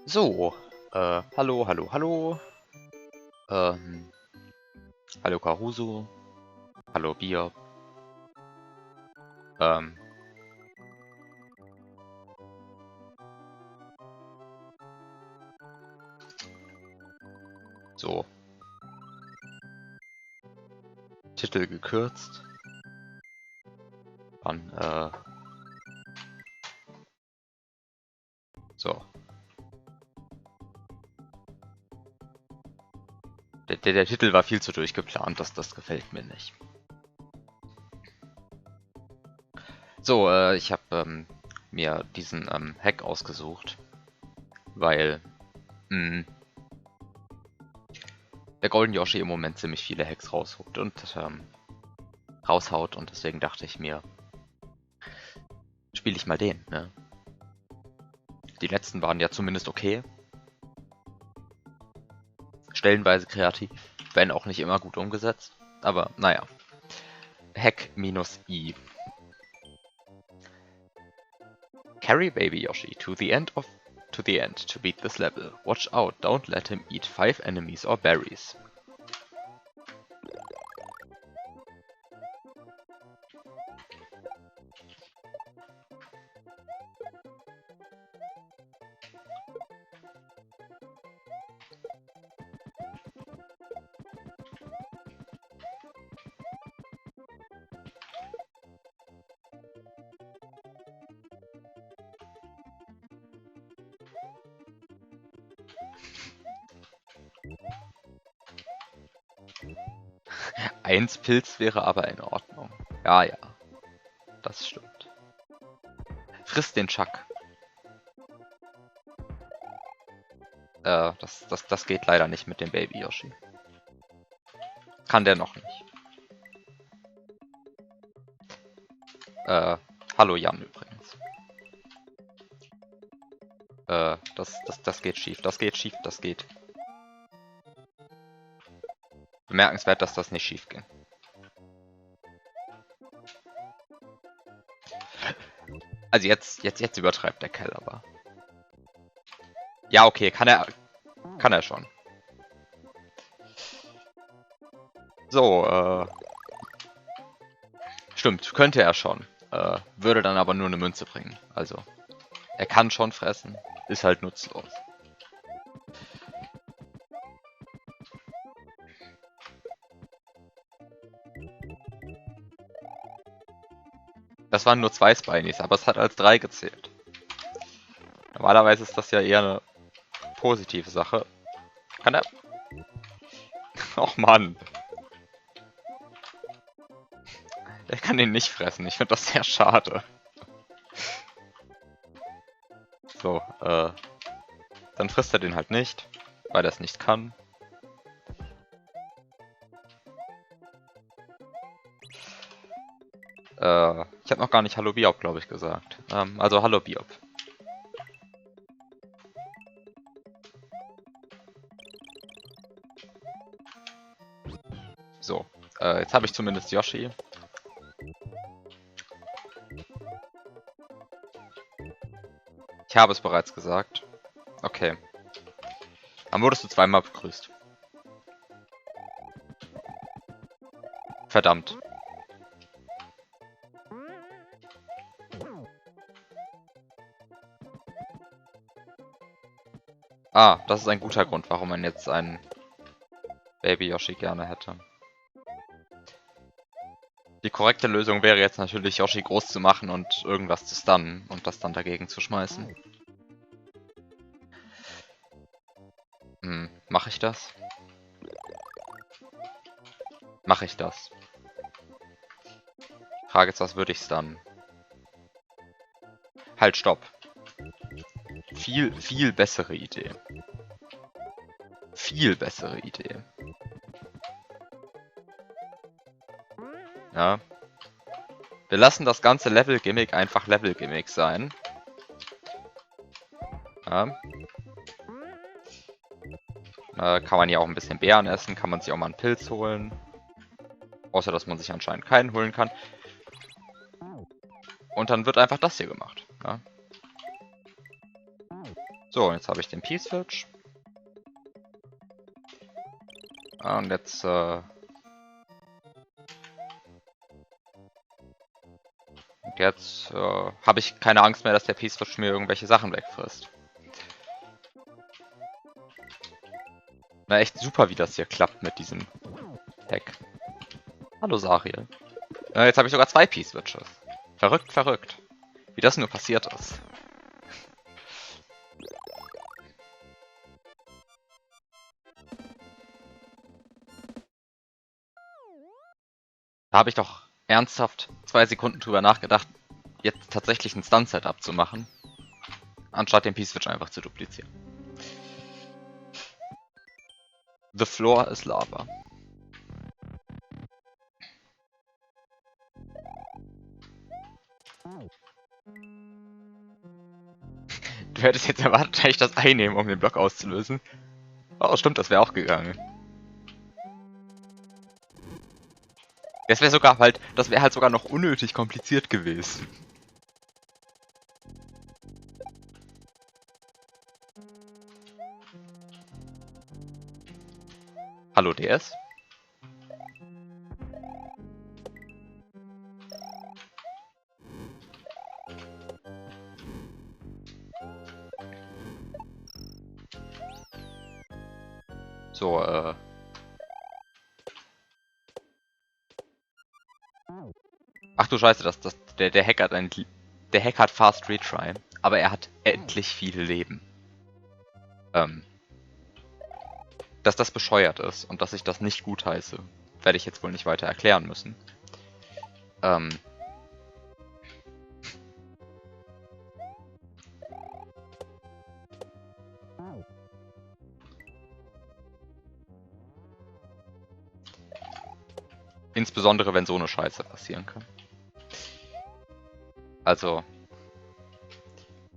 So, hallo, hallo, hallo. Ähm, hallo Caruso, hallo Bier. Ähm, so, Titel gekürzt. Dann, so. Der Titel war viel zu durchgeplant, das gefällt mir nicht. So, ich habe mir diesen Hack ausgesucht, weil der Golden Yoshi im Moment ziemlich viele Hacks raushaut und deswegen dachte ich mir, spiele ich mal den, ne? Die letzten waren ja zumindest okay, stellenweise kreativ, wenn auch nicht immer gut umgesetzt, aber naja. Hack minus I. Carry baby Yoshi to the end to beat this level. Watch out, don't let him eat 5 enemies or berries. Eins Pilz wäre aber in Ordnung. Ja, ja, das stimmt. Friss den Chuck. Das geht leider nicht mit dem Baby Yoshi. Kann der noch nicht. Hallo Jan übrigens. Das geht schief, das geht schief, das geht. Bemerkenswert, dass das nicht schief ging. Also jetzt übertreibt der Kerl aber. Ja, okay, kann er schon. So, stimmt, könnte er schon. Würde dann aber nur eine Münze bringen. Also, er kann schon fressen, ist halt nutzlos. Das waren nur 2 Spinies, aber es hat als 3 gezählt. Normalerweise ist das ja eher eine positive Sache. Kann er... Och Mann. Er kann ihn nicht fressen. Ich finde das sehr schade. So, dann frisst er den halt nicht, weil er es nicht kann. Ich habe noch gar nicht Hallo Biop, glaube ich, gesagt. Also Hallo Biop. So, jetzt habe ich zumindest Yoshi. Ich habe es bereits gesagt. Okay. Dann wurdest du zweimal begrüßt. Verdammt. Ah, das ist ein guter Grund, warum man jetzt einen Baby Yoshi gerne hätte. Die korrekte Lösung wäre jetzt natürlich, Yoshi groß zu machen und irgendwas zu stunnen und das dann dagegen zu schmeißen. Mache ich das? Mache ich das? Frage ist, was würde ich stunnen? Halt, stopp. Viel bessere Idee. Viel bessere Idee. Ja. Wir lassen das ganze Level-Gimmick einfach Level-Gimmick sein. Ja. Kann man ja auch ein bisschen Beeren essen, kann man sich auch mal einen Pilz holen. Außer, dass man sich anscheinend keinen holen kann. Und dann wird einfach das hier gemacht. Ja. So, jetzt habe ich den Peace-Switch. Und jetzt, habe ich keine Angst mehr, dass der Peace-Switch mir irgendwelche Sachen wegfrisst. Na, echt super, wie das hier klappt mit diesem Hack. Hallo, Sariel. Jetzt habe ich sogar 2 Peace-Switches. Verrückt, verrückt. Wie das nur passiert ist. Da habe ich doch ernsthaft 2 Sekunden drüber nachgedacht, jetzt tatsächlich ein Stun-Setup zu machen, anstatt den Peace-Switch einfach zu duplizieren. The floor is lava. Du hättest jetzt erwartet, dass ich das einnehme, um den Block auszulösen. Oh, stimmt, das wäre auch gegangen. Das wäre halt sogar noch unnötig kompliziert gewesen. Hallo DS? So, ach du Scheiße, der Hack hat Fast Retry, aber er hat endlich viele Leben. Dass das bescheuert ist und dass ich das nicht gutheiße, werde ich jetzt wohl nicht weiter erklären müssen. Insbesondere, wenn so eine Scheiße passieren kann. Also,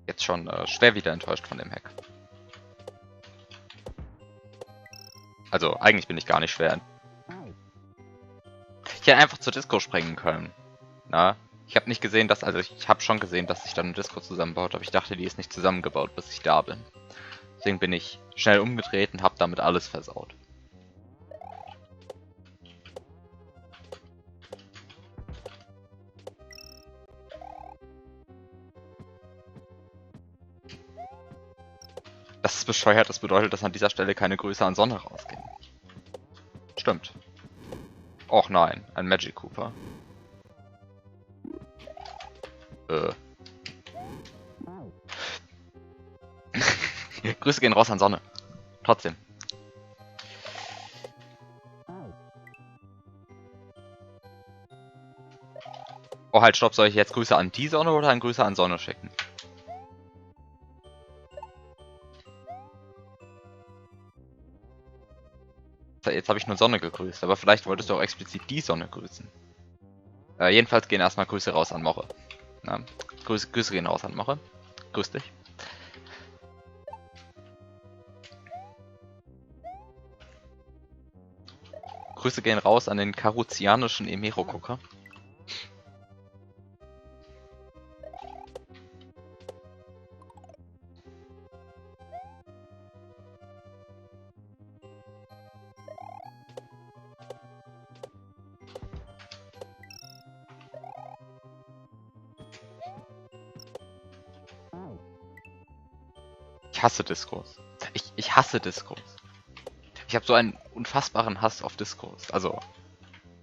jetzt schon schwer wieder enttäuscht von dem Hack. Also, eigentlich bin ich gar nicht schwer. Ich hätte einfach zur Disco springen können. Na? Ich habe nicht gesehen, ich habe schon gesehen, dass sich dann eine Disco zusammenbaut, aber ich dachte, die ist nicht zusammengebaut, bis ich da bin. Deswegen bin ich schnell umgedreht und habe damit alles versaut. Das ist bescheuert, das bedeutet, dass an dieser Stelle keine Grüße an Sonne rausgehen. Stimmt. Och nein, ein Magic Cooper. Grüße gehen raus an Sonne. Trotzdem. Oh halt, stopp, soll ich jetzt Grüße an die Sonne oder an Grüße an Sonne schicken? Jetzt habe ich nur Sonne gegrüßt, aber vielleicht wolltest du auch explizit die Sonne grüßen. Jedenfalls gehen erstmal Grüße raus an Moche. Na, Grüße gehen raus an Moche. Grüß dich. Grüße gehen raus an den karuzianischen Emero-Gucker. Ich hasse Discos. Ich hasse Discos. Ich habe so einen unfassbaren Hass auf Discos. Also,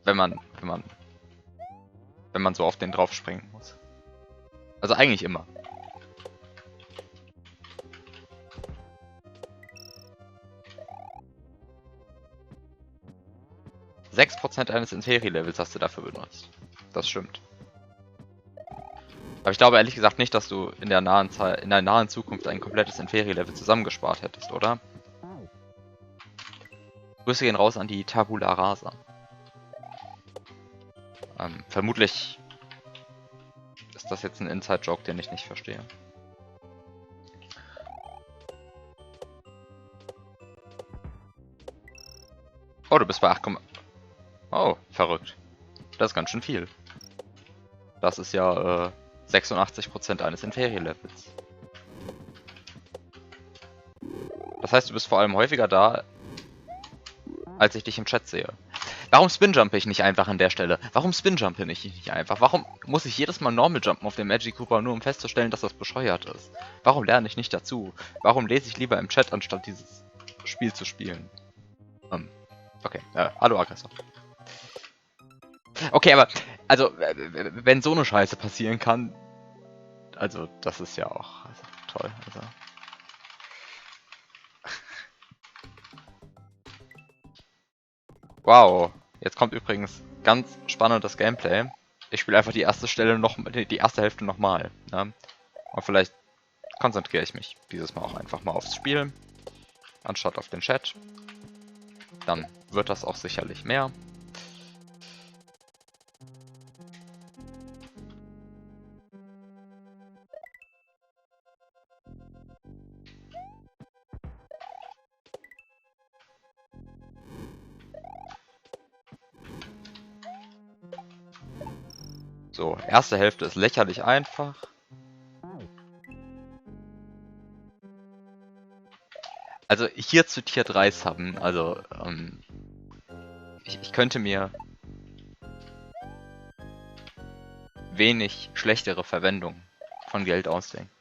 wenn man so auf den draufspringen muss. Also eigentlich immer. ,6% eines Inferi-Levels hast du dafür benutzt. Das stimmt. Aber ich glaube ehrlich gesagt nicht, dass du in der nahen Zukunft ein komplettes Inferi-Level zusammengespart hättest, oder? Grüße gehen raus an die Tabula Rasa. Vermutlich ist das jetzt ein Inside-Joke, den ich nicht verstehe. Oh, du bist bei 8, oh, verrückt. Das ist ganz schön viel. Das ist ja 86% eines Inferi-Levels. Das heißt, du bist vor allem häufiger da, als ich dich im Chat sehe. Warum spinjumpe ich nicht einfach an der Stelle? Warum spinjumpe ich nicht einfach? Warum muss ich jedes Mal normal jumpen auf den Magic Cooper, nur um festzustellen, dass das bescheuert ist? Warum lerne ich nicht dazu? Warum lese ich lieber im Chat, anstatt dieses Spiel zu spielen? Okay, hallo Aggressor. Okay, aber, also, wenn so eine Scheiße passieren kann, also, das ist ja auch toll. Also. Wow, jetzt kommt übrigens ganz spannendes Gameplay. Ich spiele einfach die erste Stelle noch, die erste Hälfte nochmal. Ne? Und vielleicht konzentriere ich mich dieses Mal auch einfach mal aufs Spiel, anstatt auf den Chat. Dann wird das auch sicherlich mehr. So, erste Hälfte ist lächerlich einfach. Also hier zu Tier 3 subben, also ich könnte mir wenig schlechtere Verwendung von Geld ausdenken.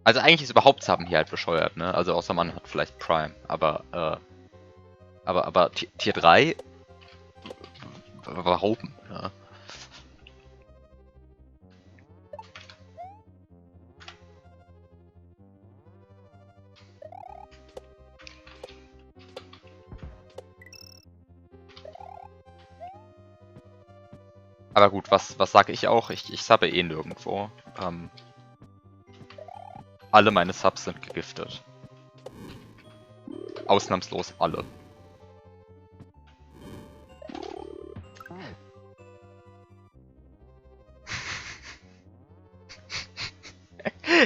Also eigentlich ist überhaupt Subben hier halt bescheuert, ne? Also außer man hat vielleicht Prime, aber Tier 3? Warum? Ja. Aber gut, was sage ich auch? Ich subbe eh nirgendwo. Alle meine Subs sind gegiftet. Ausnahmslos alle.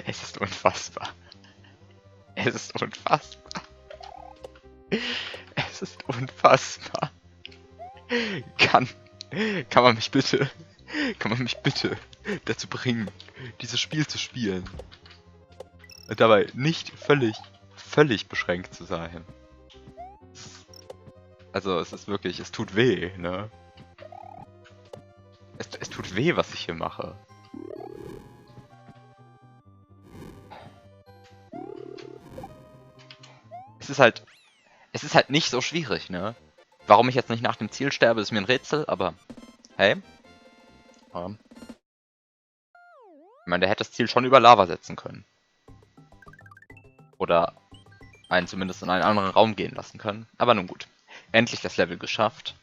Es ist unfassbar. Es ist unfassbar. Es ist unfassbar. Kann man mich bitte dazu bringen, dieses Spiel zu spielen? Und dabei nicht völlig beschränkt zu sein. Also es ist wirklich, es tut weh, ne? Es tut weh, was ich hier mache. Es ist halt nicht so schwierig, ne? Warum ich jetzt nicht nach dem Ziel sterbe, ist mir ein Rätsel, aber hey. Ich meine, der hätte das Ziel schon über Lava setzen können. Oder einen zumindest in einen anderen Raum gehen lassen können. Aber nun gut. Endlich das Level geschafft.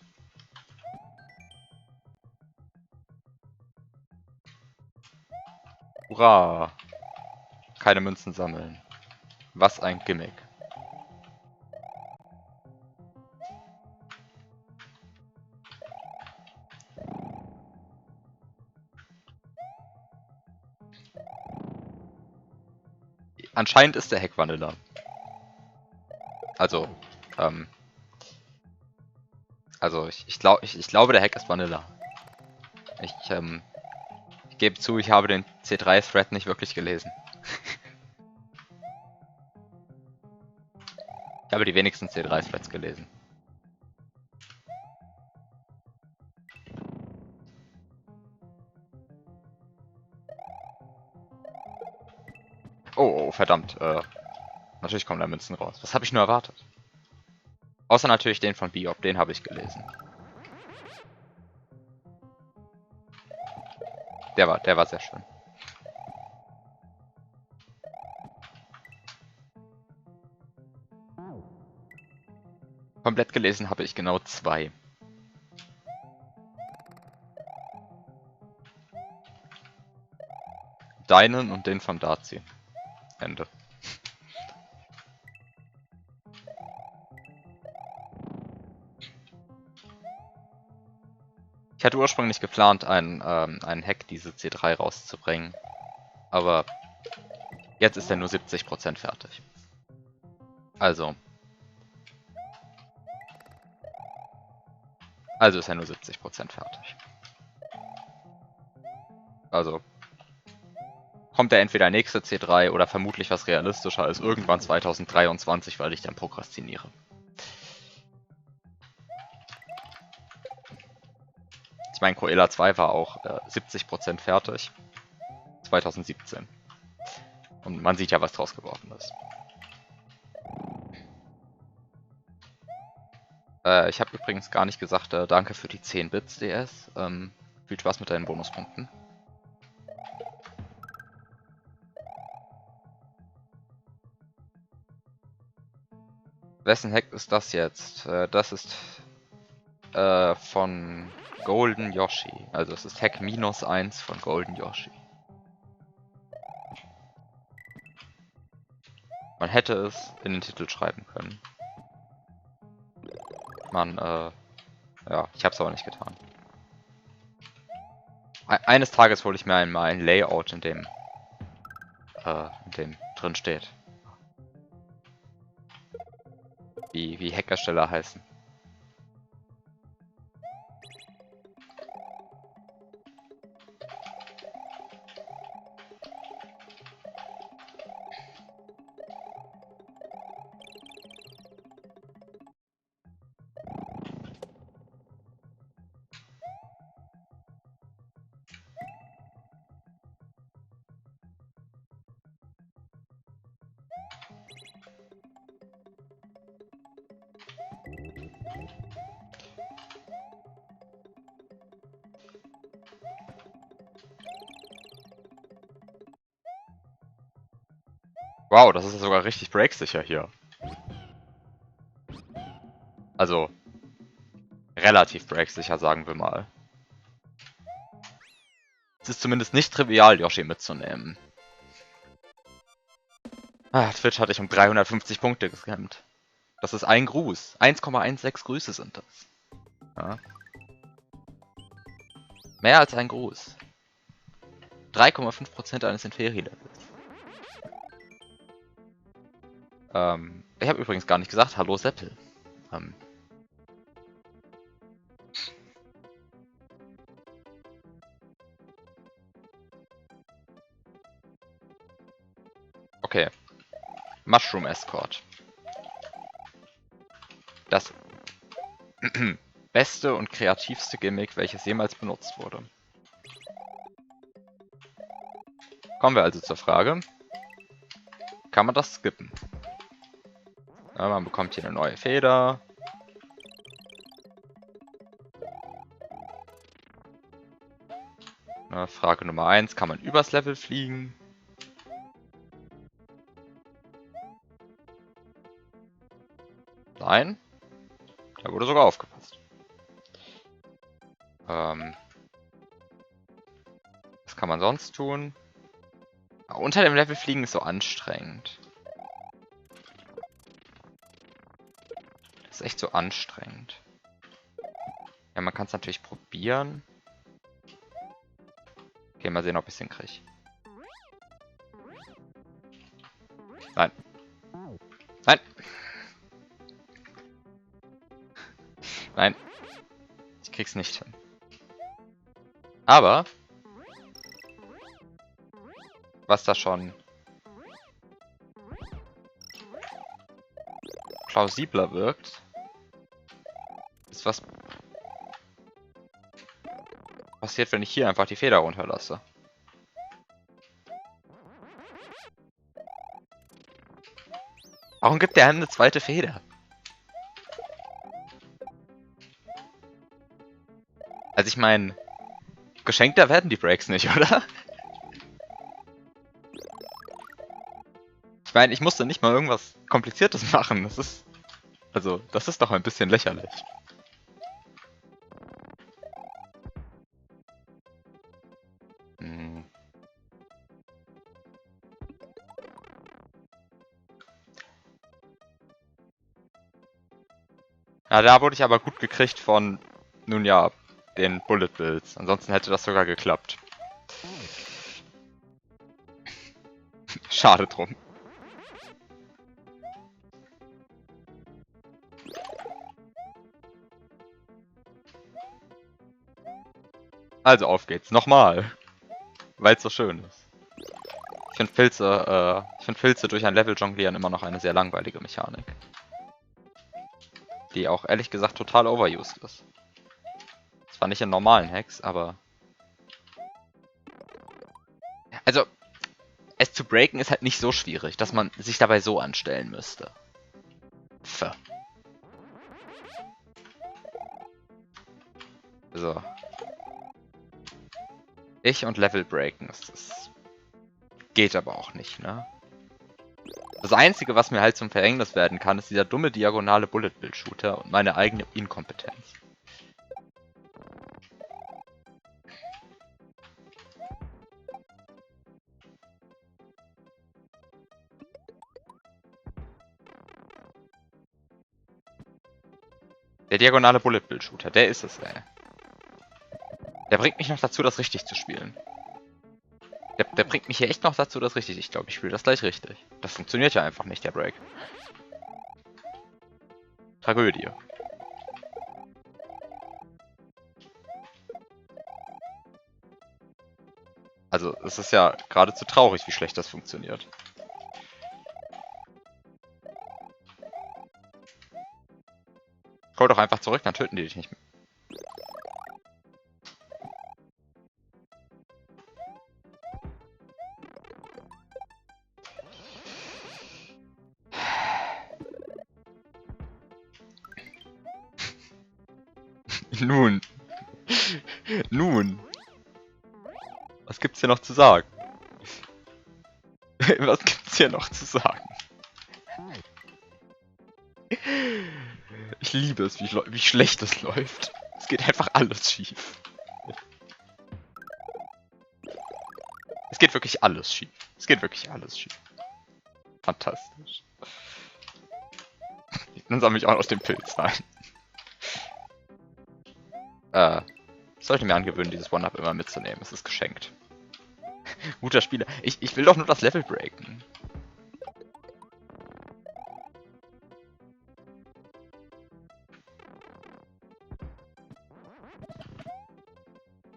Hurra! Keine Münzen sammeln. Was ein Gimmick. Anscheinend ist der Hack Vanilla. Also, ich glaube, der Hack ist Vanilla. Ich gebe zu, ich habe den C3-Thread nicht wirklich gelesen. Ich habe die wenigsten C3-Threads gelesen. Oh, verdammt. Natürlich kommen da Münzen raus. Was habe ich nur erwartet? Außer natürlich den von Biop, den habe ich gelesen. Der war sehr schön. Komplett gelesen habe ich genau 2. Deinen und den von Darcy. Ende. Ich hatte ursprünglich geplant, einen Hack diese C3 rauszubringen. Aber jetzt ist er nur 70% fertig. Also, Also ist er nur 70% fertig. Also kommt er entweder nächste C3 oder vermutlich was realistischer ist irgendwann 2023, weil ich dann prokrastiniere. Ich meine, Cruella 2 war auch 70% fertig. 2017. Und man sieht ja, was draus geworden ist. Ich habe übrigens gar nicht gesagt, danke für die 10 Bits, DS. Viel Spaß mit deinen Bonuspunkten. Wessen Hack ist das jetzt? Das ist von Golden Yoshi. Also es ist Hack -1 von Golden Yoshi. Man hätte es in den Titel schreiben können. Ja, ich habe es aber nicht getan. Eines Tages hole ich mir einmal ein Layout, in dem drin steht, wie Hackersteller heißen. Wow, das ist ja sogar richtig breaksicher hier. Also, relativ breaksicher, sagen wir mal. Es ist zumindest nicht trivial, Yoshi mitzunehmen. Twitch hatte ich um 350 Punkte gescammt. Das ist ein Gruß. 1,16 Grüße sind das. Ja. Mehr als ein Gruß. 3,5% eines Inferi-Levels. Ich habe übrigens gar nicht gesagt, hallo Seppel. Okay. Mushroom Escort. Das beste und kreativste Gimmick, welches jemals benutzt wurde. Kommen wir also zur Frage. Kann man das skippen? Ja, man bekommt hier eine neue Feder. Frage Nummer 1. Kann man übers Level fliegen? Nein. Da wurde sogar aufgepasst. Was kann man sonst tun? Unter dem Level fliegen ist so anstrengend. Das ist echt so anstrengend. Ja, man kann es natürlich probieren. Okay, mal sehen, ob ich es hinkriege. Nein. Nein. Nein. Ich krieg's nicht hin. Aber was da schon plausibler wirkt, ist, was passiert, wenn ich hier einfach die Feder runterlasse. Warum gibt der einem eine zweite Feder? Also ich meine, geschenkter werden die Breaks nicht, oder? Ich meine, ich musste nicht mal irgendwas Kompliziertes machen. Das ist... Also, das ist doch ein bisschen lächerlich. Ja, da wurde ich aber gut gekriegt von, nun ja, den Bullet Bills. Ansonsten hätte das sogar geklappt. Schade drum. Also auf geht's. Nochmal. Weil es so schön ist. Ich finde Pilze durch ein Level jonglieren immer noch eine sehr langweilige Mechanik. Die auch ehrlich gesagt total overused ist. Zwar nicht in normalen Hacks, aber... Also, es zu breaken ist halt nicht so schwierig, dass man sich dabei so anstellen müsste. Pff. So. Ich und Level breaken. Das geht aber auch nicht, ne? Das Einzige, was mir halt zum Verhängnis werden kann, ist dieser dumme diagonale Bullet-Bill-Shooter und meine eigene Inkompetenz. Der diagonale Bullet-Bill-Shooter, der ist es, ey. Der bringt mich noch dazu, das richtig zu spielen. Der bringt mich hier echt noch dazu, das richtig. Ich glaube, ich spiele das gleich richtig. Das funktioniert ja einfach nicht, der Break. Tragödie. Also, es ist ja geradezu traurig, wie schlecht das funktioniert. Komm doch einfach zurück, dann töten die dich nicht mehr. Nun. Nun. Was gibt's hier noch zu sagen? Was gibt's hier noch zu sagen? Ich liebe es, wie schlecht es läuft. Es geht einfach alles schief. Es geht wirklich alles schief. Es geht wirklich alles schief. Fantastisch. Dann sammle ich auch noch den Pilz ein. Ich sollte mir angewöhnen, dieses One-Up immer mitzunehmen. Es ist geschenkt. Guter Spieler. Ich will doch nur das Level breaken.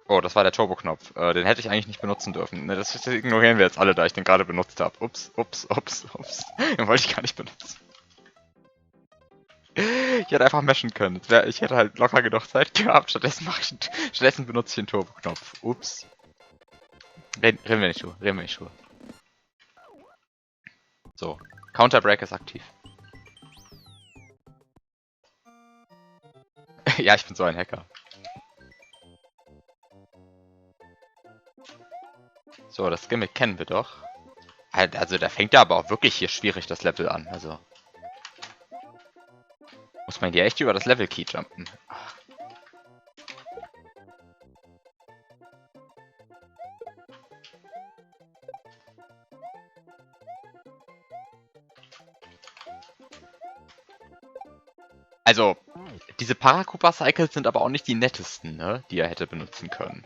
Oh, das war der Turbo-Knopf. Den hätte ich eigentlich nicht benutzen dürfen. Ne, das ignorieren wir jetzt alle, da ich den gerade benutzt habe. Ups. Den wollte ich gar nicht benutzen. Ich hätte einfach meshen können. Ich hätte halt locker genug Zeit gehabt. Stattdessen benutze ich den Turbo-Knopf. Ups. Reden wir nicht drüber. So. Counter-Break ist aktiv. Ja, ich bin so ein Hacker. So, das Gimmick kennen wir doch. Also, da fängt ja aber auch wirklich hier schwierig das Level an. Also. Muss man hier echt über das Level Key jumpen. Ach. Also, diese Paracupa-Cycles sind aber auch nicht die nettesten, ne? Die er hätte benutzen können.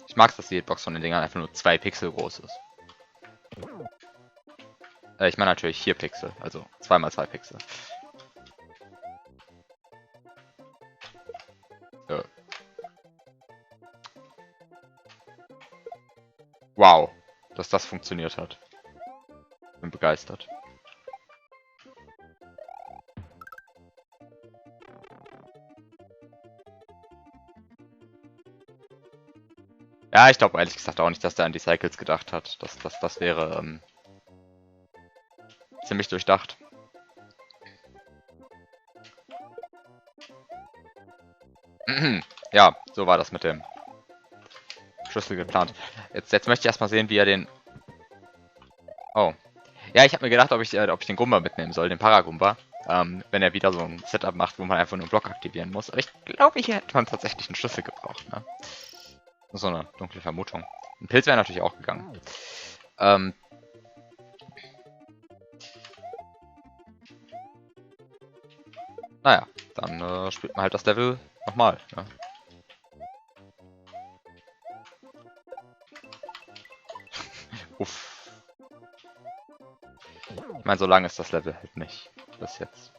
Ich mag es, dass die Hitbox von den Dingern einfach nur 2 Pixel groß ist. Ich meine natürlich 4 Pixel, also 2 mal 2 Pixel. Wow, dass das funktioniert hat. Bin begeistert. Ja, ich glaube ehrlich gesagt auch nicht, dass der an die Cycles gedacht hat. Das wäre ziemlich durchdacht. Ja, so war das mit dem Schlüssel geplant. Jetzt möchte ich erstmal sehen, wie er den... Oh. Ja, ich habe mir gedacht, ob ich den Gumba mitnehmen soll, den Paragumba. Wenn er wieder so ein Setup macht, wo man einfach nur einen Block aktivieren muss. Aber ich glaube, hier hätte man tatsächlich einen Schlüssel gebraucht, ne? So eine dunkle Vermutung. Ein Pilz wäre natürlich auch gegangen. Naja, dann spielt man halt das Level nochmal. Ne? Uff. Ich meine, so lang ist das Level halt nicht. Bis jetzt.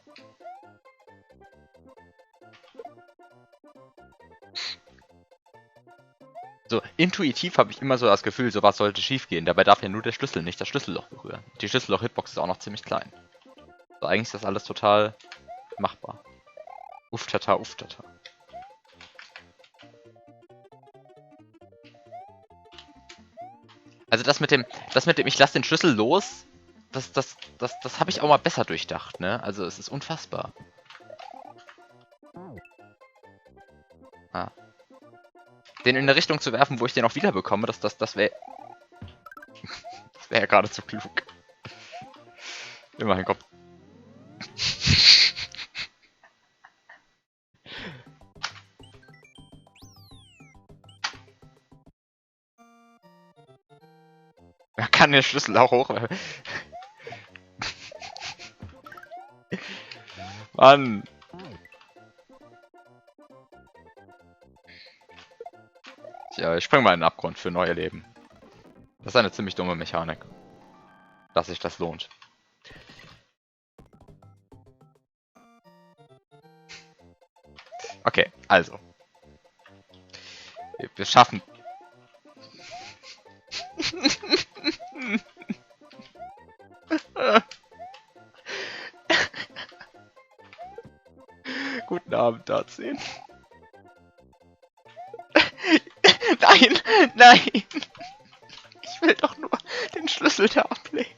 So, intuitiv habe ich immer so das Gefühl, sowas sollte schief gehen. Dabei darf ja nur der Schlüssel nicht das Schlüsselloch berühren. Die Schlüsselloch-Hitbox ist auch noch ziemlich klein. So, eigentlich ist das alles total machbar. Uftata, uftata. Also das mit dem, ich lasse den Schlüssel los, das habe ich auch mal besser durchdacht, ne? Also es ist unfassbar. Ah. Den in eine Richtung zu werfen, wo ich den auch wieder bekomme, das wäre... das wäre ja geradezu klug. Immerhin, komm. Man kann den Schlüssel auch hochwerfen. Mann. Tja, ich spring mal in den Abgrund für neue Leben. Das ist eine ziemlich dumme Mechanik. Dass sich das lohnt. Okay, also. Wir schaffen... Guten Abend, Darzin. Nein, nein! Ich will doch nur den Schlüssel da ablegen.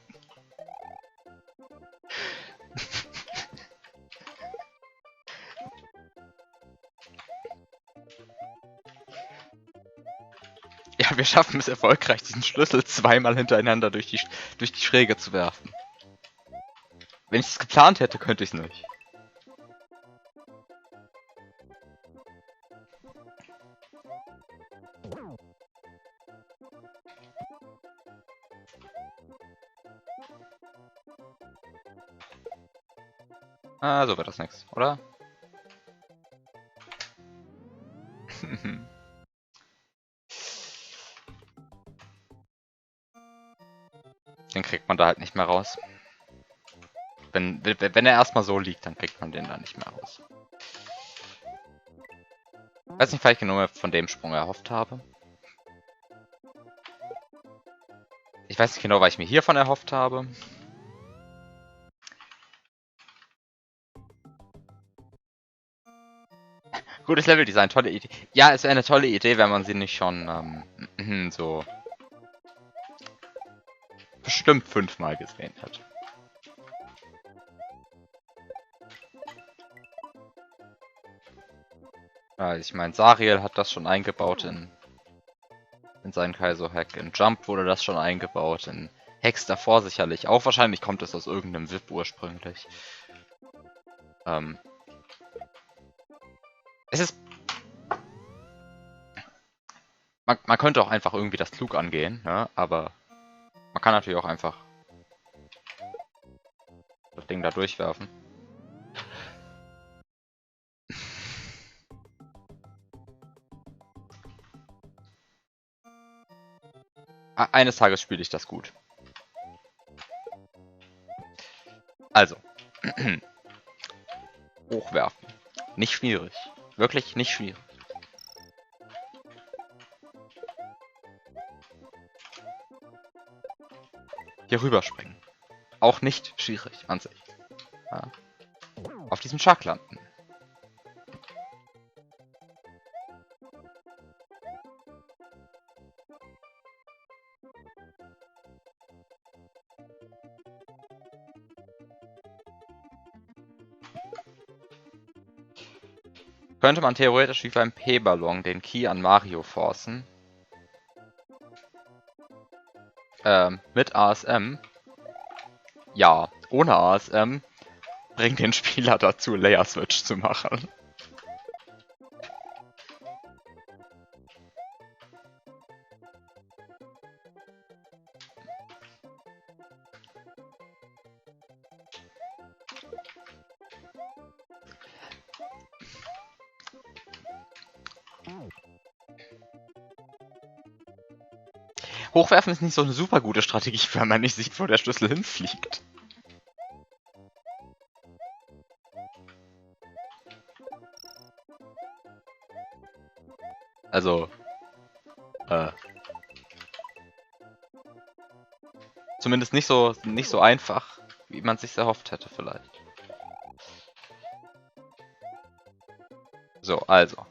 Ja, wir schaffen es erfolgreich, diesen Schlüssel zweimal hintereinander durch die Schräge zu werfen. Wenn ich es geplant hätte, könnte ich es nicht. Ah, so wird das nichts, oder? Den kriegt man da halt nicht mehr raus. Wenn er erstmal so liegt, dann kriegt man den da nicht mehr raus. Ich weiß nicht, was ich genau von dem Sprung erhofft habe. Ich weiß nicht genau, was ich mir hiervon erhofft habe. Gutes Leveldesign, tolle Idee. Ja, es wäre eine tolle Idee, wenn man sie nicht schon so bestimmt 5-mal gesehen hat. Ja, ich meine, Sariel hat das schon eingebaut in seinen Kaizo-Hack. In Jump wurde das schon eingebaut. In Hacks davor sicherlich auch. Wahrscheinlich kommt es aus irgendeinem VIP ursprünglich. Es ist... Man könnte auch einfach irgendwie das klug angehen, ne? Aber man kann natürlich auch einfach das Ding da durchwerfen. Eines Tages spiele ich das gut. Also. Hochwerfen. Nicht schwierig. Wirklich nicht schwierig. Hier rüberspringen. Auch nicht schwierig an sich. Ja. Auf diesem Shark landen. Könnte man theoretisch wie beim P-Ballon den Key an Mario forcen. Mit ASM. Ja, ohne ASM bringt den Spieler dazu, Layer Switch zu machen. Hochwerfen ist nicht so eine super gute Strategie, weil man nicht sieht, wo der Schlüssel hinfliegt. Also, zumindest nicht so einfach, wie man sich erhofft hätte vielleicht. So, also.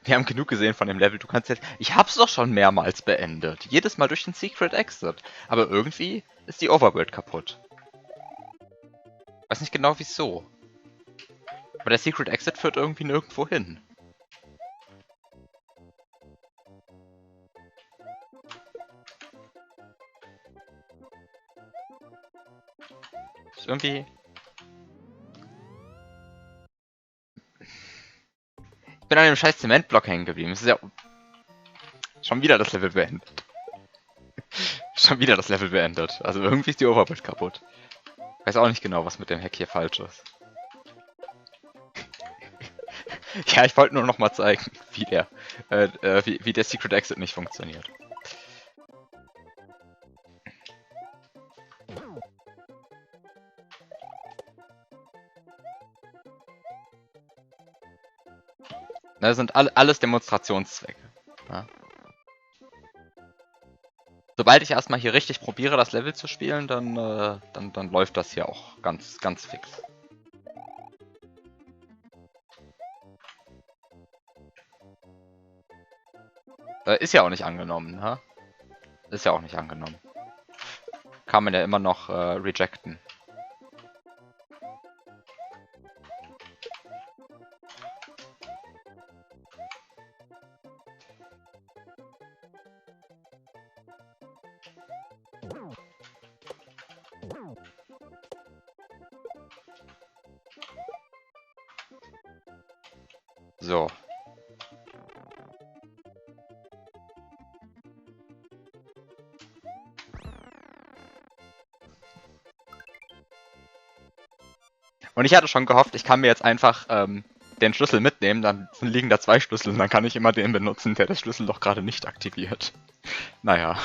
Wir haben genug gesehen von dem Level. Du kannst jetzt... Ich hab's doch schon mehrmals beendet. Jedes Mal durch den Secret Exit. Aber irgendwie ist die Overworld kaputt. Weiß nicht genau wieso. Aber der Secret Exit führt irgendwie nirgendwo hin. Ist irgendwie... Ich bin an dem scheiß Zementblock hängen geblieben. Es ist ja... Schon wieder das Level beendet. Schon wieder das Level beendet. Also irgendwie ist die Overworld kaputt. Weiß auch nicht genau, was mit dem Hack hier falsch ist. Ja, ich wollte nur noch mal zeigen, wie der Secret Exit nicht funktioniert. Das sind alles Demonstrationszwecke. Ja. Sobald ich erstmal hier richtig probiere, das Level zu spielen, dann läuft das hier auch ganz fix. Ist ja auch nicht angenommen, ne? Ist ja auch nicht angenommen. Kann man ja immer noch rejecten. So. Und ich hatte schon gehofft, ich kann mir jetzt einfach den Schlüssel mitnehmen, dann liegen da 2 Schlüssel und dann kann ich immer den benutzen, der das Schlüssel doch gerade nicht aktiviert. Naja.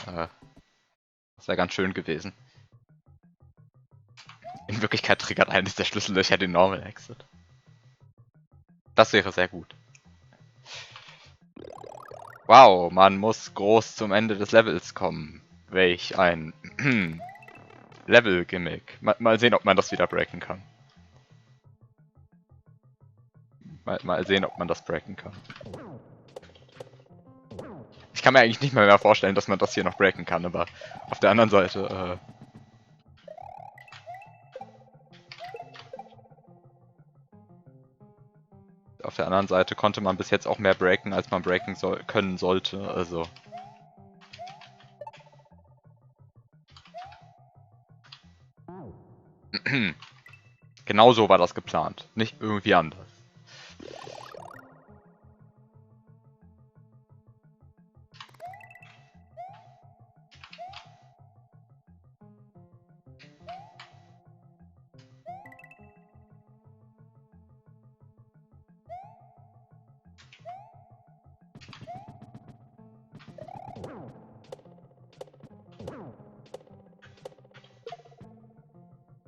Das wäre ganz schön gewesen. In Wirklichkeit triggert eines der Schlüssellöcher den Normal Exit. Das wäre sehr gut. Wow, man muss groß zum Ende des Levels kommen. Welch ein Level-Gimmick. Mal sehen, ob man das wieder breaken kann. Mal sehen, ob man das breaken kann. Ich kann mir eigentlich nicht mehr vorstellen, dass man das hier noch breaken kann, aber auf der anderen Seite, konnte man bis jetzt auch mehr breaken, als man breaken können sollte, also... Genau so war das geplant, nicht irgendwie anders.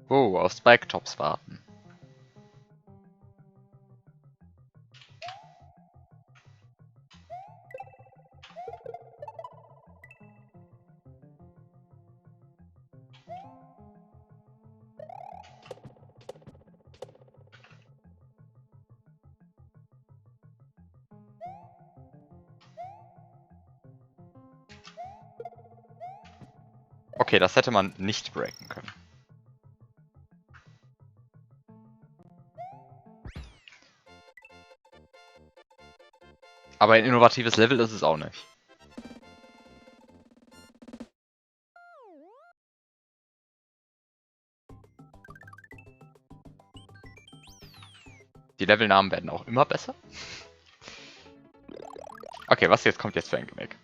Oh, auf Spike-Tops warten. Okay, das hätte man nicht breaken können. Aber ein innovatives Level ist es auch nicht. Die Levelnamen werden auch immer besser. Okay, was jetzt kommt jetzt für ein Gimmick?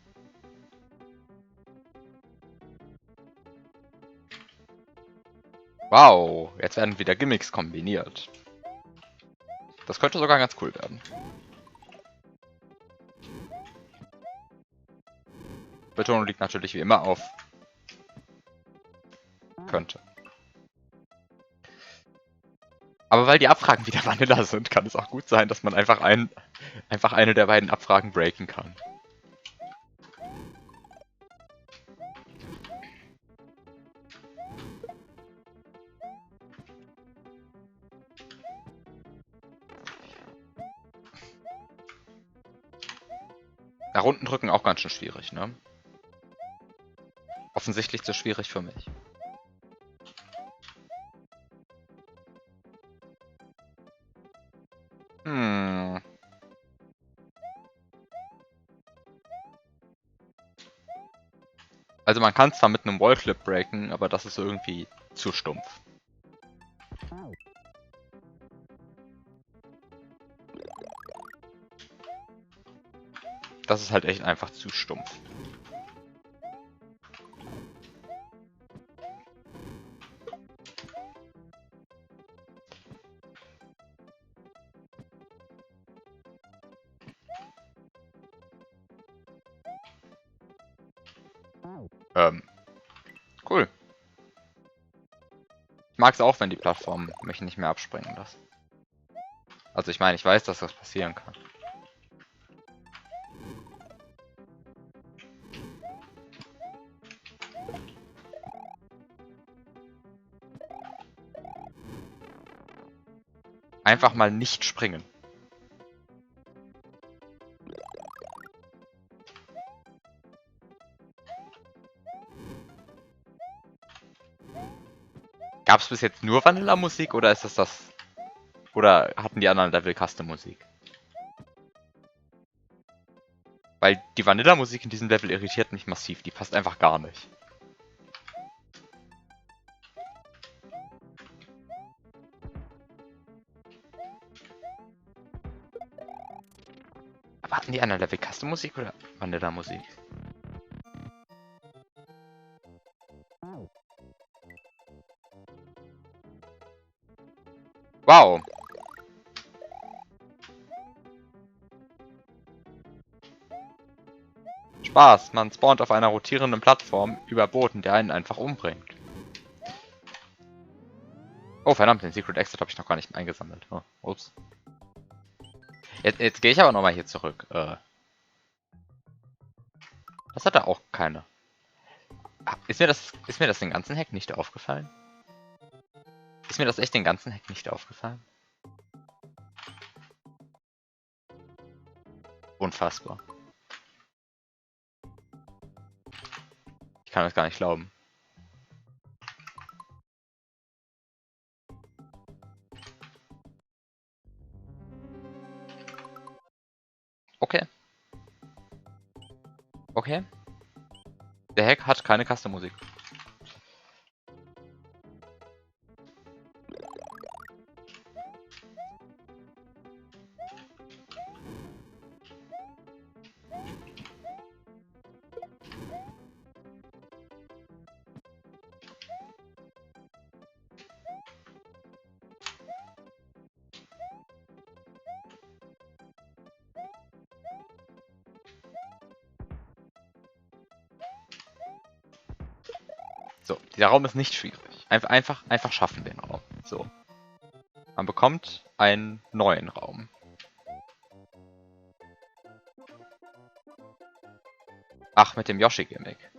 Wow, jetzt werden wieder Gimmicks kombiniert. Das könnte sogar ganz cool werden. Betonung liegt natürlich wie immer auf könnte. Aber weil die Abfragen wieder Vanilla sind, kann es auch gut sein, dass man einfach eine der beiden Abfragen breaken kann. Nach unten drücken auch ganz schön schwierig, ne? Offensichtlich zu schwierig für mich. Also man kann es zwar mit einem Wallclip breaken, aber das ist irgendwie zu stumpf. Das ist halt echt einfach zu stumpf. Cool. Ich mag es auch, wenn die Plattform mich nicht mehr abspringen lassen. Also ich meine, ich weiß, dass das passieren kann. Einfach mal nicht springen. Gab es bis jetzt nur Vanilla-Musik oder ist das... Oder hatten die anderen Level Custom-Musik? Weil die Vanilla-Musik in diesem Level irritiert mich massiv. Die passt einfach gar nicht. Aber hatten die anderen Level Custom-Musik oder Vanilla-Musik? Wow. Spaß, man spawnt auf einer rotierenden Plattform über Boden, der einen einfach umbringt. Oh verdammt, den Secret Exit habe ich noch gar nicht eingesammelt. Oh, ups. Jetzt gehe ich aber nochmal hier zurück. Das hat er auch keine. Ist mir das den ganzen Hack nicht aufgefallen? Ist mir das echt den ganzen Hack nicht aufgefallen? Unfassbar. Ich kann das gar nicht glauben. Okay. Okay. Der Hack hat keine Custom-Musik. So, dieser Raum ist nicht schwierig. Einfach schaffen den Raum. So. Man bekommt einen neuen Raum. Ach, mit dem Yoshi-Gimmick.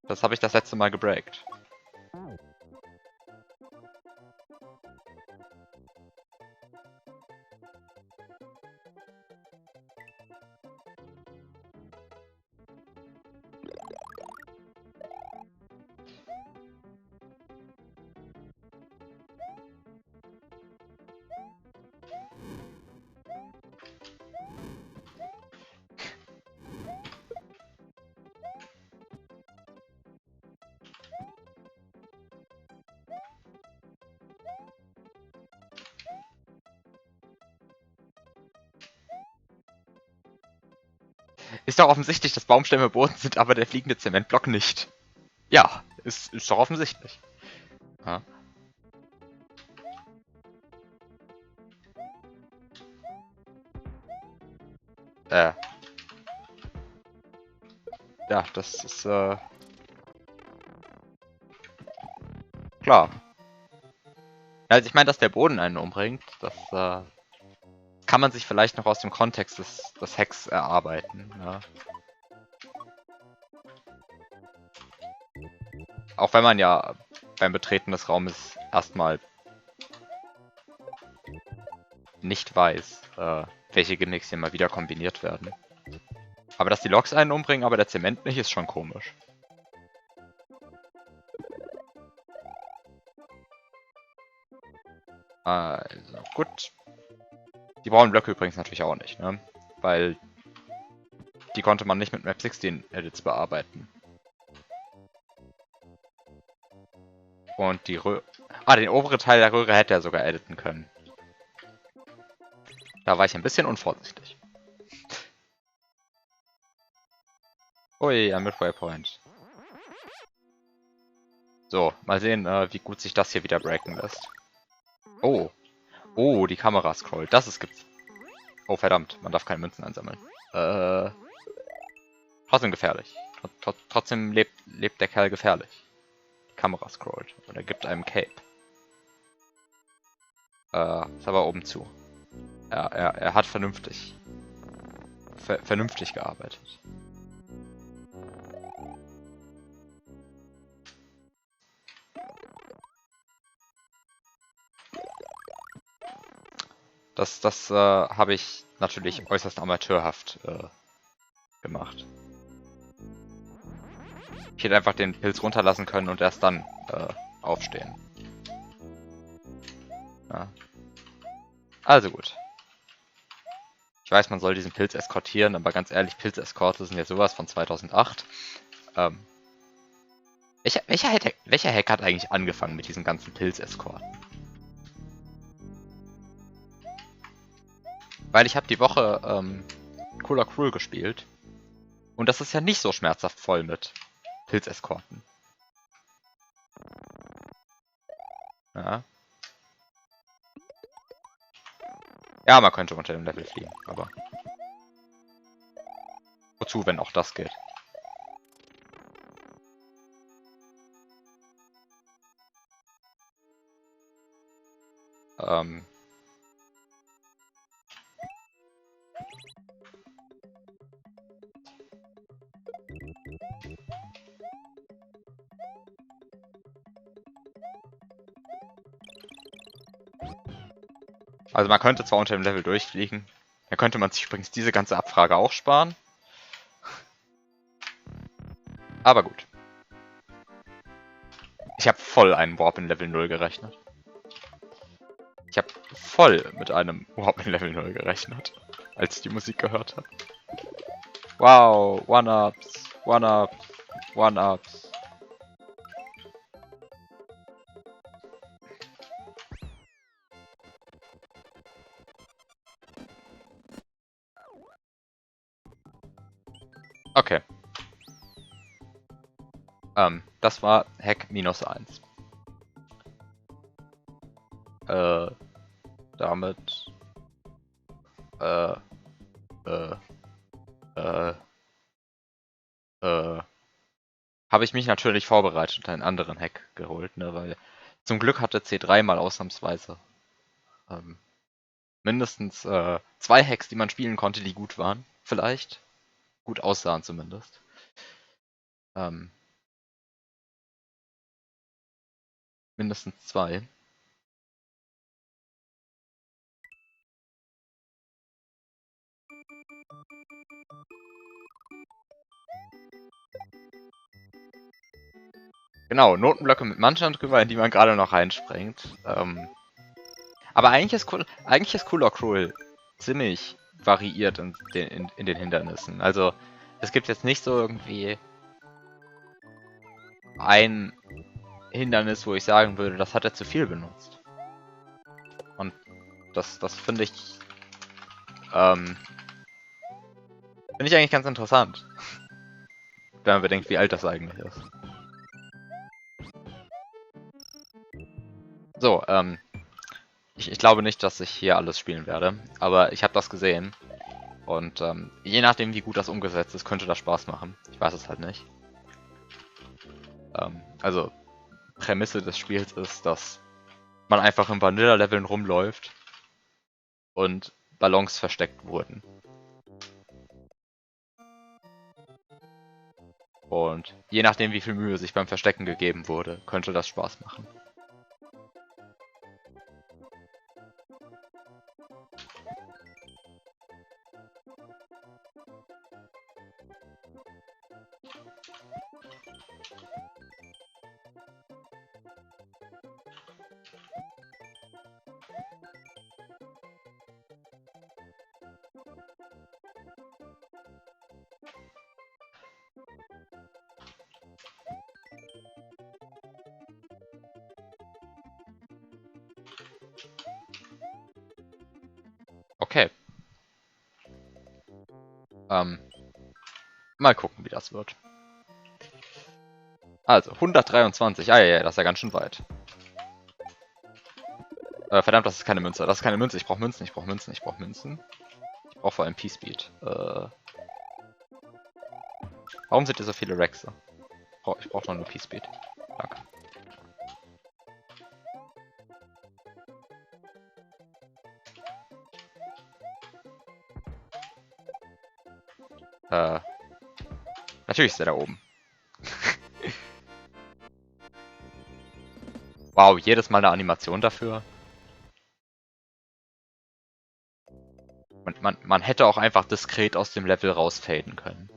Das habe ich das letzte Mal gebreakt. Ist doch offensichtlich, dass Baumstämme Boden sind, aber der fliegende Zementblock nicht. Ja, ist doch offensichtlich. Ja. ja, das ist klar. Also ich meine, dass der Boden einen umbringt, das kann man sich vielleicht noch aus dem Kontext des Hacks erarbeiten. Ne? Auch wenn man ja beim Betreten des Raumes erstmal nicht weiß, welche Gimmicks hier mal wieder kombiniert werden. Aber dass die Loks einen umbringen, aber der Zement nicht, ist schon komisch. Also, gut. Die braunen Blöcke übrigens natürlich auch nicht, ne? Weil die konnte man nicht mit Map 16 Edits bearbeiten. Und die Röhre... Ah, den oberen Teil der Röhre hätte er sogar editen können. Da war ich ein bisschen unvorsichtig. Ui, ein Midway Point. So, mal sehen, wie gut sich das hier wieder breaken lässt. Oh. Oh, die Kamera scrollt. Das ist gibt's. Oh, verdammt. Man darf keine Münzen einsammeln. Trotzdem gefährlich. Trotzdem lebt der Kerl gefährlich. Die Kamera scrollt. Und er gibt einem Cape. Ist aber oben zu. Er hat vernünftig. Vernünftig gearbeitet. Das habe ich natürlich äußerst amateurhaft gemacht. Ich hätte einfach den Pilz runterlassen können und erst dann aufstehen. Ja. Also gut. Ich weiß, man soll diesen Pilz eskortieren, aber ganz ehrlich, Pilzeskorte sind ja sowas von 2008. Welcher Hack hat eigentlich angefangen mit diesen ganzen Pilzeskorten? Weil ich habe die Woche Cooler Cruel gespielt. Und das ist ja nicht so schmerzhaft voll mit Pilzeskorten. Ja. Ja, man könnte unter dem Level fliegen, aber... Wozu, wenn auch das geht? Also man könnte zwar unter dem Level durchfliegen, dann könnte man sich übrigens diese ganze Abfrage auch sparen. Aber gut. Ich habe voll einen Warp in Level 0 gerechnet. Ich habe voll mit einem Warp in Level 0 gerechnet, als ich die Musik gehört habe. Wow, One-Ups, One-Ups, One-Ups. Okay. Das war Hack -1. Damit habe ich mich natürlich vorbereitet und einen anderen Hack geholt, ne, weil zum Glück hatte C3 mal ausnahmsweise mindestens 2 Hacks, die man spielen konnte, die gut waren. Vielleicht. Gut aussahen zumindest. Mindestens 2. Genau, Notenblöcke mit Manchen drüber, in die man gerade noch reinspringt. Aber eigentlich ist Cooler Cruel ziemlich variiert in den Hindernissen. Also, es gibt jetzt nicht so irgendwie ein Hindernis, wo ich sagen würde, das hat er zu viel benutzt. Und das finde ich eigentlich ganz interessant. Wenn man bedenkt, wie alt das eigentlich ist. So, ich glaube nicht, dass ich hier alles spielen werde, aber ich habe das gesehen. Und je nachdem, wie gut das umgesetzt ist, könnte das Spaß machen. Ich weiß es halt nicht. Also, Prämisse des Spiels ist, dass man einfach in Vanilla-Leveln rumläuft und Ballons versteckt wurden. Und je nachdem, wie viel Mühe sich beim Verstecken gegeben wurde, könnte das Spaß machen. Okay. Mal gucken, wie das wird. Also, 123. Ah, ja, das ist ja ganz schön weit. Verdammt, das ist keine Münze. Das ist keine Münze. Ich brauche Münzen, ich brauche Münzen, ich brauche Münzen. Ich brauche vor allem P-Speed. Warum sind hier so viele Rexe? Ich brauche doch nur P-Speed. Danke. Natürlich ist der da oben. Wow, jedes Mal eine Animation dafür. Man hätte auch einfach diskret aus dem Level rausfaden können.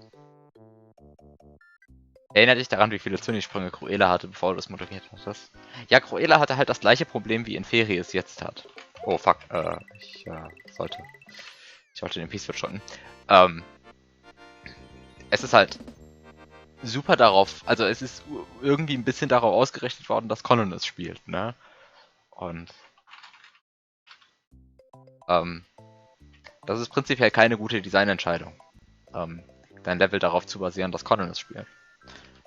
Erinner dich daran, wie viele Zynisprünge Cruella hatte, bevor du das moderiert hattest? Ja, Cruella hatte halt das gleiche Problem, wie Inferi es jetzt hat. Oh, fuck. Ich wollte den Peace-Switch drücken. Es ist halt super darauf, also es ist irgendwie ein bisschen darauf ausgerichtet worden, dass Conan es spielt, ne? Und das ist prinzipiell keine gute Designentscheidung, dein Level darauf zu basieren, dass Conan es spielt.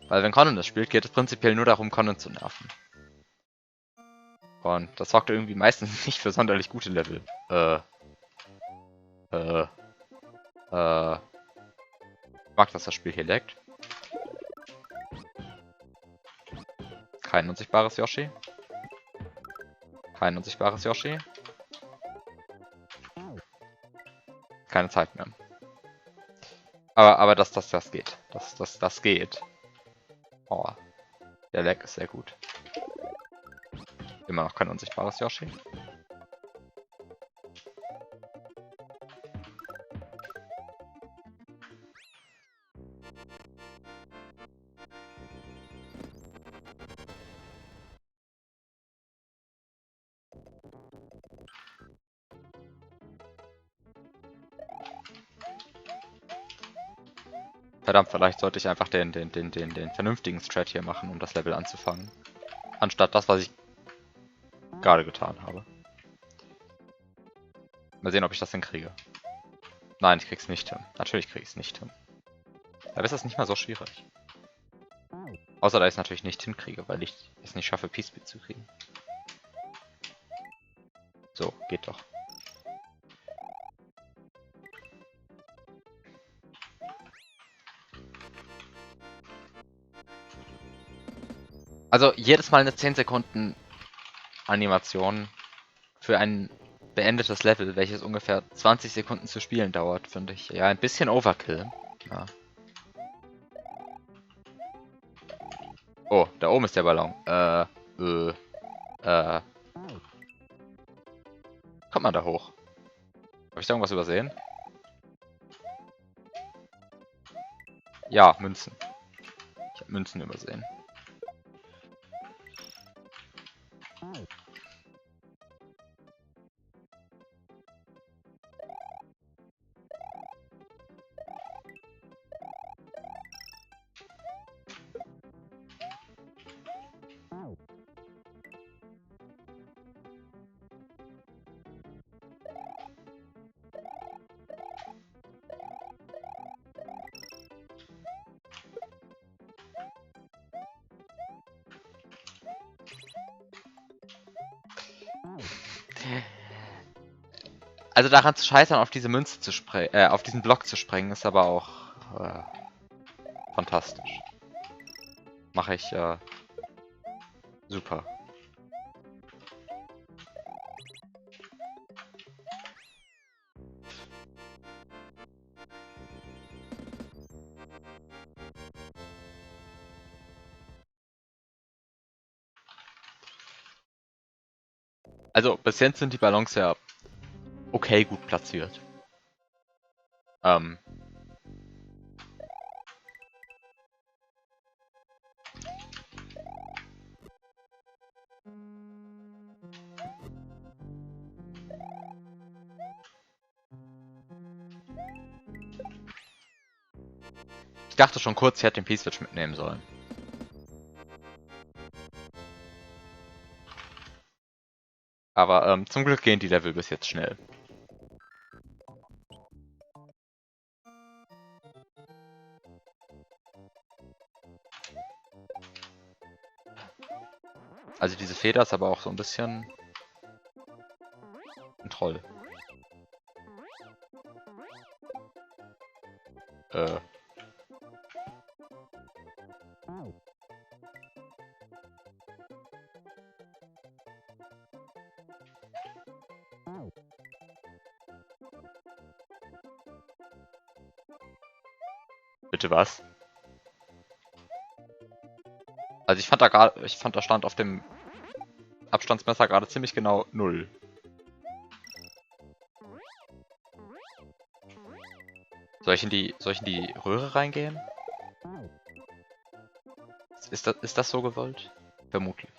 Weil wenn Conan es spielt, geht es prinzipiell nur darum, Conan zu nerven. Und das sorgt irgendwie meistens nicht für sonderlich gute Level. Ich mag, dass das Spiel hier laggt. Kein unsichtbares Yoshi. Kein unsichtbares Yoshi. Keine Zeit mehr. Aber das geht. Das geht. Oh. Der Lag ist sehr gut. Immer noch kein unsichtbares Yoshi. Verdammt, vielleicht sollte ich einfach den vernünftigen Strat hier machen, um das Level anzufangen. Anstatt das, was ich gerade getan habe. Mal sehen, ob ich das hinkriege. Nein, ich krieg's nicht hin. Natürlich krieg ich's nicht hin. Aber ist das nicht mal so schwierig. Außer da ich es natürlich nicht hinkriege, weil ich es nicht schaffe, P-Speed zu kriegen. So, geht doch. Also jedes Mal eine 10 Sekunden Animation für ein beendetes Level, welches ungefähr 20 Sekunden zu spielen dauert, finde ich ja ein bisschen Overkill. Ja. Oh, da oben ist der Ballon. Kommt man da hoch? Habe ich da irgendwas übersehen? Ja, Münzen. Ich habe Münzen übersehen. Also daran zu scheitern, auf diese Münze zu springen, auf diesen Block zu springen, ist aber auch fantastisch. Mache ich super. Also bis jetzt sind die Ballons ja okay gut platziert. Ich dachte schon kurz, ich hätte den P-Switch mitnehmen sollen. Aber zum Glück gehen die Level bis jetzt schnell. Also diese Feder ist aber auch so ein bisschen ein Troll. Bitte was? Also ich fand da stand auf dem Abstandsmesser gerade ziemlich genau 0. Soll ich in die Röhre reingehen? Ist das so gewollt? Vermutlich.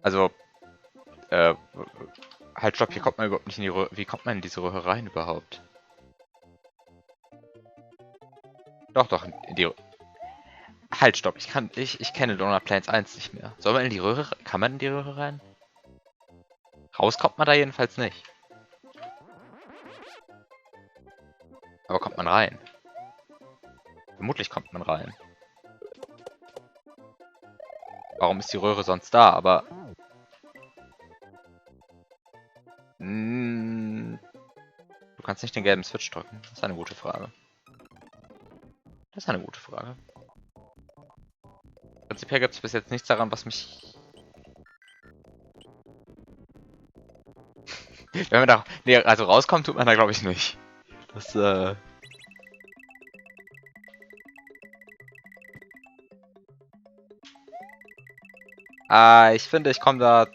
Also, halt stopp, hier kommt man überhaupt nicht in die Röhre. Wie kommt man in diese Röhre rein überhaupt? Doch, in die Röhre. Halt stopp, ich kenne Donut Plains 1 nicht mehr. Soll man in die Röhre, kann man in die Röhre rein? Raus kommt man da jedenfalls nicht. Aber kommt man rein? Vermutlich kommt man rein. Warum ist die Röhre sonst da? Aber... du kannst nicht den gelben Switch drücken. Das ist eine gute Frage. Das ist eine gute Frage. Prinzipiell gibt es bis jetzt nichts daran, was mich... Wenn man da... Nee, also rauskommt tut man da glaube ich nicht. Das, ich finde, ich komme da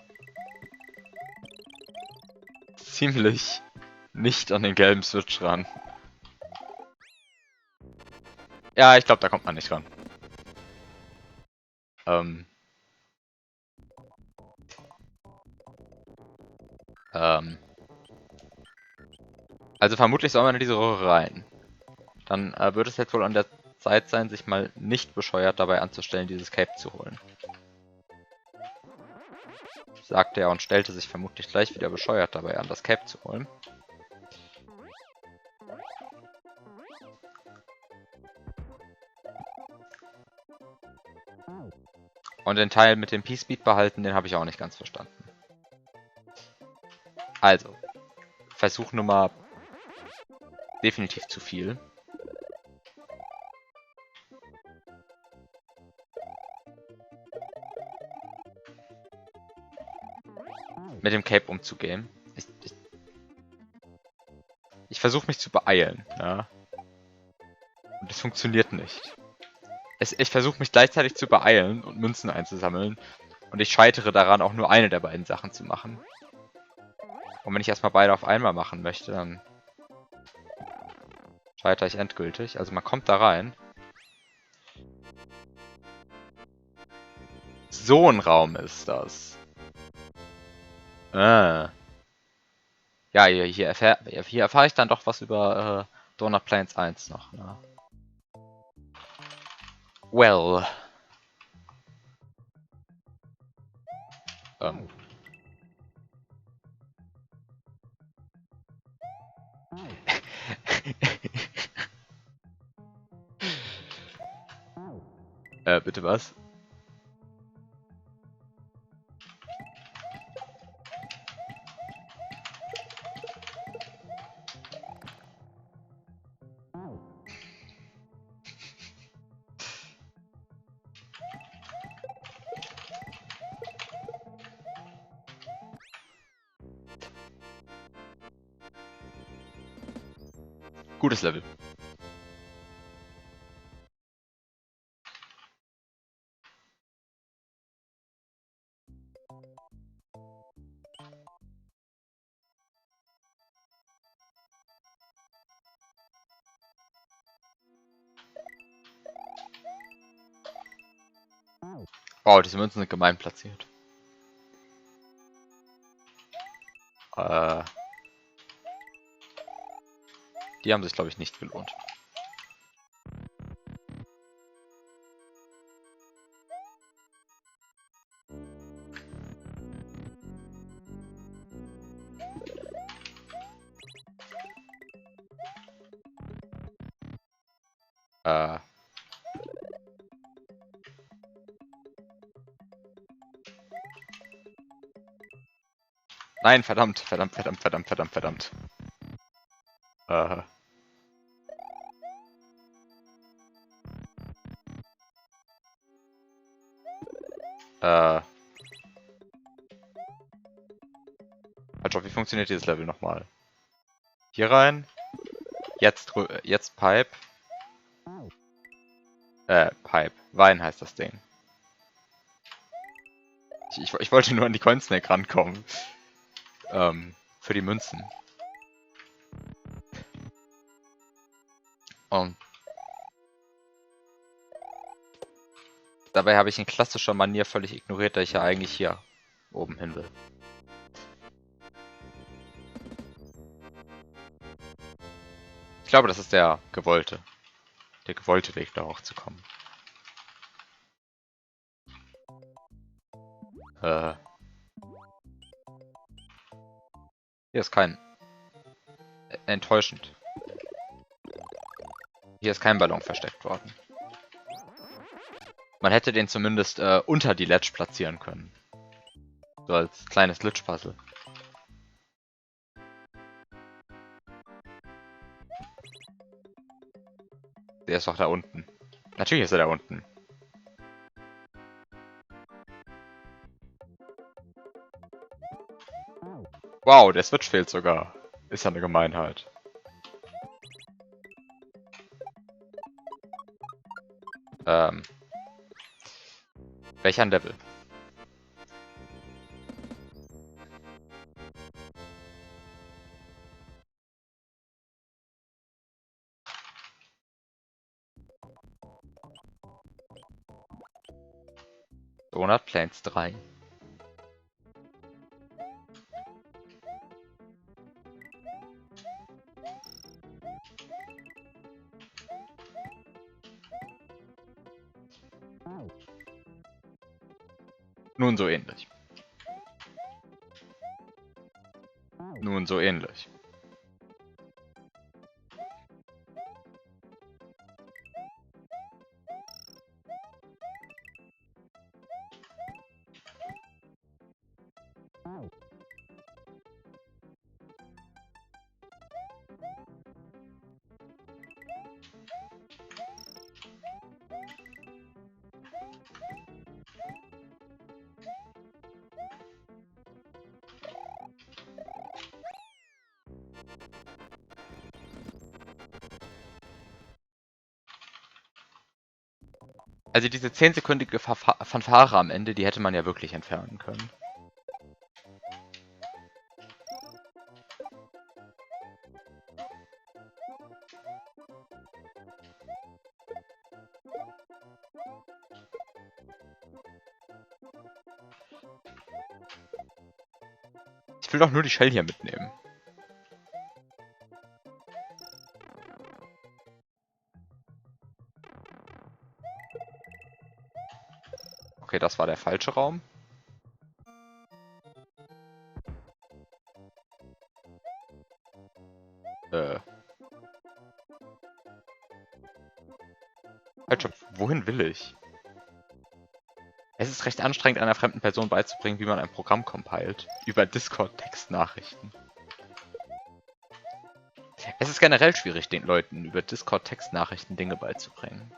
ziemlich nicht an den gelben Switch ran. Ja, ich glaube, da kommt man nicht ran. Ähm. Also vermutlich soll man in diese Röhre rein. Dann wird es jetzt wohl an der Zeit sein, sich mal nicht bescheuert dabei anzustellen, dieses Cape zu holen. Sagte er und stellte sich vermutlich gleich wieder bescheuert dabei an, das Cape zu holen. Und den Teil mit dem P-Speed behalten, den habe ich auch nicht ganz verstanden. Also, Versuch Nummer definitiv zu viel. Mit dem Cape umzugehen. Ich versuche mich zu beeilen, ja. Und es funktioniert nicht. Ich versuche mich gleichzeitig zu beeilen und Münzen einzusammeln. Und ich scheitere daran, auch nur eine der beiden Sachen zu machen. Und wenn ich erstmal beide auf einmal machen möchte, dann scheitere ich endgültig. Also man kommt da rein. So ein Raum ist das. Ja, hier erfahre ich dann doch was über Donut Plains 1 noch. Ne? Well. Bitte was? Gutes Level. Wow, diese Münzen sind gemein platziert. Die haben sich, glaube ich, nicht gelohnt. Nein, verdammt, verdammt, verdammt, verdammt, verdammt, verdammt. Äh. Halt auf, wie funktioniert dieses Level nochmal? Hier rein. Jetzt Pipe. Pipe. Wein heißt das Ding. Ich wollte nur an die Coin-Snake rankommen. Für die Münzen. Und dabei habe ich in klassischer Manier völlig ignoriert, da ich ja eigentlich hier oben hin will. Ich glaube, das ist der gewollte Weg, da hochzukommen. Hier ist kein... enttäuschend. Hier ist kein Ballon versteckt worden. Man hätte den zumindest unter die Ledge platzieren können. So als kleines Glitch-Puzzle. Der ist doch da unten. Natürlich ist er da unten. Wow, der Switch fehlt sogar. Ist ja eine Gemeinheit. Welcher Level? Donut Plains 3. Nun so ähnlich. Nun so ähnlich. Also diese 10-sekündige Fanfare am Ende, die hätte man ja wirklich entfernen können. Ich will doch nur die Shell hier mitnehmen. Okay, das war der falsche Raum. Alter, wohin will ich? Es ist recht anstrengend, einer fremden Person beizubringen, wie man ein Programm compilt. Über Discord-Textnachrichten. Es ist generell schwierig, den Leuten über Discord-Textnachrichten Dinge beizubringen.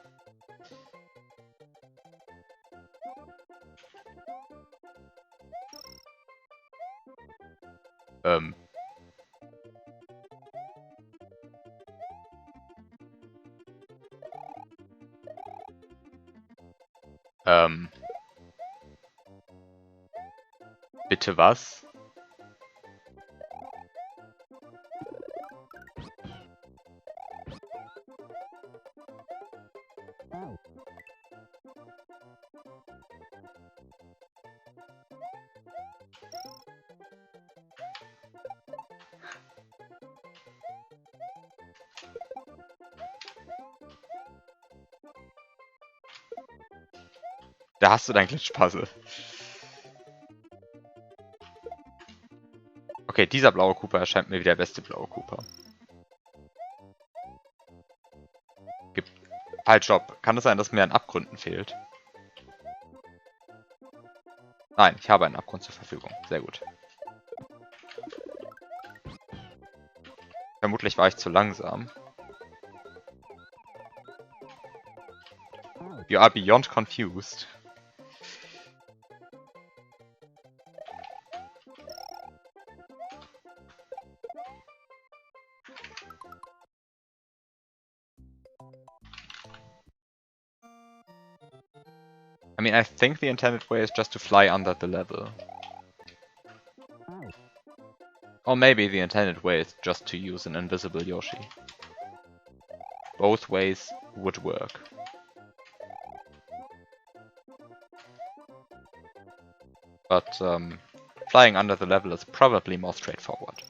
Ähm. Bitte was? Da hast du dein Glitch-Puzzle. Okay, dieser blaue Cooper erscheint mir wie der beste blaue Cooper. Halt, stopp. Kann es sein, dass mir an Abgründen fehlt? Nein, ich habe einen Abgrund zur Verfügung. Sehr gut. Vermutlich war ich zu langsam. You are beyond confused. I mean, I think the intended way is just to fly under the level. Or maybe the intended way is just to use an invisible Yoshi. Both ways would work. But flying under the level is probably more straightforward.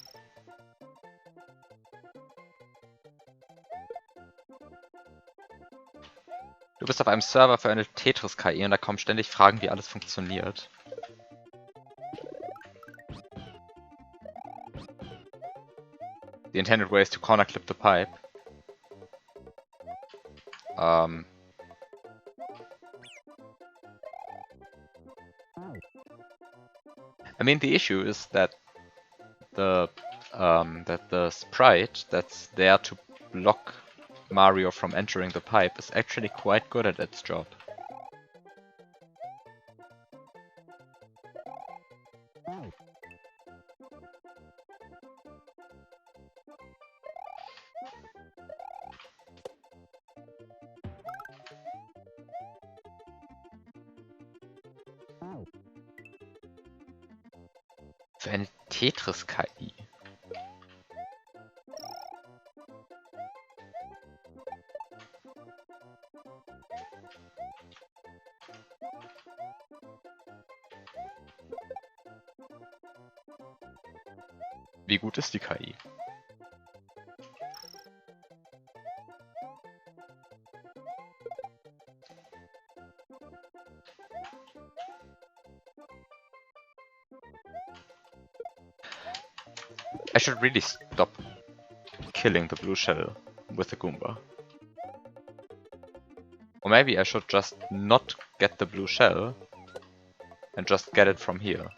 Du bist auf einem Server für eine Tetris-KI und da kommen ständig Fragen, wie alles funktioniert. The intended way is to corner clip the pipe. I mean, the issue is that the sprite that's there to block Mario from entering the pipe is actually quite good at its job. Für eine Tetris-KI. Wie gut ist die KI? I should really stop killing the blue shell with the Goomba. Or maybe I should just not get the blue shell and just get it from here.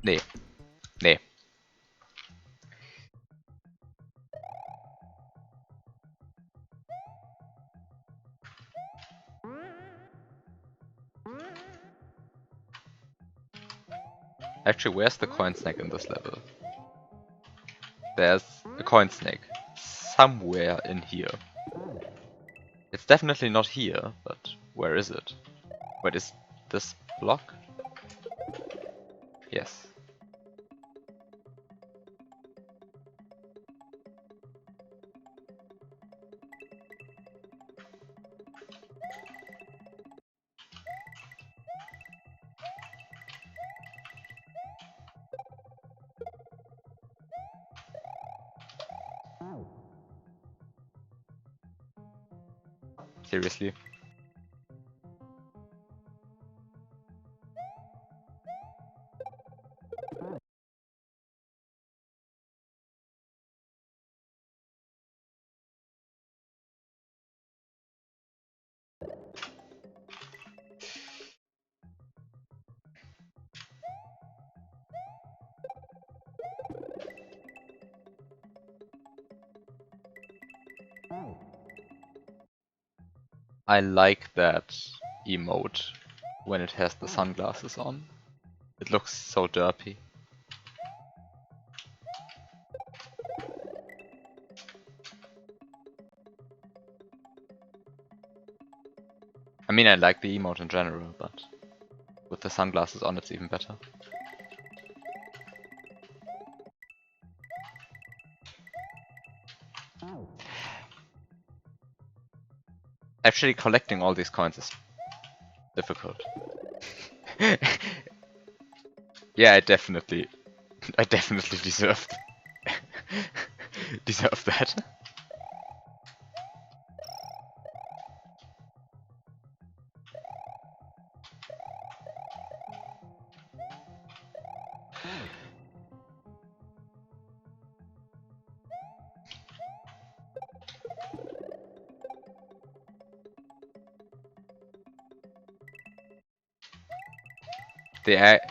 Nee. Nee. Actually, where's the coin snake in this level? There's a coin snake. Somewhere in here. It's definitely not here, but where is it? Wait, is this block? Yes. Seriously? I like that emote when it has the sunglasses on. It looks so derpy. I mean, I like the emote in general, but with the sunglasses on, it's even better. Actually, collecting all these coins is difficult. Yeah, I definitely deserved deserve that.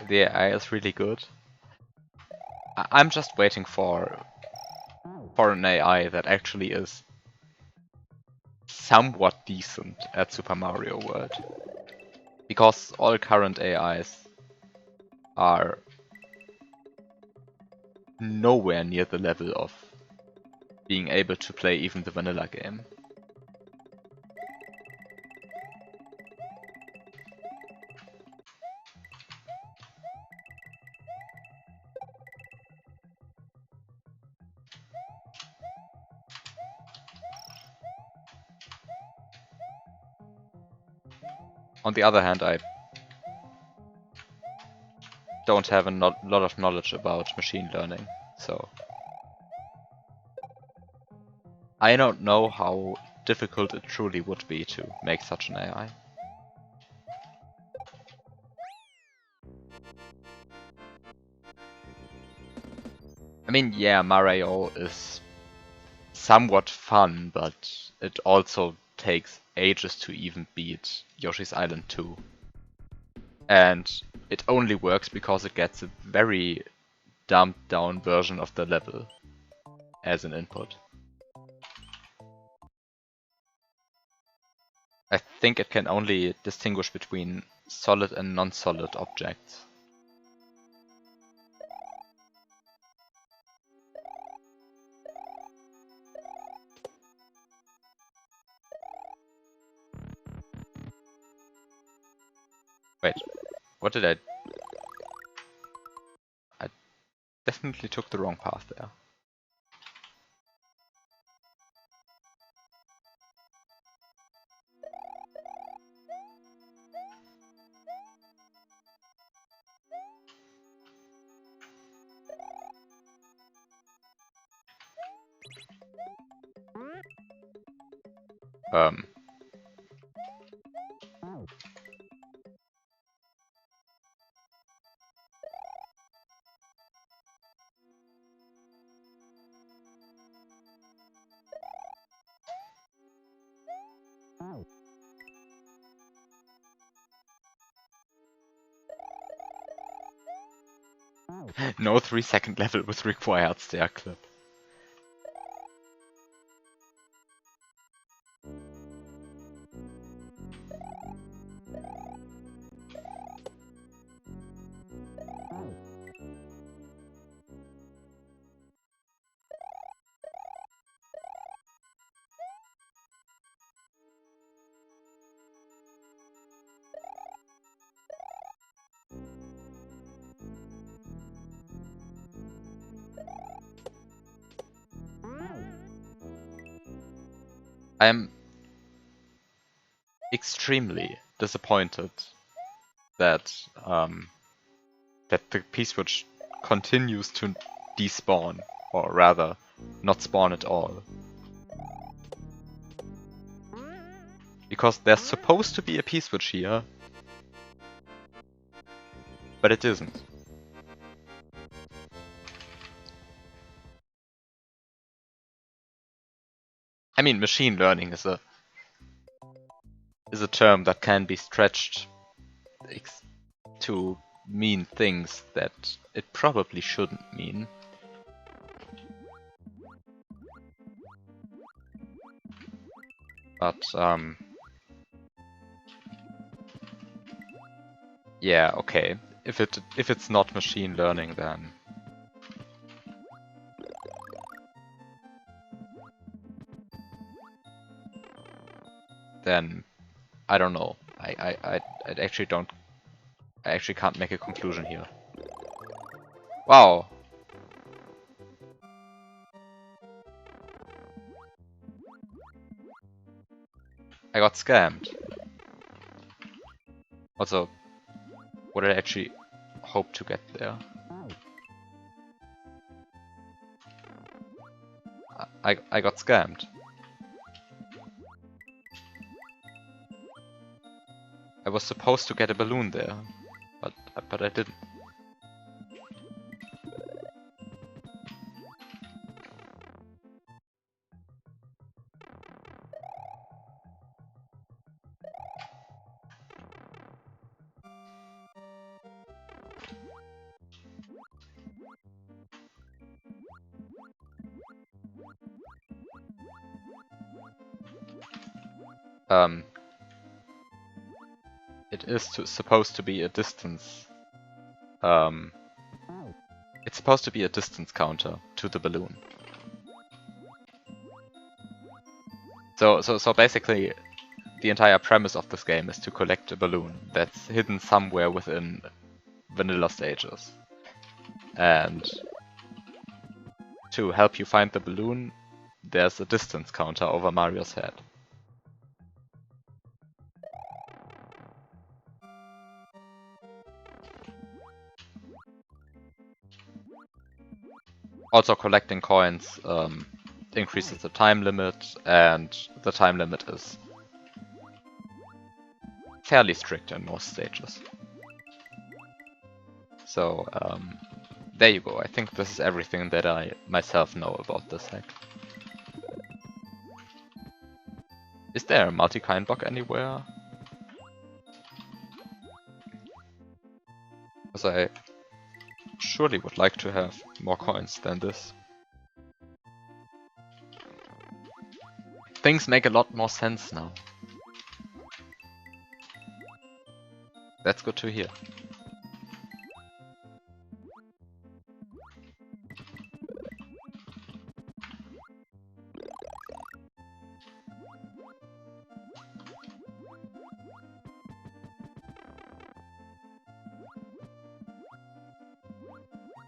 The AI is really good. I'm just waiting for an AI that actually is somewhat decent at Super Mario World. Because all current AIs are nowhere near the level of being able to play even the vanilla game. On the other hand, I don't have a lot of knowledge about machine learning, so I don't know how difficult it truly would be to make such an AI. I mean, yeah, Mario is somewhat fun, but it also takes ages to even beat Yoshi's Island 2. And it only works because it gets a very dumbed down version of the level as an input. I think it can only distinguish between solid and non-solid objects. Wait, what did I... I definitely took the wrong path there. Um... No 3-second level with required stair clip. I am extremely disappointed that that the P-switch continues to despawn, or rather, not spawn at all. Because there's supposed to be a P-switch here, but it isn't. I mean, machine learning is a term that can be stretched to mean things that it probably shouldn't mean. But yeah, okay. If it's not machine learning, then I don't know. I actually don't. I actually can't make a conclusion here. Wow. I got scammed. Also, what did I actually hope to get there? I got scammed. I was supposed to get a balloon there, but I didn't. It is supposed to be a distance. It's supposed to be a distance counter to the balloon. So basically, the entire premise of this game is to collect a balloon that's hidden somewhere within vanilla stages. And to help you find the balloon, there's a distance counter over Mario's head. Also, collecting coins increases the time limit, and the time limit is fairly strict in most stages. So, there you go. I think this is everything that I myself know about this hack. Is there a multi-kind block anywhere? Because I surely would like to have more coins than this. Things make a lot more sense now. That's good to hear.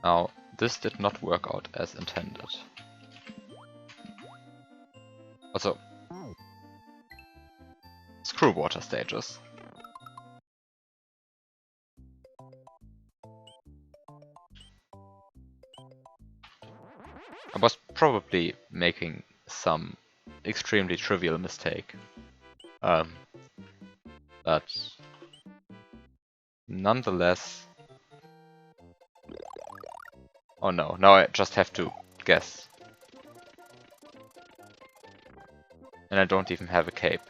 Now, this did not work out as intended. Also, screw water stages. I was probably making some extremely trivial mistake. But nonetheless... Oh no, now I just have to guess. And I don't even have a cape.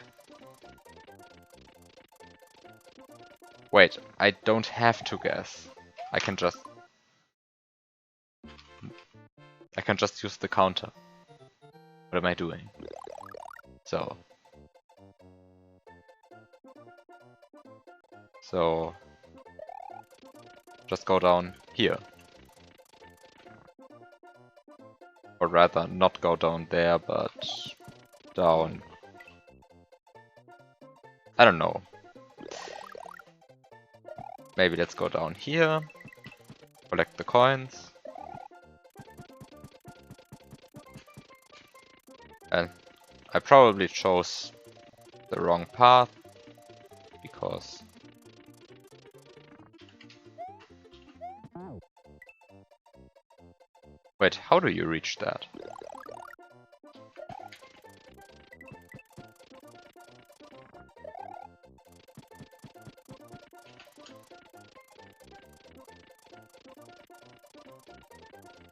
Wait, I don't have to guess. I can just can just use the counter. What am I doing? So just go down here. Or rather, not go down there, but down. I don't know. Maybe let's go down here. Collect the coins. And I probably chose the wrong path. Because... Wait, how do you reach that?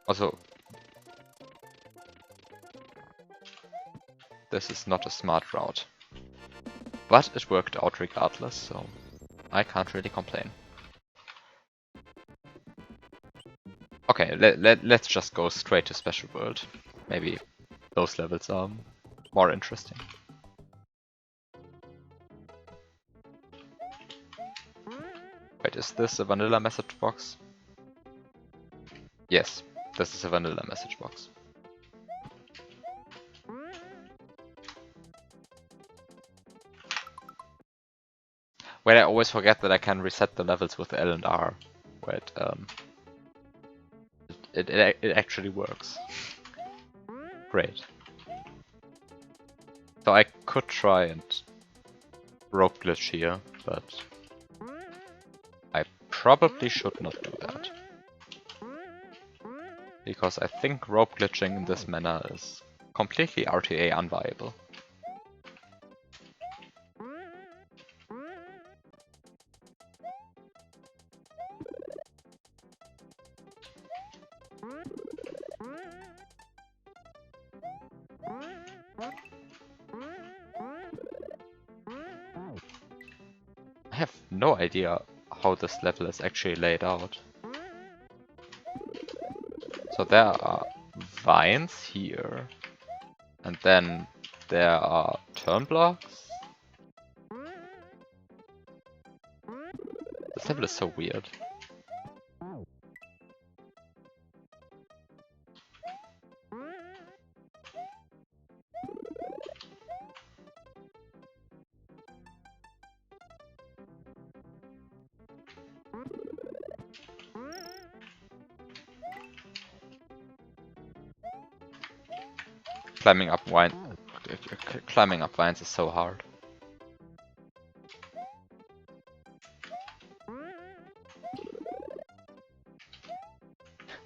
Also, this is not a smart route. But it worked out regardless, so I can't really complain. Okay, let's just go straight to Special World. Maybe those levels are more interesting. Wait, is this a vanilla message box? Yes, this is a vanilla message box. Wait, I always forget that I can reset the levels with L and R. Wait, it actually works. Great. So I could try and rope glitch here, but I probably should not do that. Because I think rope glitching in this manner is completely RTA unviable. I have no idea how this level is actually laid out. So there are vines here, and then there are turn blocks. This level is so weird. Climbing up vines is so hard.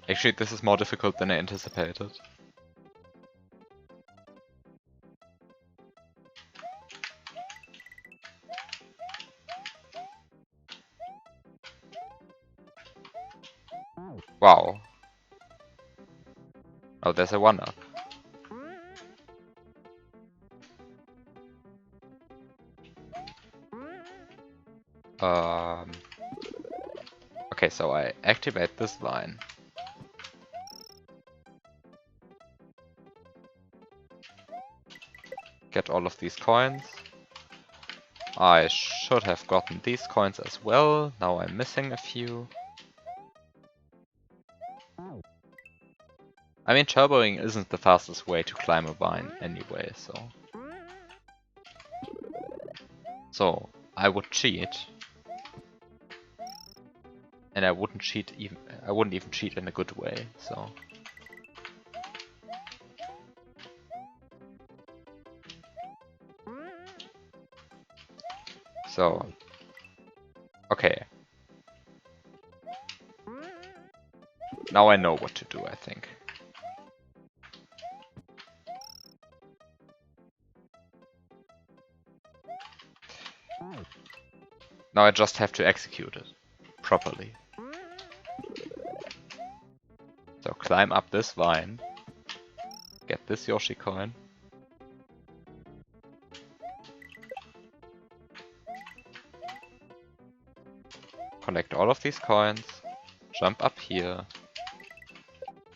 Actually, this is more difficult than I anticipated. Wow. Oh, there's a 1-up. Okay, so I activate this vine. Get all of these coins. I should have gotten these coins as well. Now I'm missing a few. I mean, turboing isn't the fastest way to climb a vine anyway, so I would cheat. And I wouldn't even cheat in a good way, so. So, okay. Now I know what to do, I think. Now I just have to execute it properly. So climb up this vine, get this Yoshi coin, collect all of these coins, jump up here,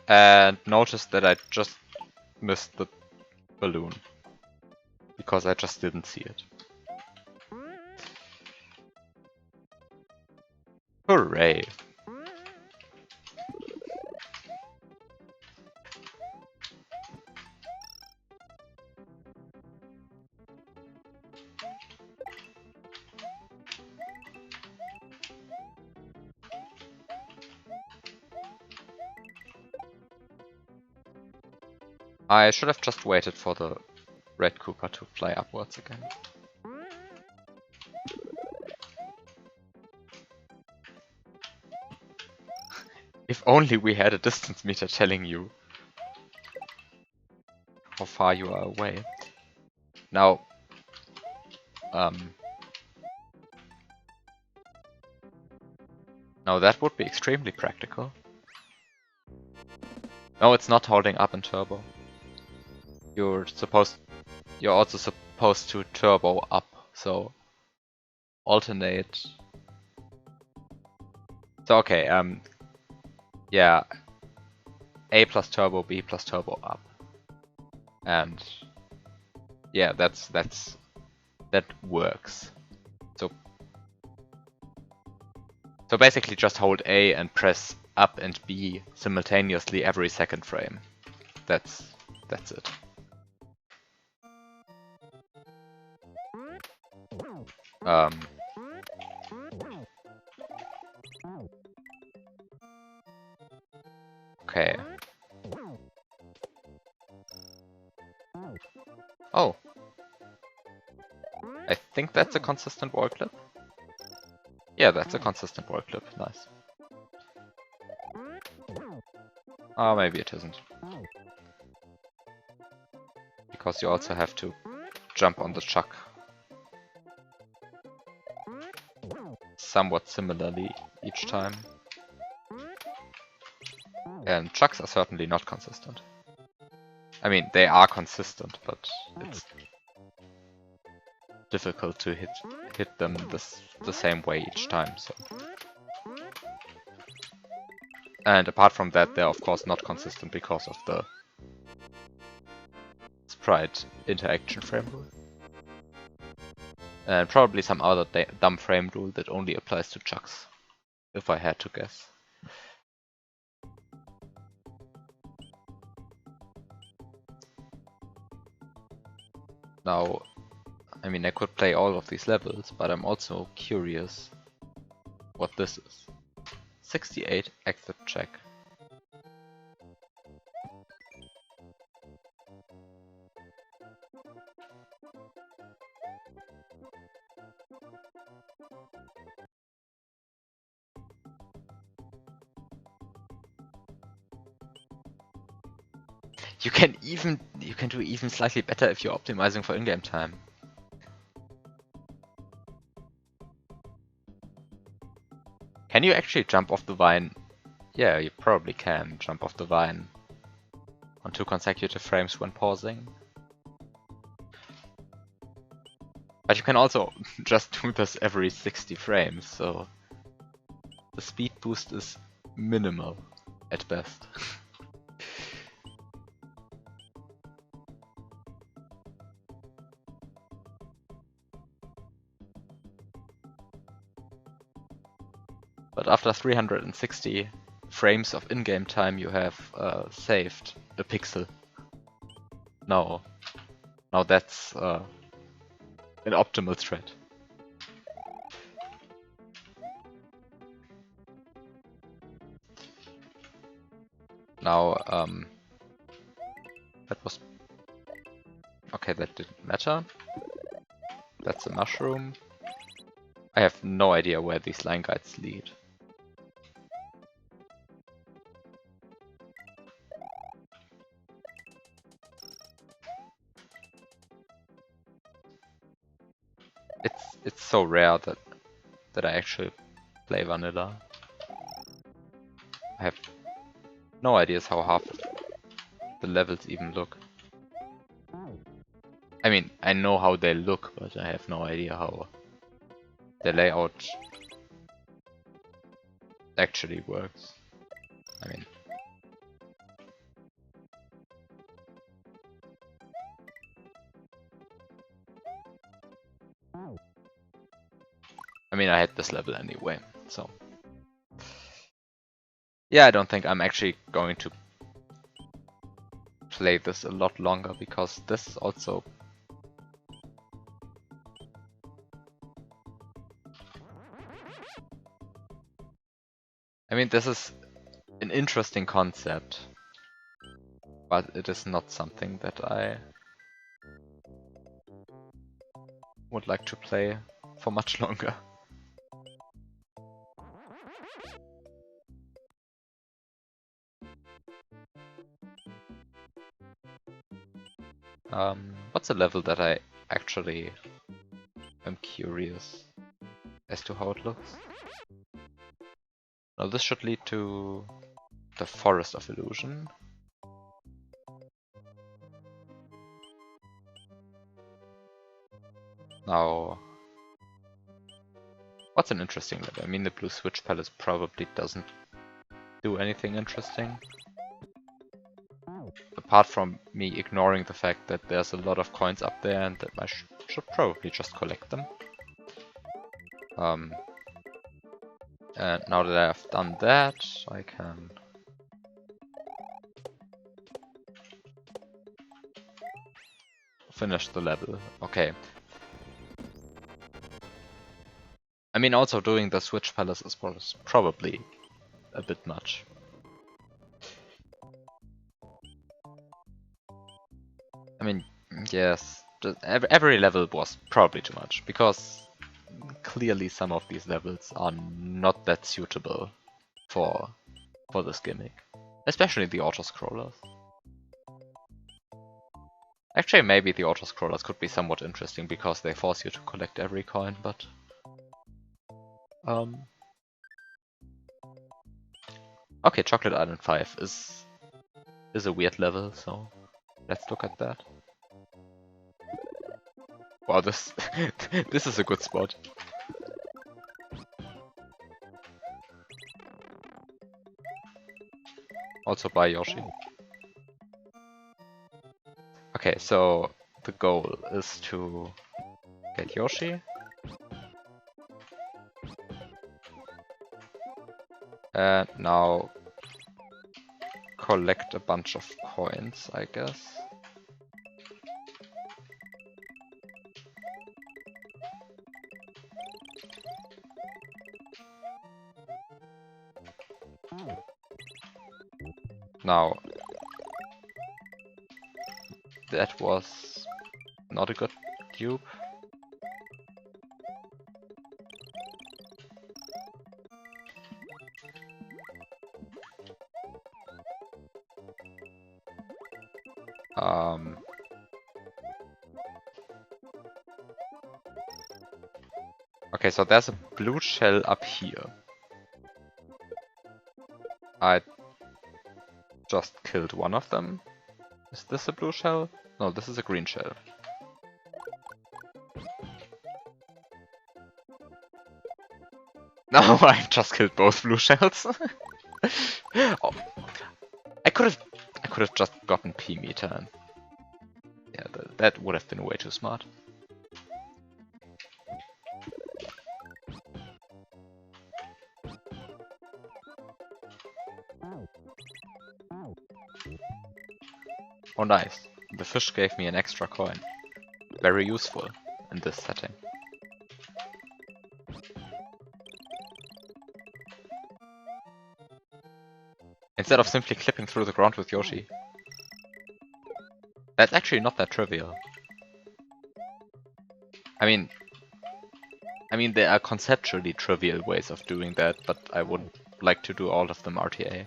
And noticed that I just missed the balloon. Because I just didn't see it. Hooray! I should have just waited for the red Koopa to fly upwards again. If only we had a distance meter telling you how far you are away. Now, now that would be extremely practical. No, it's not holding up in turbo. You're also supposed to turbo up, so alternate. So okay, yeah, A plus turbo, B plus turbo up, and yeah, that works. So basically, just hold A and press up and B simultaneously every second frame. That's it. Okay. Oh. I think that's a consistent wall clip. Yeah, that's a consistent wall clip. Nice. Oh, maybe it isn't. Because you also have to jump on the chuck. Somewhat similarly each time. And chucks are certainly not consistent. I mean, they are consistent, but it's difficult to hit them the same way each time. So. And apart from that, they're of course not consistent because of the sprite interaction frame rule. And probably some other dumb frame rule that only applies to chucks, if I had to guess. Now, I mean, I could play all of these levels, but I'm also curious what this is. 68 exit check. You can do even slightly better if you're optimizing for in-game time. Can you actually jump off the vine? Yeah, you probably can jump off the vine on 2 consecutive frames when pausing. But you can also just do this every 60 frames, so the speed boost is minimal at best. But after 360 frames of in-game time, you have saved a pixel. Now that's an optimal thread. Now, that was... Okay, that didn't matter. That's a mushroom. I have no idea where these line guides lead. It's so rare that I actually play vanilla. I have no ideas how half the levels even look. I mean, I know how they look, but I have no idea how the layout actually works. I mean, I mean, I had this level anyway, so... Yeah, I don't think I'm actually going to play this a lot longer, because this also... I mean, this is an interesting concept, but it is not something that I would like to play for much longer. What's a level that I actually am curious as to how it looks? Now this should lead to the Forest of Illusion. Now, what's an interesting level? I mean, the Blue Switch Palace probably doesn't do anything interesting. Apart from me ignoring the fact that there's a lot of coins up there and that I should probably just collect them. And now that I've done that, I can... finish the level. Okay. I mean, also doing the Switch Palace is probably a bit much. I mean, yes, every level was probably too much, because clearly some of these levels are not that suitable for this gimmick. Especially the auto-scrollers. Actually, maybe the auto-scrollers could be somewhat interesting, because they force you to collect every coin, but... Okay, Chocolate Island 5 is a weird level, so let's look at that. Wow, this this is a good spot. Also by Yoshi. Okay, so the goal is to get Yoshi. And now collect a bunch of coins, I guess. Now, that was not a good dupe. Okay, so there's a blue shell up here. I just killed one of them. Is this a blue shell? No, this is a green shell. No, I just killed both blue shells. Oh, I could have just gotten P meter. And yeah, that would have been way too smart. Oh nice, the fish gave me an extra coin. Very useful in this setting. Instead of simply clipping through the ground with Yoshi. That's actually not that trivial. I mean there are conceptually trivial ways of doing that, but I would like to do all of them RTA.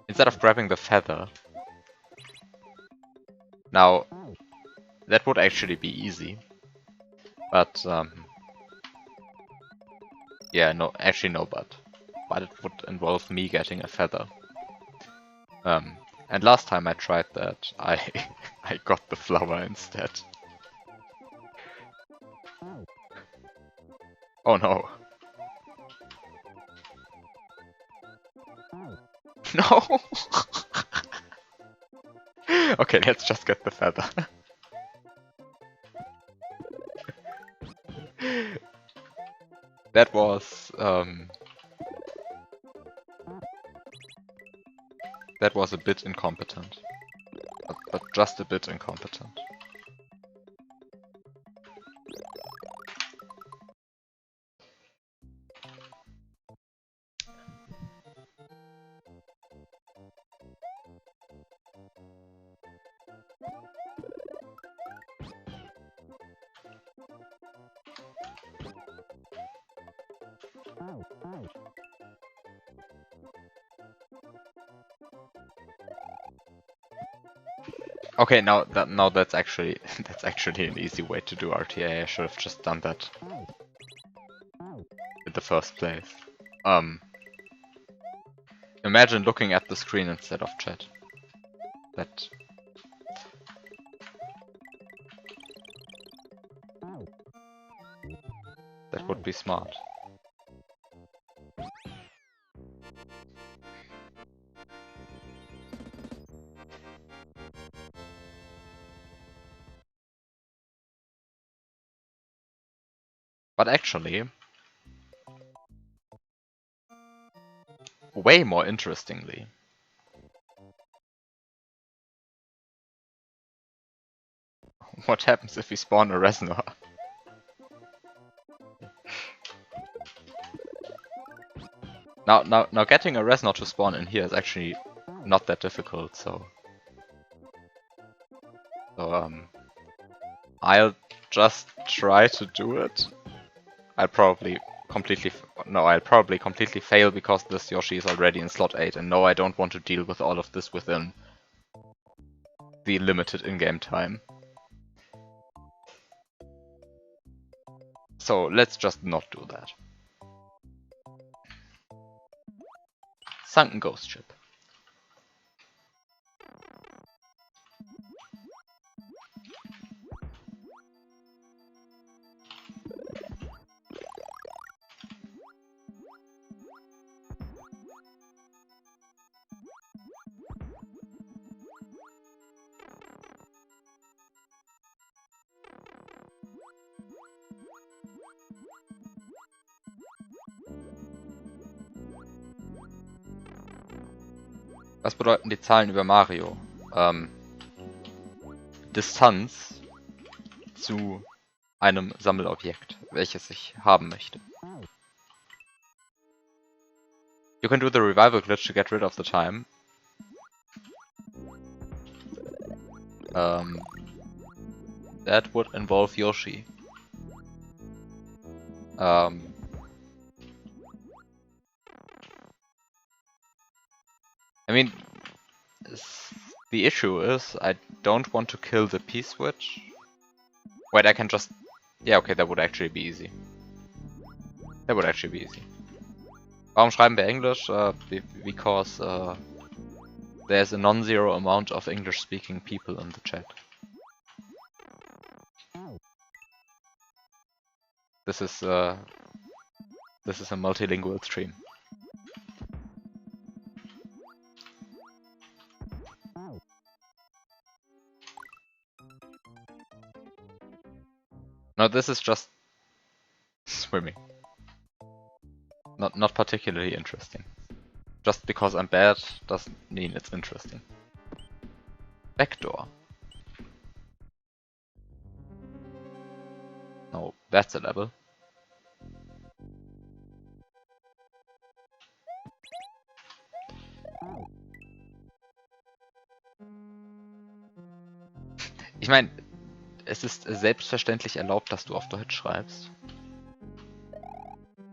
Instead of grabbing the feather. Now, that would actually be easy. But, yeah, no, actually no but. But it would involve me getting a feather. And last time I tried that, I got the flower instead. Oh no. No! Okay, let's just get the feather. that was a bit incompetent. But just a bit incompetent. Okay, now that's actually an easy way to do RTA. I should have just done that in the first place. Imagine looking at the screen instead of chat. That would be smart. But actually, way more interestingly, what happens if we spawn a Reznor? Now getting a Reznor to spawn in here is actually not that difficult, so I'll just try to do it. I'll probably completely fail because this Yoshi is already in slot 8, and no, I don't want to deal with all of this within the limited in-game time. So let's just not do that. Sunken Ghost Ship. Was bedeuten die Zahlen über Mario? Distanz zu einem Sammelobjekt, welches ich haben möchte. You can do the revival glitch to get rid of the time. That would involve Yoshi. I mean, the issue is I don't want to kill the P-switch. Wait, I can just... Yeah, okay, that would actually be easy. That would actually be easy. Warum schreiben wir Englisch? Because there's a non-zero amount of English-speaking people in the chat. This is a multilingual stream. No, this is just swimming. Not particularly interesting. Just because I'm bad doesn't mean it's interesting. Backdoor. No, that's a level. Ich meine, es ist selbstverständlich erlaubt, dass du auf Deutsch schreibst.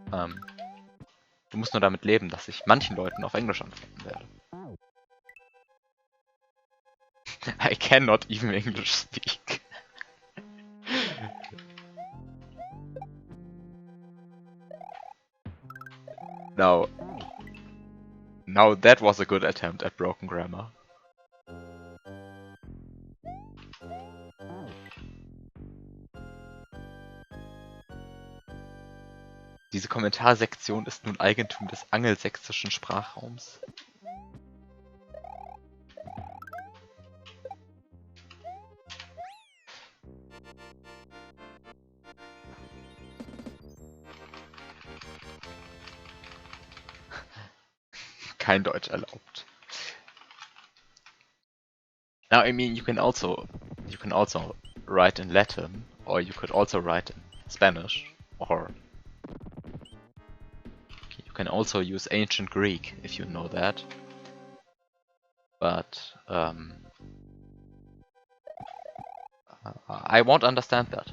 Du musst nur damit leben, dass ich manchen Leuten auf Englisch antworten werde. I cannot even English speak. Now that was a good attempt at broken grammar. Diese Kommentarsektion ist nun Eigentum des angelsächsischen Sprachraums. kein Deutsch erlaubt. Now, I mean, you can also write in Latin, or you could also write in Spanish, or you can also use ancient Greek if you know that. But I won't understand that.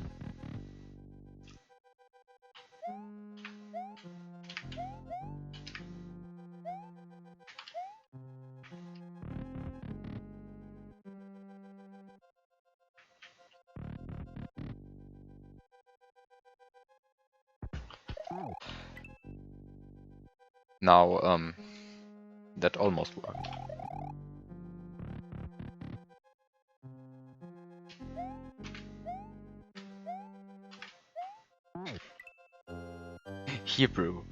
Now, that almost worked. Hebrew.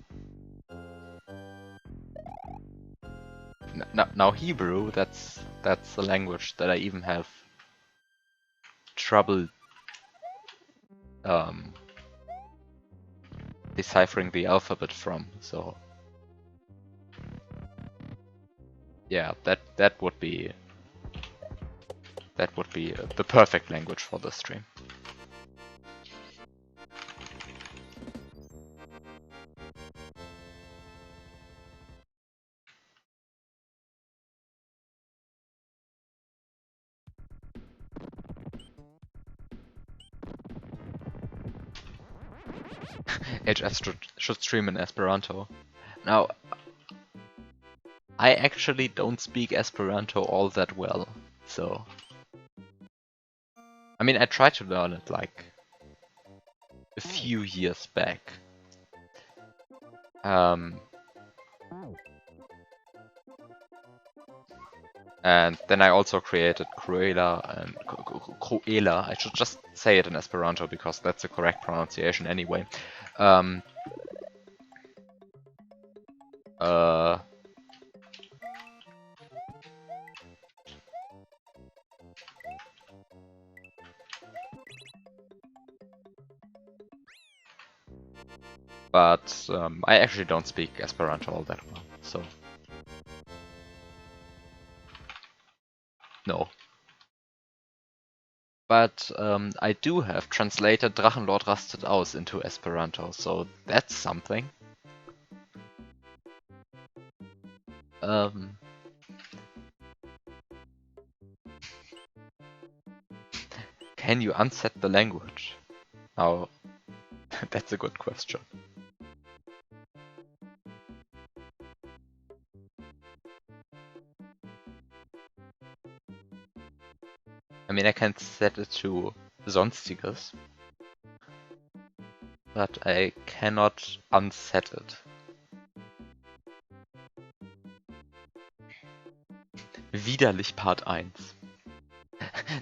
Now Hebrew, that's the language that I even have trouble deciphering the alphabet from. So yeah, that would be the perfect language for this stream. HS should stream in Esperanto. Now, I actually don't speak Esperanto all that well, so... I mean, I tried to learn it like a few years back. And then I also created Cruella and Cruella. I should just say it in Esperanto because that's the correct pronunciation anyway. But I actually don't speak Esperanto all that well, so no. But I do have translated Drachenlord Rastet Aus into Esperanto, so that's something. Can you unset the language? Now, that's a good question. I mean, I can set it to Sonstiges, but I cannot unset it. Widerlich Part 1.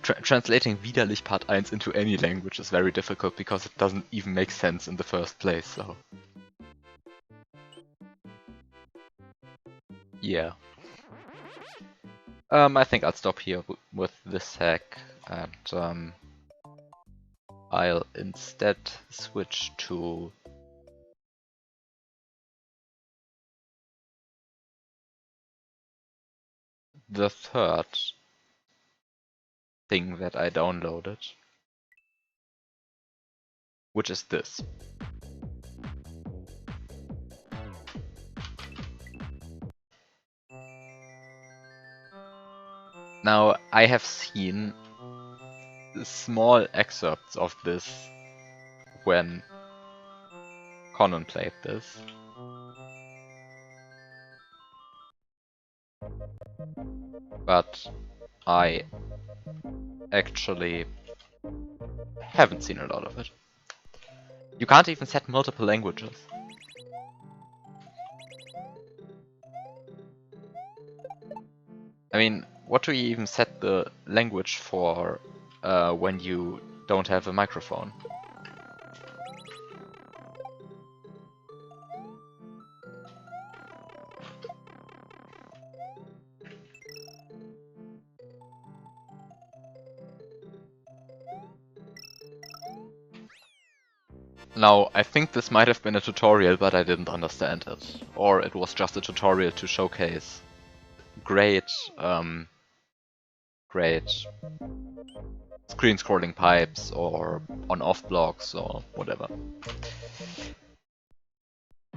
Translating Widerlich Part 1 into any language is very difficult because it doesn't even make sense in the first place, so... Yeah. I think I'll stop here with this hack, and I'll instead switch to the third thing that I downloaded, which is this. Now, I have seen small excerpts of this when Conan played this. But I actually haven't seen a lot of it. You can't even set multiple languages. I mean, what do you even set the language for when you don't have a microphone? Now, I think this might have been a tutorial, but I didn't understand it. Or it was just a tutorial to showcase great, great screen scrolling pipes or on-off blocks or whatever.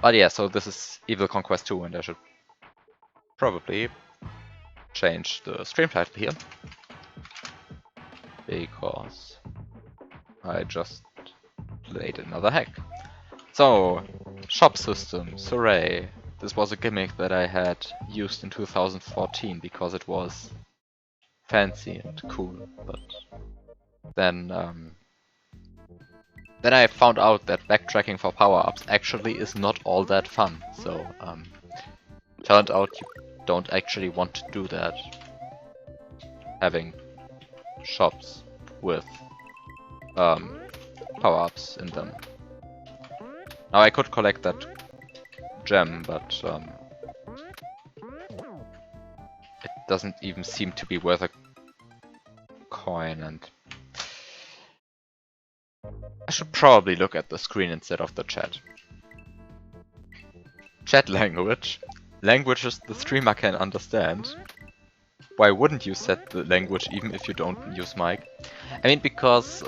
But yeah, so this is Evil Conquest 2, and I should probably change the stream title here. Because I just played another hack. So, shop systems, hooray. This was a gimmick that I had used in 2014 because it was fancy and cool, but then I found out that backtracking for power-ups actually is not all that fun, so turned out you don't actually want to do that. Having shops with power-ups in them. Now I could collect that gem, but it doesn't even seem to be worth a coin, and I should probably look at the screen instead of the chat. Chat language. Languages the streamer can understand. Why wouldn't you set the language even if you don't use mic? I mean, because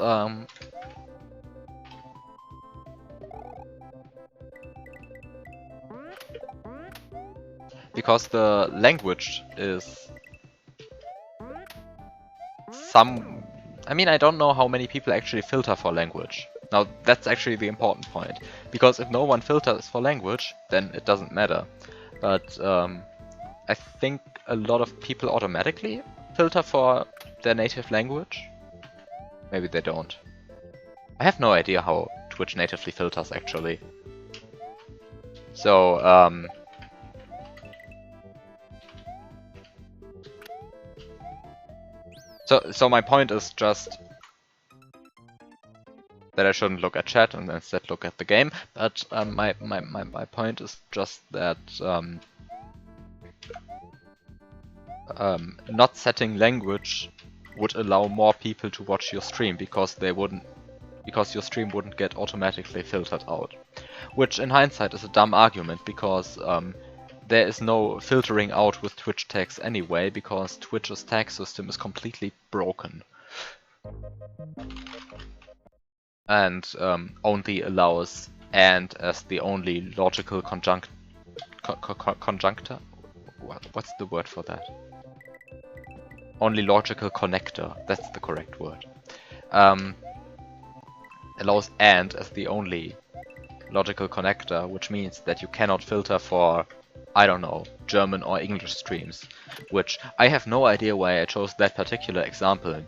the language is some... I mean, I don't know how many people actually filter for language. Now, that's actually the important point. Because if no one filters for language, then it doesn't matter. But I think a lot of people automatically filter for their native language. Maybe they don't. I have no idea how Twitch natively filters, actually. So, So my point is just that I shouldn't look at chat and instead look at the game. But my point is just that not setting language would allow more people to watch your stream because your stream wouldn't get automatically filtered out. Which in hindsight is a dumb argument because there is no filtering out with Twitch tags anyway, because Twitch's tag system is completely broken. And only allows "and" as the only logical conjunctor. What's the word for that? Only logical connector, that's the correct word. Allows "and" as the only logical connector, which means that you cannot filter for, I don't know, German or English streams, which I have no idea why I chose that particular example.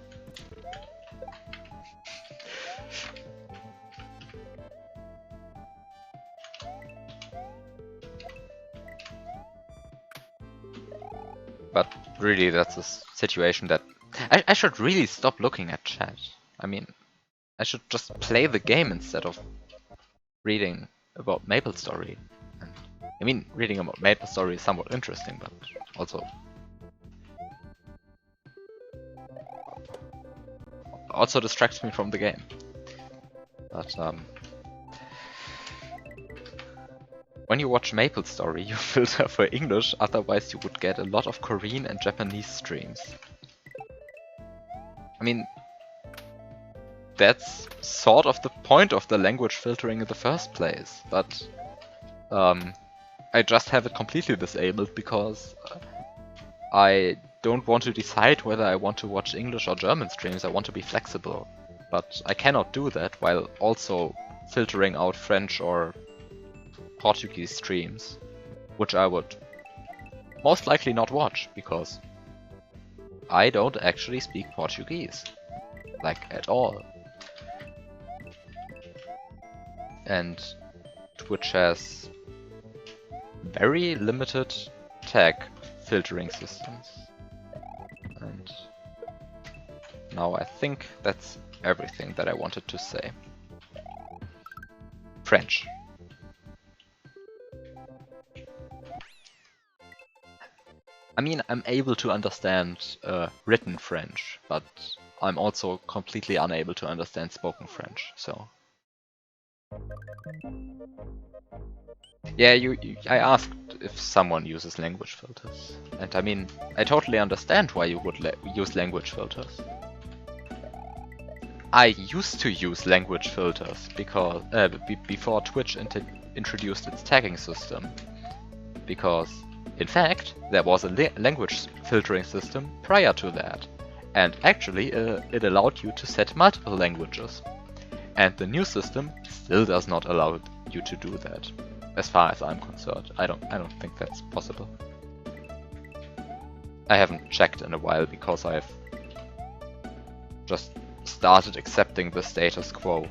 But really, that's a situation that... I should really stop looking at chat. I mean, I should just play the game instead of reading about MapleStory. And, I mean, reading about MapleStory is somewhat interesting, but also distracts me from the game. But when you watch MapleStory, you filter for English, otherwise you would get a lot of Korean and Japanese streams. I mean, that's sort of the point of the language filtering in the first place, but I just have it completely disabled because I don't want to decide whether I want to watch English or German streams. I want to be flexible, but I cannot do that while also filtering out French or Portuguese streams, which I would most likely not watch because I don't actually speak Portuguese, like at all. And Twitch has very limited tag filtering systems. And now I think that's everything that I wanted to say. French. I mean, I'm able to understand written French, but I'm also completely unable to understand spoken French, so... Yeah, I asked if someone uses language filters. And I mean, I totally understand why you would use language filters. I used to use language filters because before Twitch introduced its tagging system. Because, in fact, there was a language filtering system prior to that. And actually, it allowed you to set multiple languages. And the new system still does not allow you to do that. As far as I'm concerned, I don't think that's possible. I haven't checked in a while because I've just started accepting the status quo.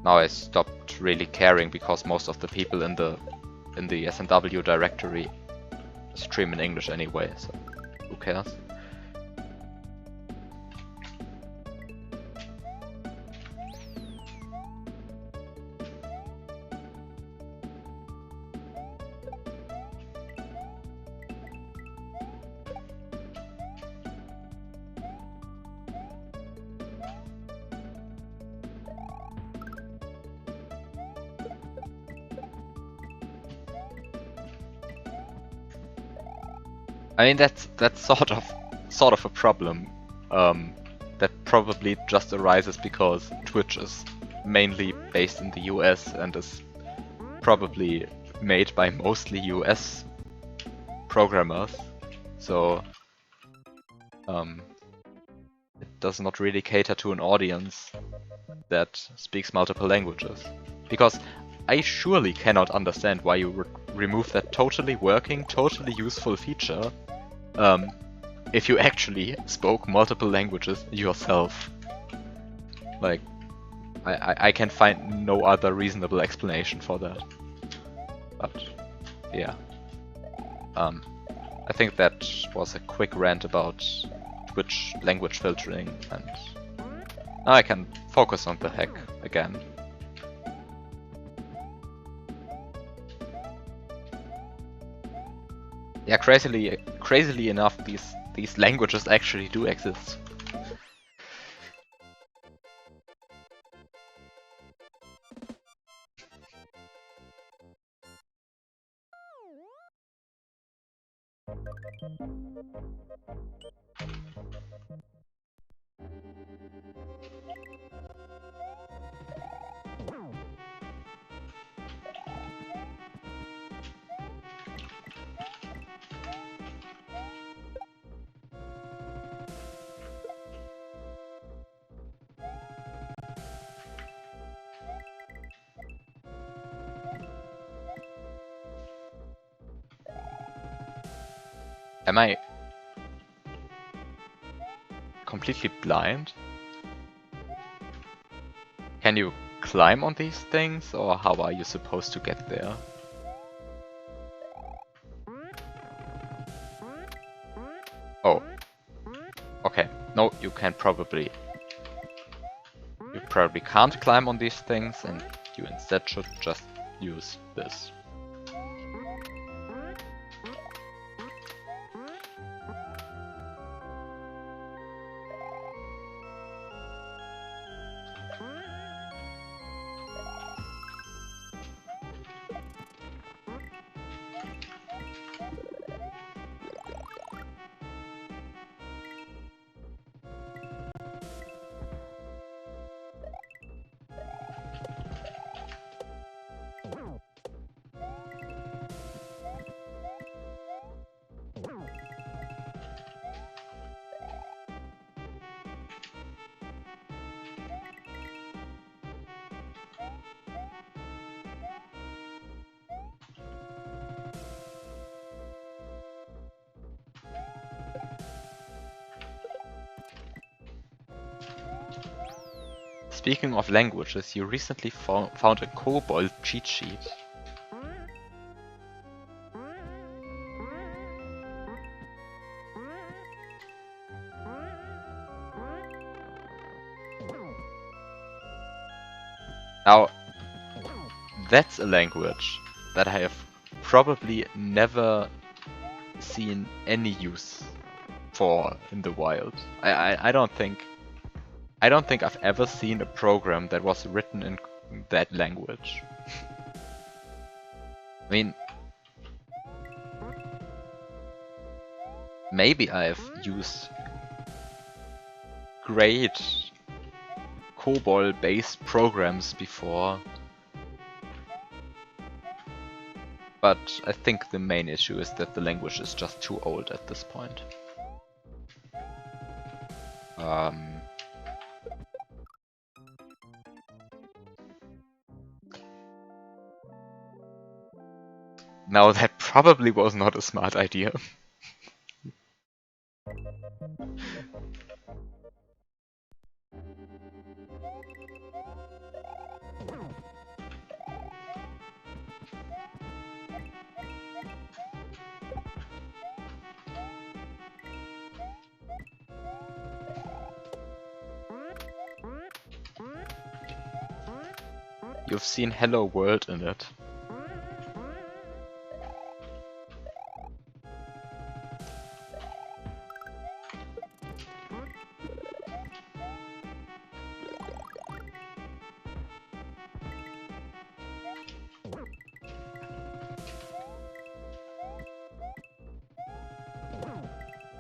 Now I stopped really caring because most of the people in the SNW directory stream in English anyway, so who cares? I mean that's sort of a problem that probably just arises because Twitch is mainly based in the US and is probably made by mostly US programmers, so it does not really cater to an audience that speaks multiple languages. Because I surely cannot understand why you would remove that totally working, totally useful feature if you actually spoke multiple languages yourself. Like, I can find no other reasonable explanation for that. But, yeah. I think that was a quick rant about Twitch language filtering, and now I can focus on the hack again. Yeah, crazily enough, these languages actually do exist. Am I completely blind? Can you climb on these things, or how are you supposed to get there? Oh. Okay. No, you probably can't climb on these things, and you instead should just use this. Speaking of languages, you recently found a Kobold cheat sheet. Now, that's a language that I have probably never seen any use for in the wild. I don't think I've ever seen a program that was written in that language. I mean, maybe I've used great COBOL-based programs before, but I think the main issue is that the language is just too old at this point. Now that probably was not a smart idea. You've seen Hello World in it.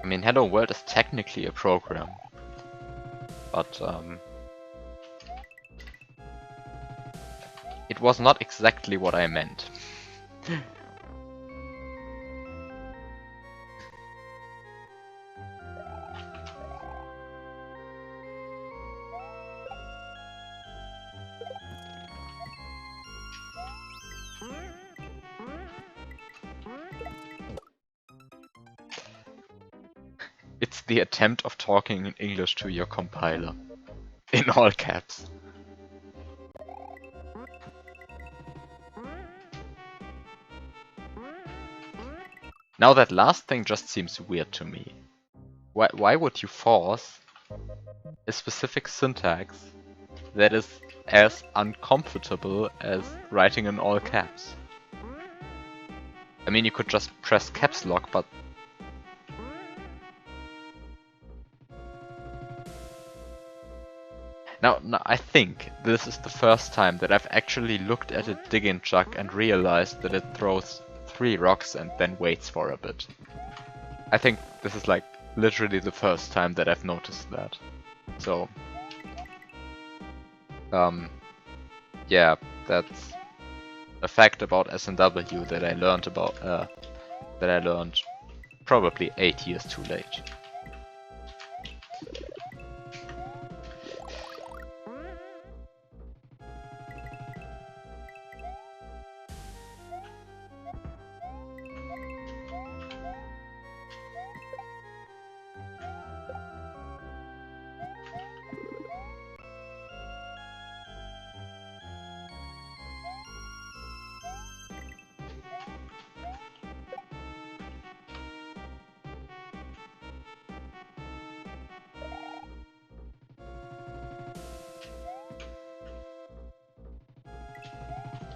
I mean, Hello World is technically a program, but it was not exactly what I meant. It's the attempt of talking in English to your compiler. In all caps. Now that last thing just seems weird to me. Why would you force a specific syntax that is as uncomfortable as writing in all caps? I mean, you could just press caps lock, but... Now, I think this is the first time that I've actually looked at a digging jug and realized that it throws 3 rocks and then waits for a bit. I think this is like literally the first time that I've noticed that. So, yeah, that's a fact about SNW that I learned about, that I learned probably 8 years too late.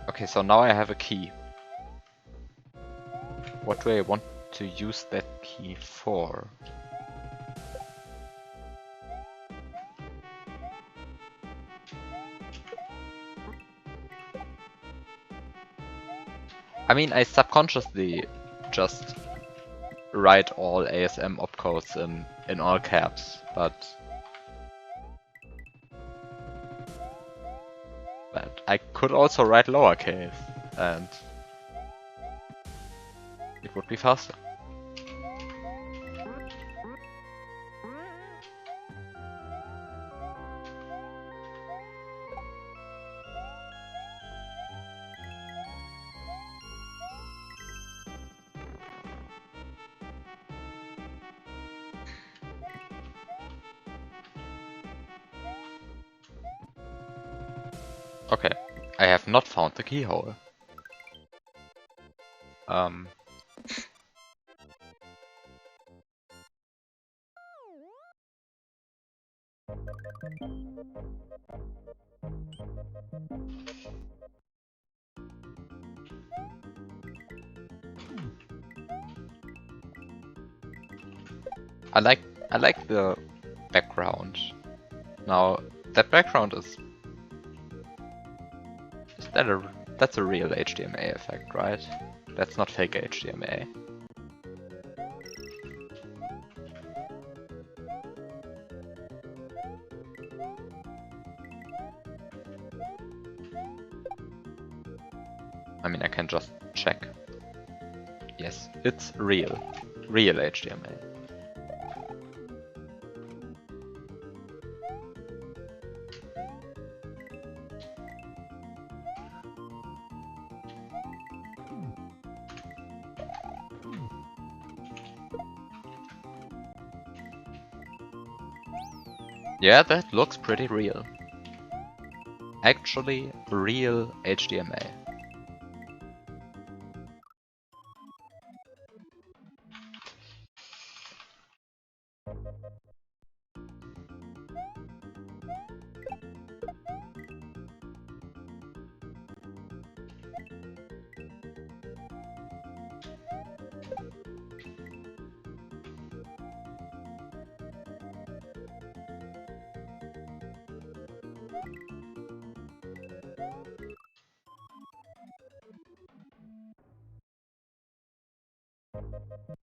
Okay, so now I have a key. What do I want to use that key for? I mean, I subconsciously just write all ASM opcodes in all caps, but I could also write lowercase, and it would be faster. Okay, I have not found the keyhole. I like the background. Now that background is that a that's a real HDMA effect, right? That's not fake HDMA. I mean, I can just check. Yes, it's real. Real HDMA. Yeah, that looks pretty real. Actually, real HDMA.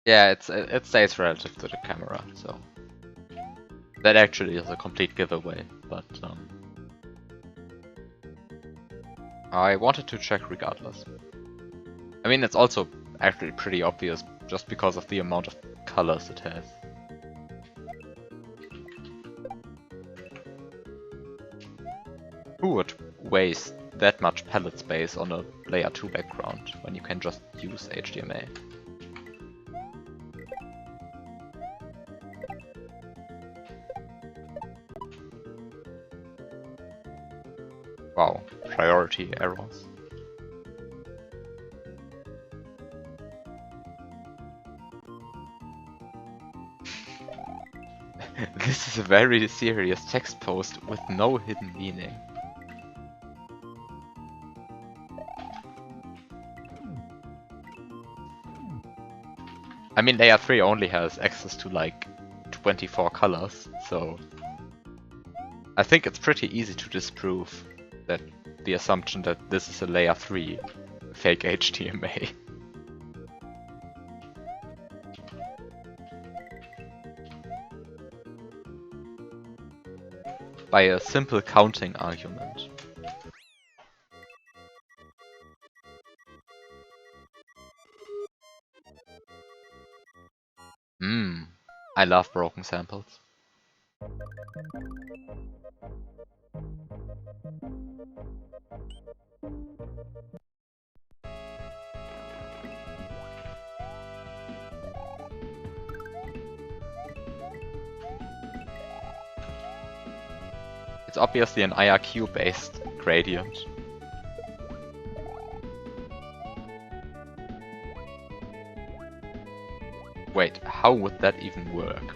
Yeah, it stays relative to the camera, so that actually is a complete giveaway. But I wanted to check regardless. I mean, it's also actually pretty obvious just because of the amount of colors it has. Who would waste that much palette space on a layer 2 background when you can just use HDMA? Wow, priority errors. This is a very serious text post with no hidden meaning. I mean, layer 3 only has access to like 24 colors, so I think it's pretty easy to disprove that the assumption that this is a layer 3 fake HDMA. By a simple counting argument. I love broken samples. It's obviously an IRQ based gradient. Wait, how would that even work?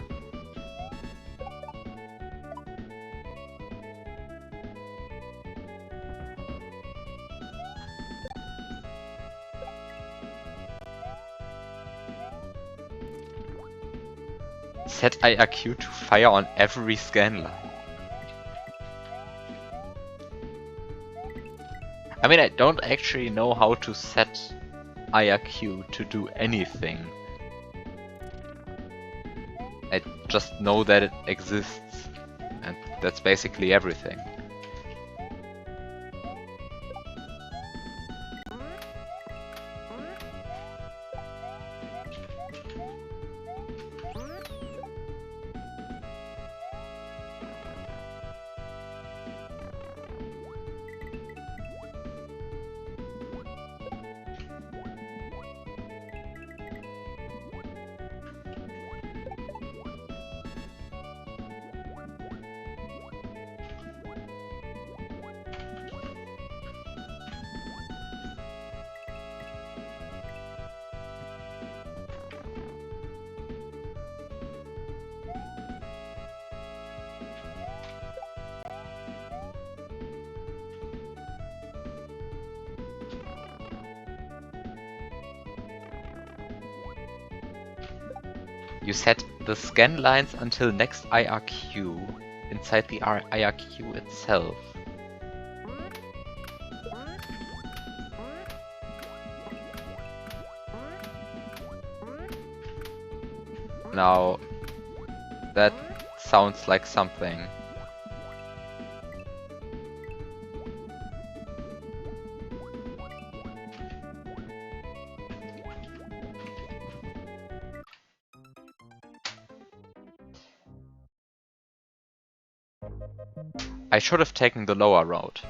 Set IRQ to fire on every scan line. I mean, I don't actually know how to set IRQ to do anything. I just know that it exists, and that's basically everything. You set the scan lines until next IRQ inside the IRQ itself. Now, that sounds like something. I should have taken the lower route.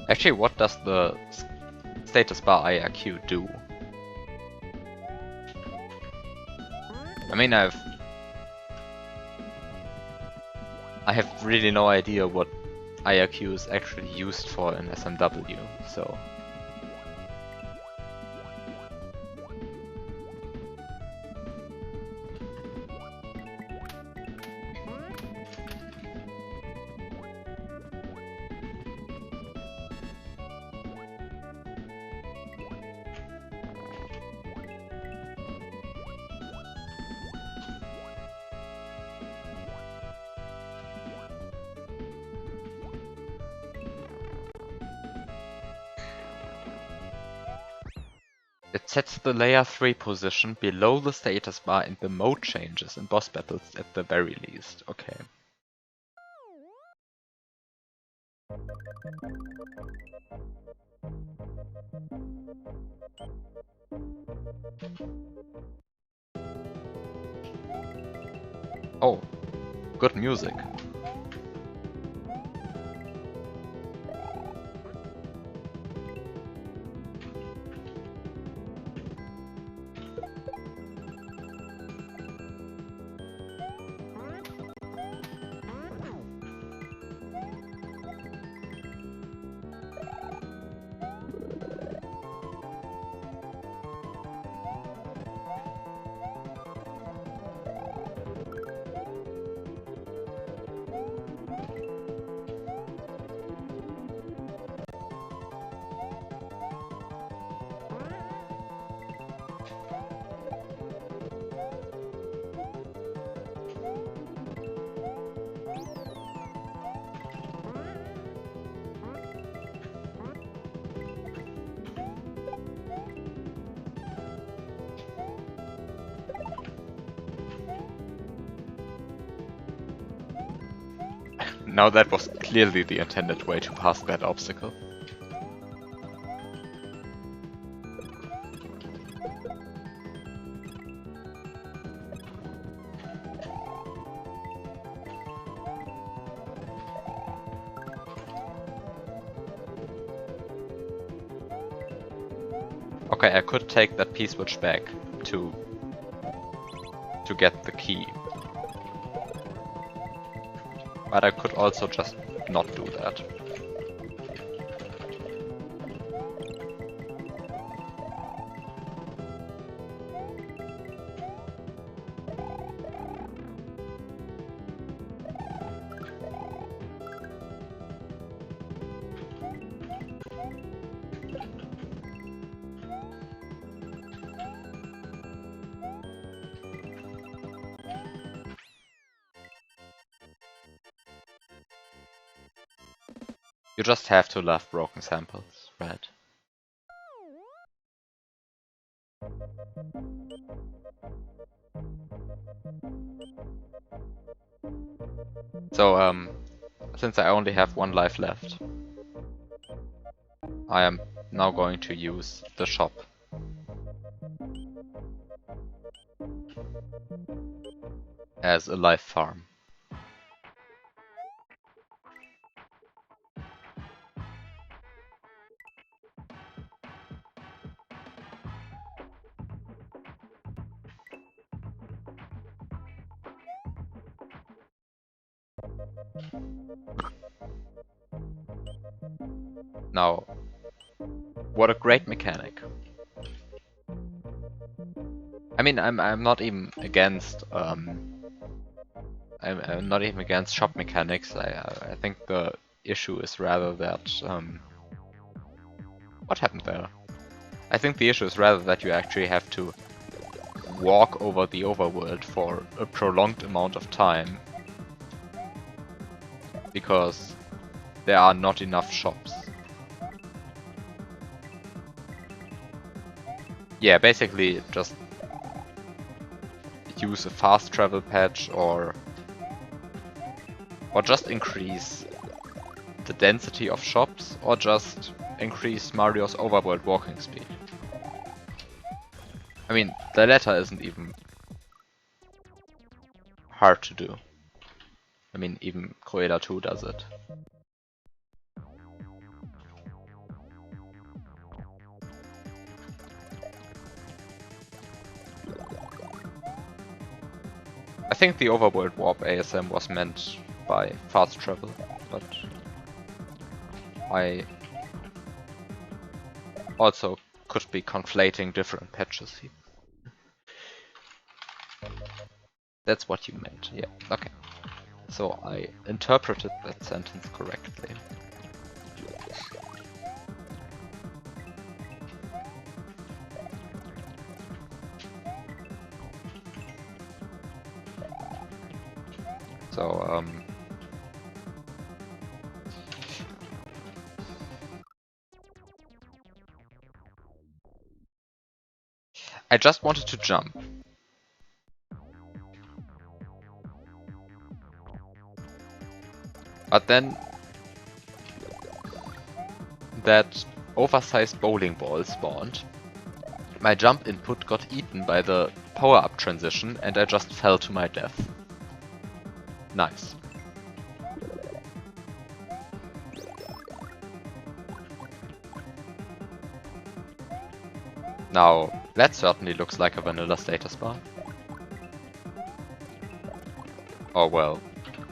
Actually, what does the status bar IRQ do? I mean, I have really no idea what IRQ is actually used for in SMW, so... It sets the layer 3 position below the status bar and the mode changes in boss battles at the very least. Okay. Oh, good music. Now that was clearly the intended way to pass that obstacle. Okay, I could take that P-switch back to get the key. But I could also just not do that. You just have to love broken samples, right? So, since I only have one life left, I am now going to use the shop. As a life farm. Now, What a great mechanic. I mean, I'm not even against I'm not even against shop mechanics. I think the issue is rather that what happened there? I think the issue is rather that you actually have to walk over the overworld for a prolonged amount of time because there are not enough shops. Yeah, basically just use a fast travel patch or just increase the density of shops or just increase Mario's overworld walking speed. I mean, the latter isn't even hard to do. I mean, even Cruella 2 does it. I think the overworld warp ASM was meant by fast travel, but I also could be conflating different patches here. That's what you meant, yeah, okay. So I interpreted that sentence correctly. So, I just wanted to jump. But then that oversized bowling ball spawned. My jump input got eaten by the power-up transition and I just fell to my death. Nice. Now, that certainly looks like a vanilla status bar. Or well,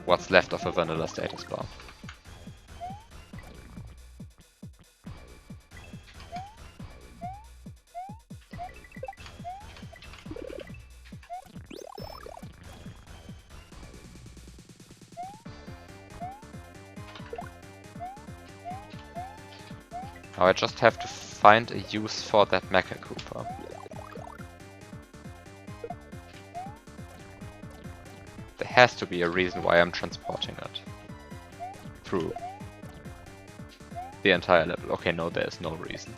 what's left of a vanilla status bar. Now I just have to find a use for that Mecha Cooper. There has to be a reason why I'm transporting it through the entire level. Okay, no, there is no reason.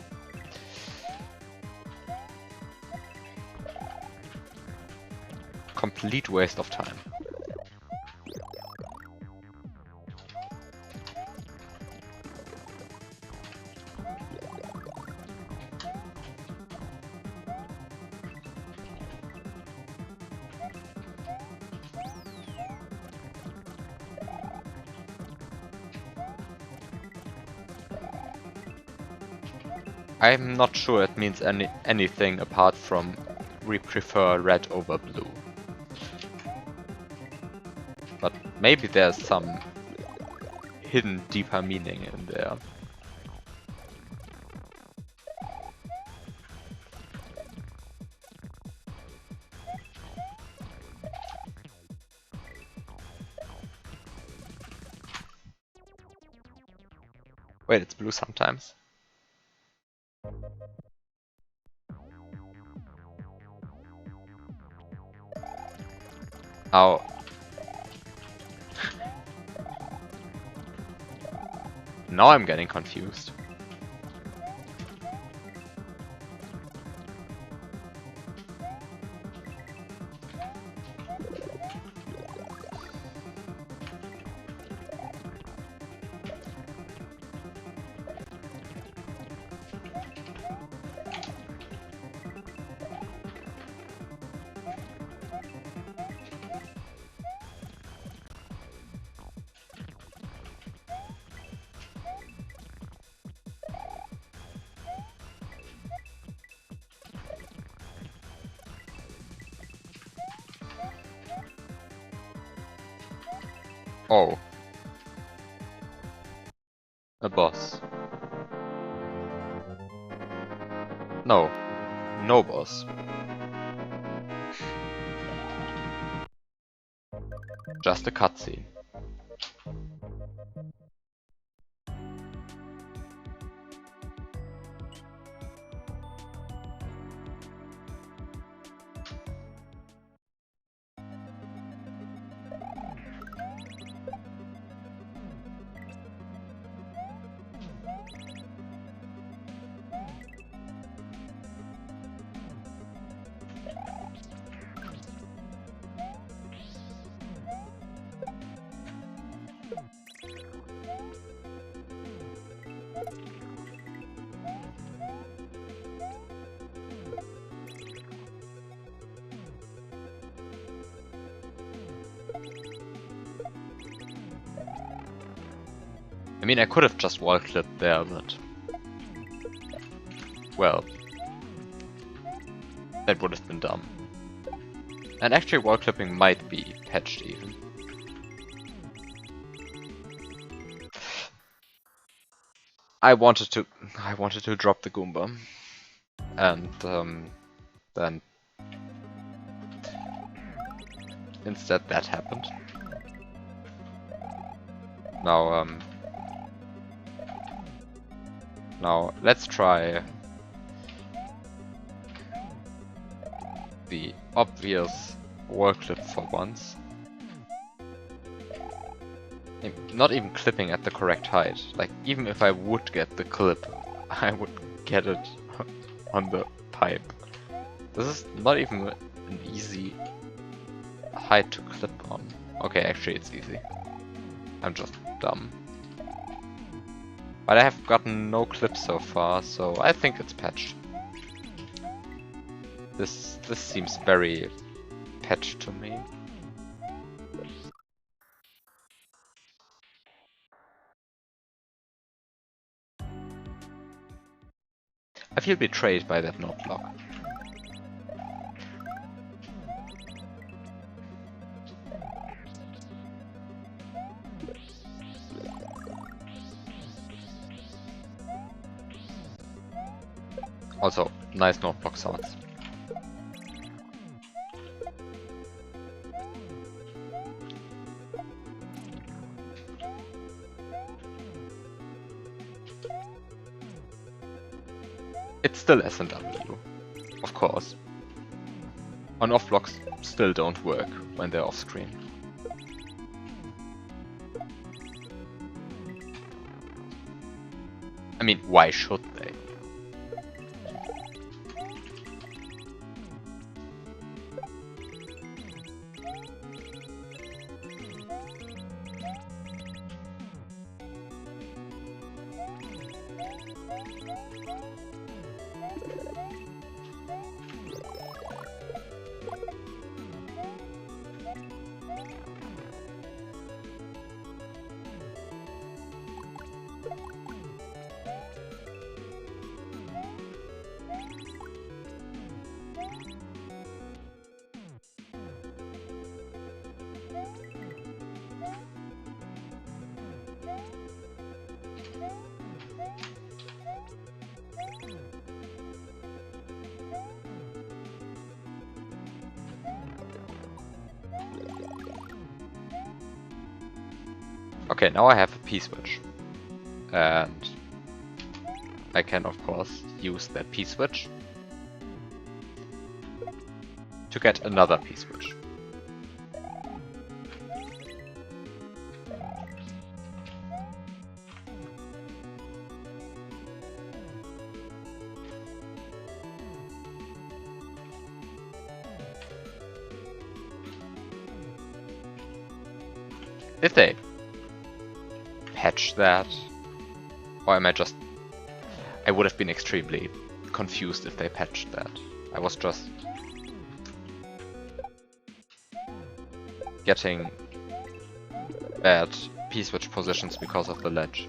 Complete waste of time. I'm not sure it means anything apart from we prefer red over blue. But maybe there's some hidden deeper meaning in there. Wait, it's blue sometimes. Oh. Now I'm getting confused. Oh. A boss. No. No boss. Just a cutscene. I mean, I could have just wall-clipped there, but... well... that would have been dumb. And actually wall-clipping might be patched even. I wanted to drop the Goomba. And, then... instead that happened. Now, let's try the obvious wall clip for once. Not even clipping at the correct height. Like, even if I would get the clip, I would get it on the pipe. This is not even an easy height to clip on. Okay, actually it's easy. I'm just dumb. But I have gotten no clips so far, so I think it's patched. This seems very patched to me. I feel betrayed by that note block. Also, nice note block sounds. It's still S&W, of course. On-off blocks still don't work when they're off-screen. I mean, why should they? Okay, now I have a P-switch. And I can of course use that P-switch to get another P-switch. Did they patch that? Or am I just... I would have been extremely confused if they patched that. I was just getting bad P-switch positions because of the ledge.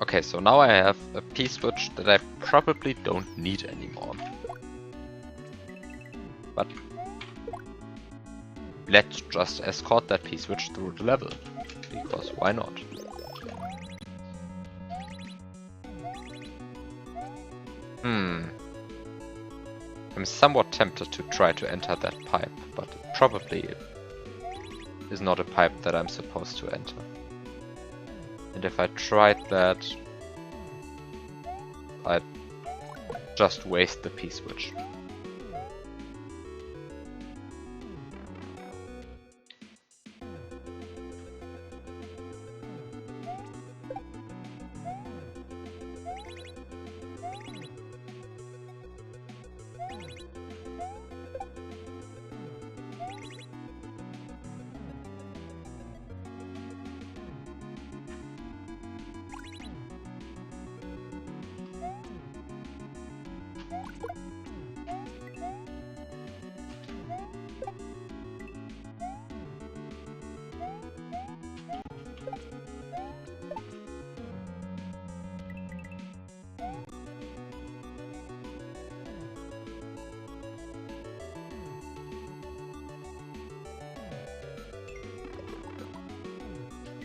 Okay, so now I have a P-switch that I probably don't need anymore. But let's just escort that P-switch through the level, because why not? I'm somewhat tempted to try to enter that pipe, but it probably is not a pipe that I'm supposed to enter. And if I tried that, I'd just waste the P-switch.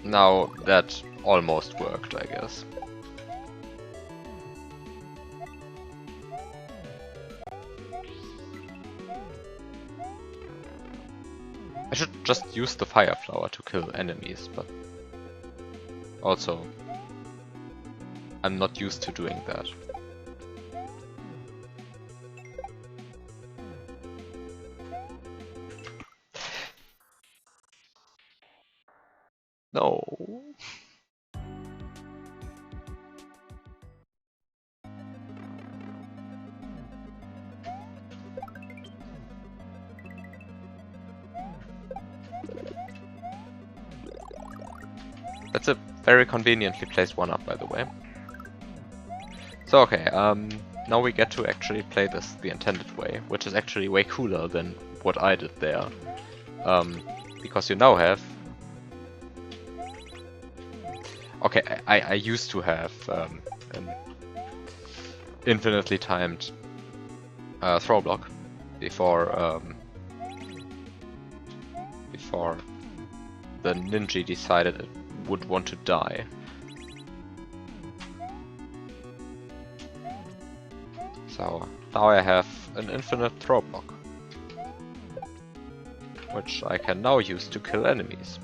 Now that almost worked, I guess. I should just use the fire flower to kill enemies, but also I'm not used to doing that. No. That's a very conveniently placed one up, by the way. So okay, now we get to actually play this the intended way, which is actually way cooler than what I did there. Because you now have... Okay, I used to have an infinitely timed throw block before the ninja decided it would want to die. So now I have an infinite throw block, which I can now use to kill enemies.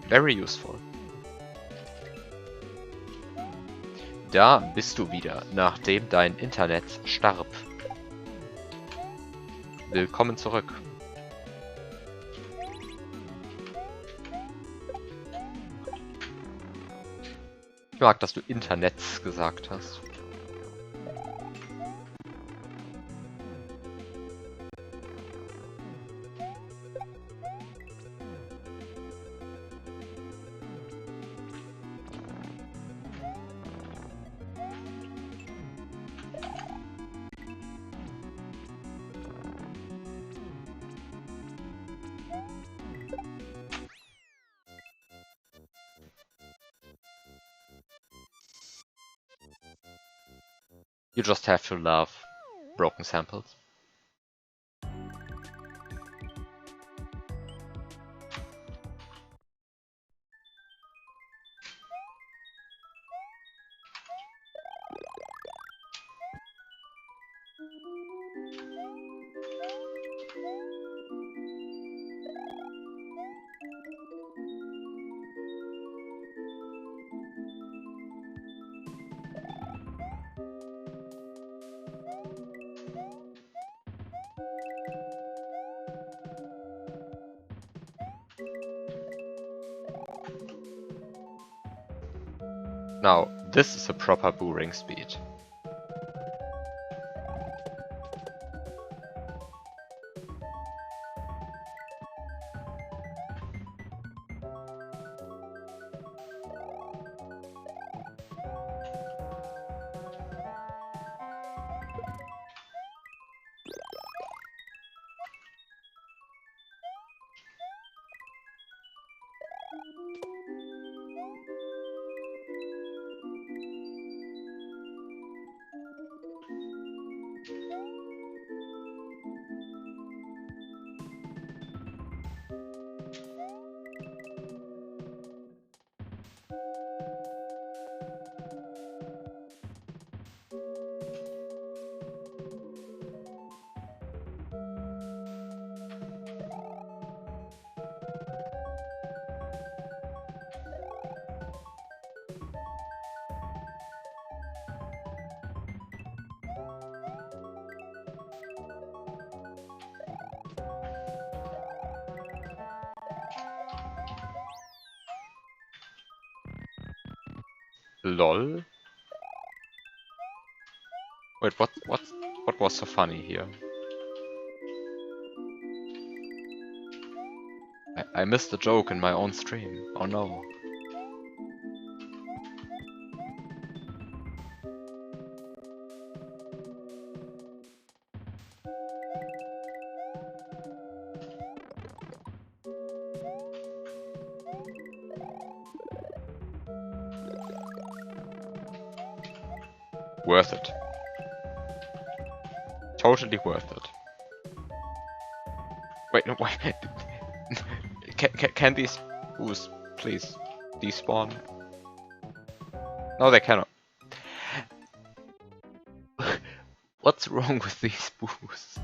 Very useful. Da bist du wieder, nachdem dein Internet starb. Willkommen zurück. Ich mag, dass du Internets gesagt hast. You just have to love broken samples. Now, this is a proper boring speed. LOL? Wait, what was so funny here? I missed a joke in my own stream. Oh no. Worth it. Totally worth it. Wait, no, wait. Can these boos please despawn? No, they cannot. What's wrong with these boos?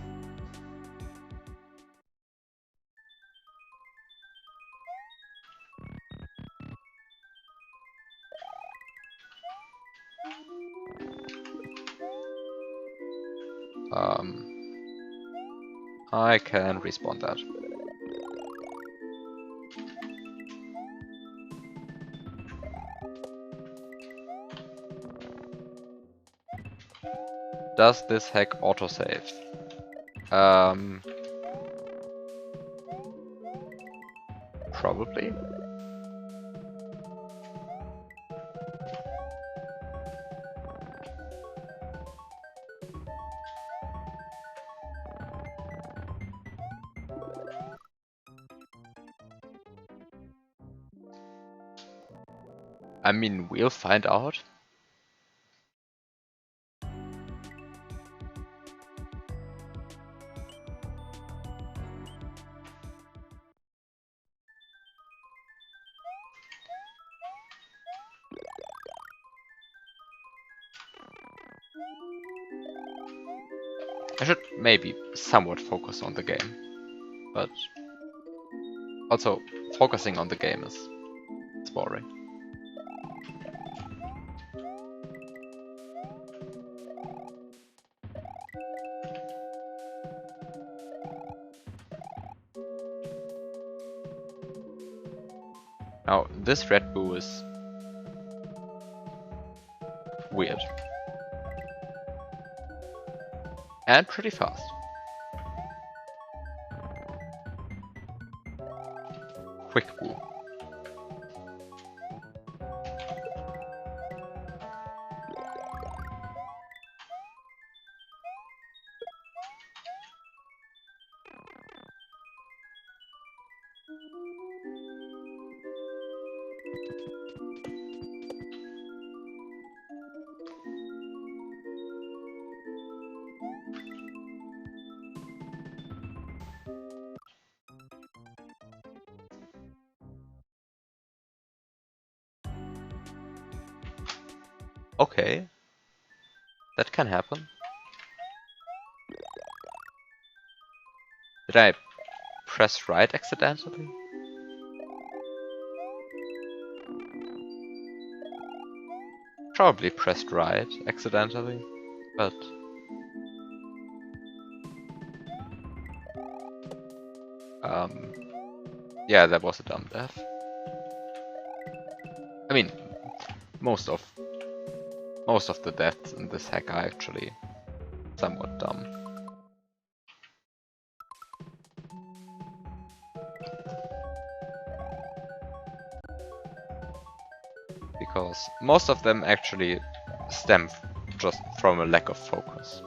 I can respawn that. Does this hack autosave? Probably. I mean, we'll find out. I should maybe somewhat focus on the game, but also focusing on the game is boring. Now, this red boo is weird. And pretty fast. Quick boo. Okay, that can happen. Did I press right accidentally? Probably pressed right accidentally, but yeah, that was a dumb death. I mean, most of the deaths in this hack are actually somewhat dumb. Because most of them actually stem just from a lack of focus.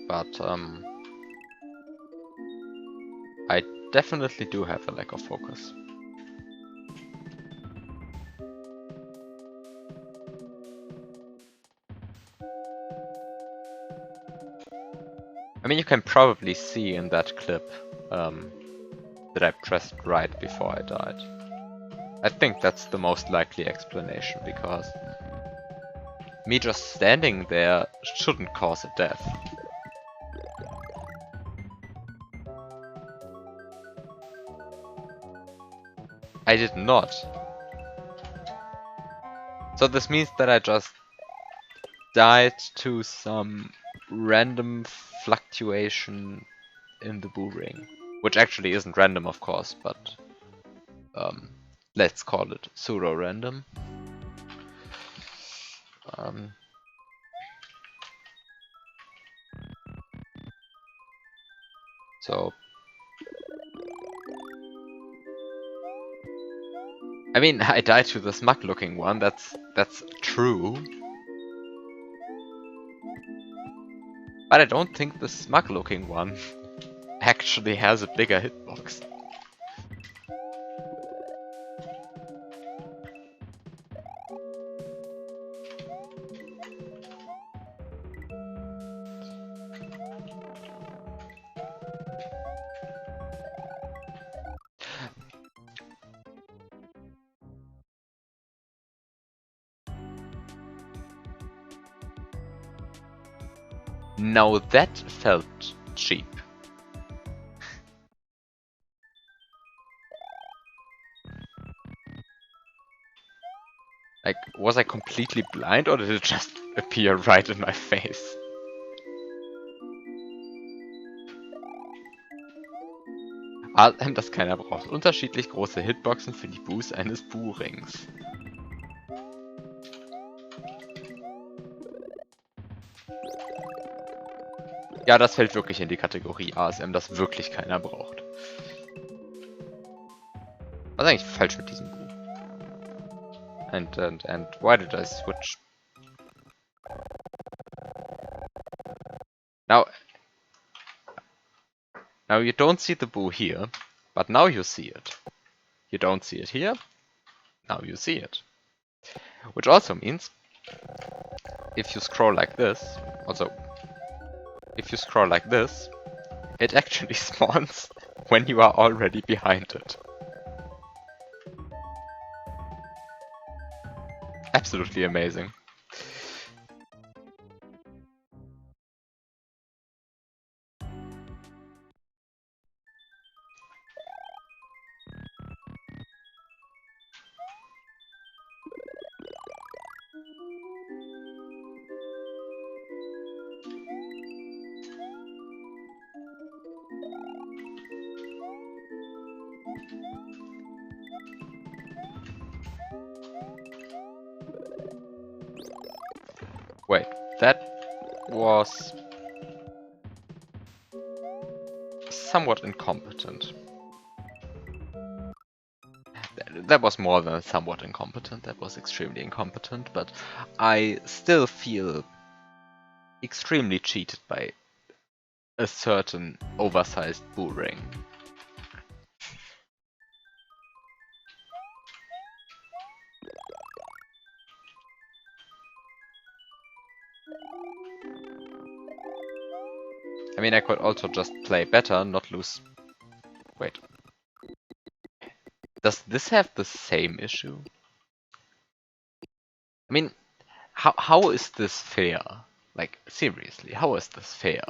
But I definitely do have a lack of focus. I mean, you can probably see in that clip that I pressed right before I died. I think that's the most likely explanation, because me just standing there shouldn't cause a death. I did not So this means that I just died to some random fluctuation in the boo ring. Which actually isn't random, of course, but let's call it pseudo-random. So I mean, I died to the smug-looking one. That's true. But I don't think the smug-looking one actually has a bigger hitbox. Now that felt cheap. Like, was I completely blind or did it just appear right in my face? Das keiner braucht. Unterschiedlich große Hitboxen für die Boos eines Boo-Rings. Ja, das fällt wirklich in die Kategorie ASM, das wirklich keiner braucht. Was ist eigentlich falsch mit diesem Boo? And why did I switch? Now you don't see the boo here, but now you see it. You don't see it here, now you see it. Which also means, if you scroll like this, if you scroll like this, it actually spawns when you are already behind it. Absolutely amazing. Wait, that was somewhat incompetent. That was more than somewhat incompetent, that was extremely incompetent, but I still feel extremely cheated by a certain oversized boo ring. I mean, I could also just play better, not lose... Wait. Does this have the same issue? I mean, how is this fair? Like, seriously, how is this fair?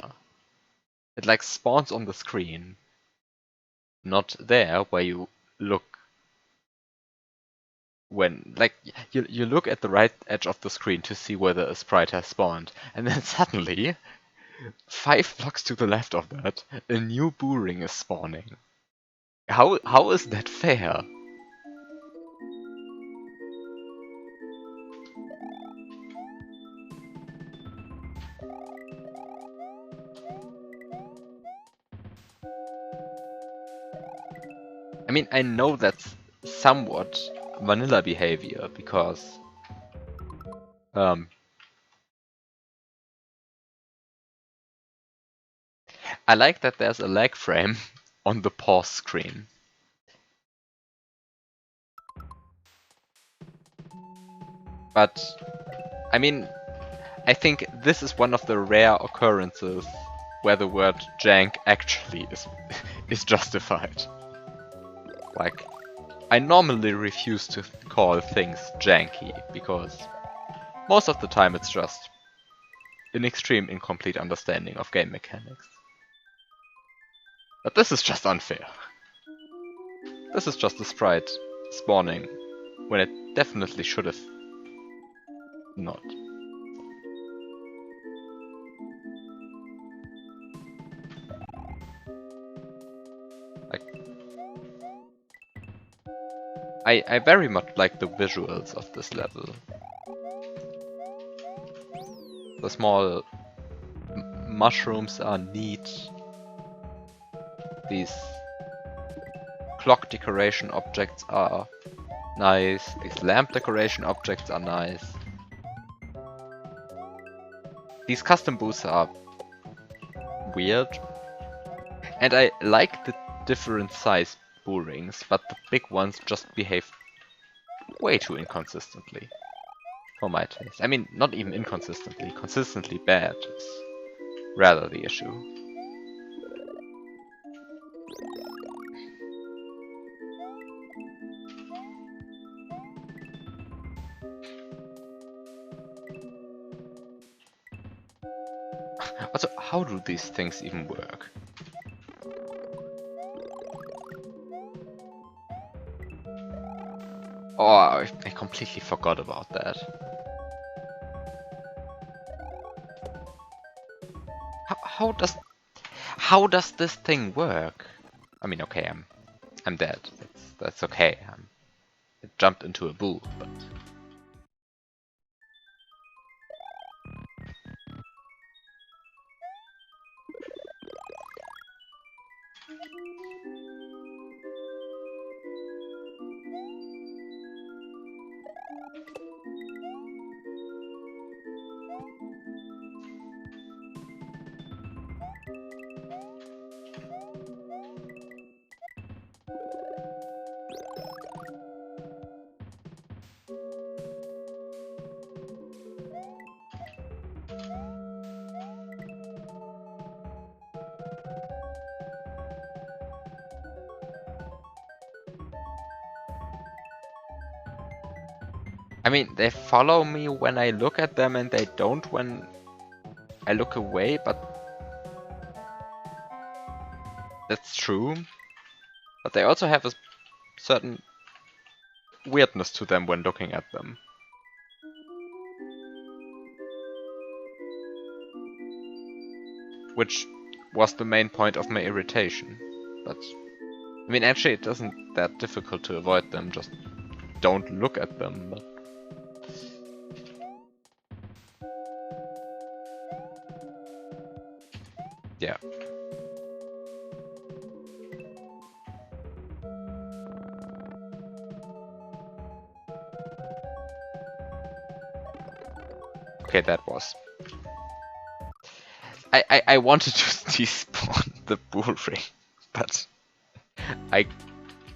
It like spawns on the screen, not there where you look when, like, you look at the right edge of the screen to see whether a sprite has spawned, and then suddenly, 5 blocks to the left of that, a new boo ring is spawning. How is that fair? I mean, I know that's somewhat vanilla behavior, because I like that there's a lag frame on the pause screen. But, I mean, I think this is one of the rare occurrences where the word jank actually is justified. Like, I normally refuse to call things janky, because most of the time it's just an extreme incomplete understanding of game mechanics. But this is just unfair. This is just a sprite spawning when it definitely should have not. Like, I very much like the visuals of this level. The small mushrooms are neat. These clock decoration objects are nice. These lamp decoration objects are nice. These custom booths are weird. And I like the different size boo rings, but the big ones just behave way too inconsistently. For my taste. I mean, not even inconsistently. Consistently bad is rather the issue. Also, how do these things even work? Oh, I completely forgot about that. How does this thing work? I mean, okay, I'm dead. That's okay. I jumped into a booth, but I mean, they follow me when I look at them and they don't when I look away, but that's true. But they also have a certain weirdness to them when looking at them. Which was the main point of my irritation. But, I mean, actually it isn't that difficult to avoid them, just don't look at them. But yeah. Okay, that was. I wanted to despawn the bull ring, but I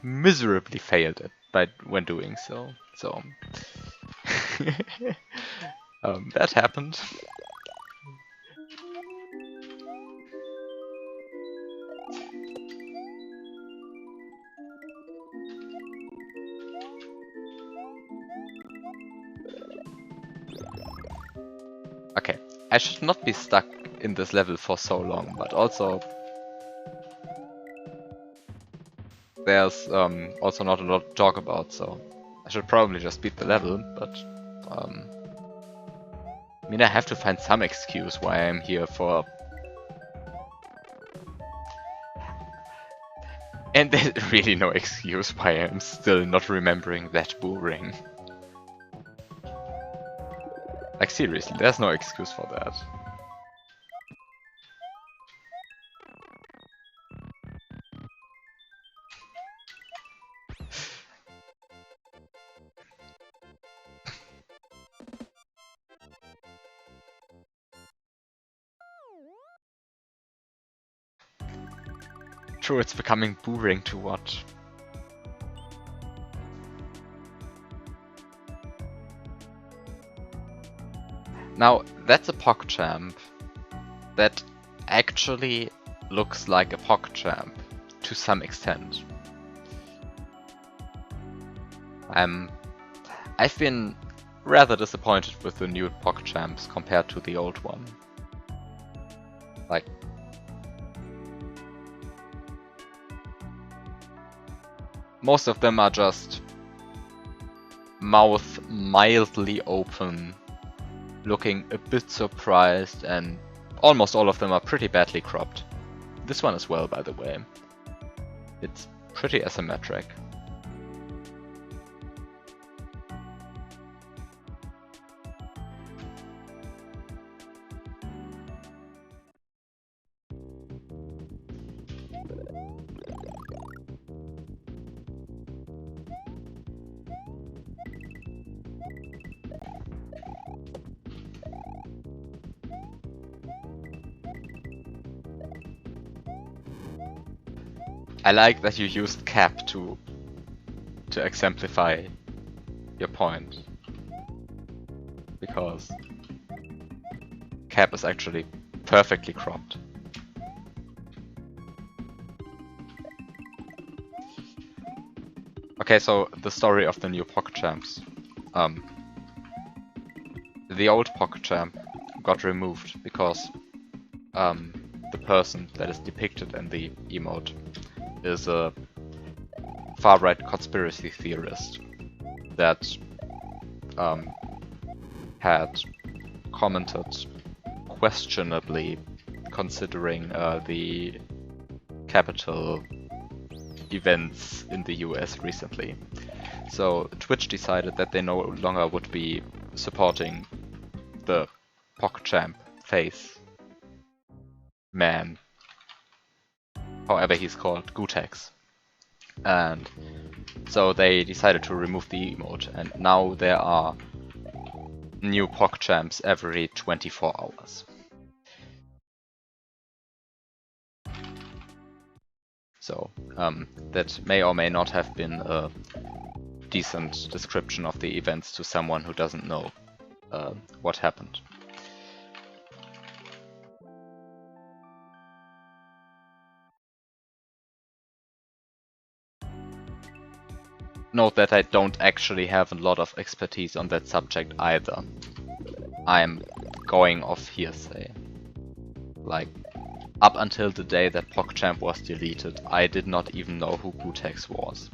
miserably failed it when doing so. So that happened. Okay, I should not be stuck in this level for so long, but also there's also not a lot to talk about, so I should probably just beat the level, but I mean, I have to find some excuse why I'm here for. And there's really no excuse why I'm still not remembering that boo ring. Like, seriously, there's no excuse for that. True, it's becoming boring to watch. Now, that's a PogChamp that actually looks like a PogChamp to some extent. I've been rather disappointed with the new PogChamps compared to the old one. Like, most of them are just mouth mildly open looking a bit surprised, and almost all of them are pretty badly cropped. This one as well, by the way. It's pretty asymmetric. I like that you used cap to exemplify your point, because cap is actually perfectly cropped. Okay, so the story of the new PogChamps. The old PogChamp got removed because the person that is depicted in the emote is a far-right conspiracy theorist that had commented questionably considering the Capitol events in the US recently. So Twitch decided that they no longer would be supporting the PogChamp face man, however he's called, Gutex. And so they decided to remove the emote, and now there are new PogChamps every 24 hours. So that may or may not have been a decent description of the events to someone who doesn't know what happened. Note that I don't actually have a lot of expertise on that subject either. I'm going off hearsay. Like, up until the day that PogChamp was deleted, I did not even know who Gutex was.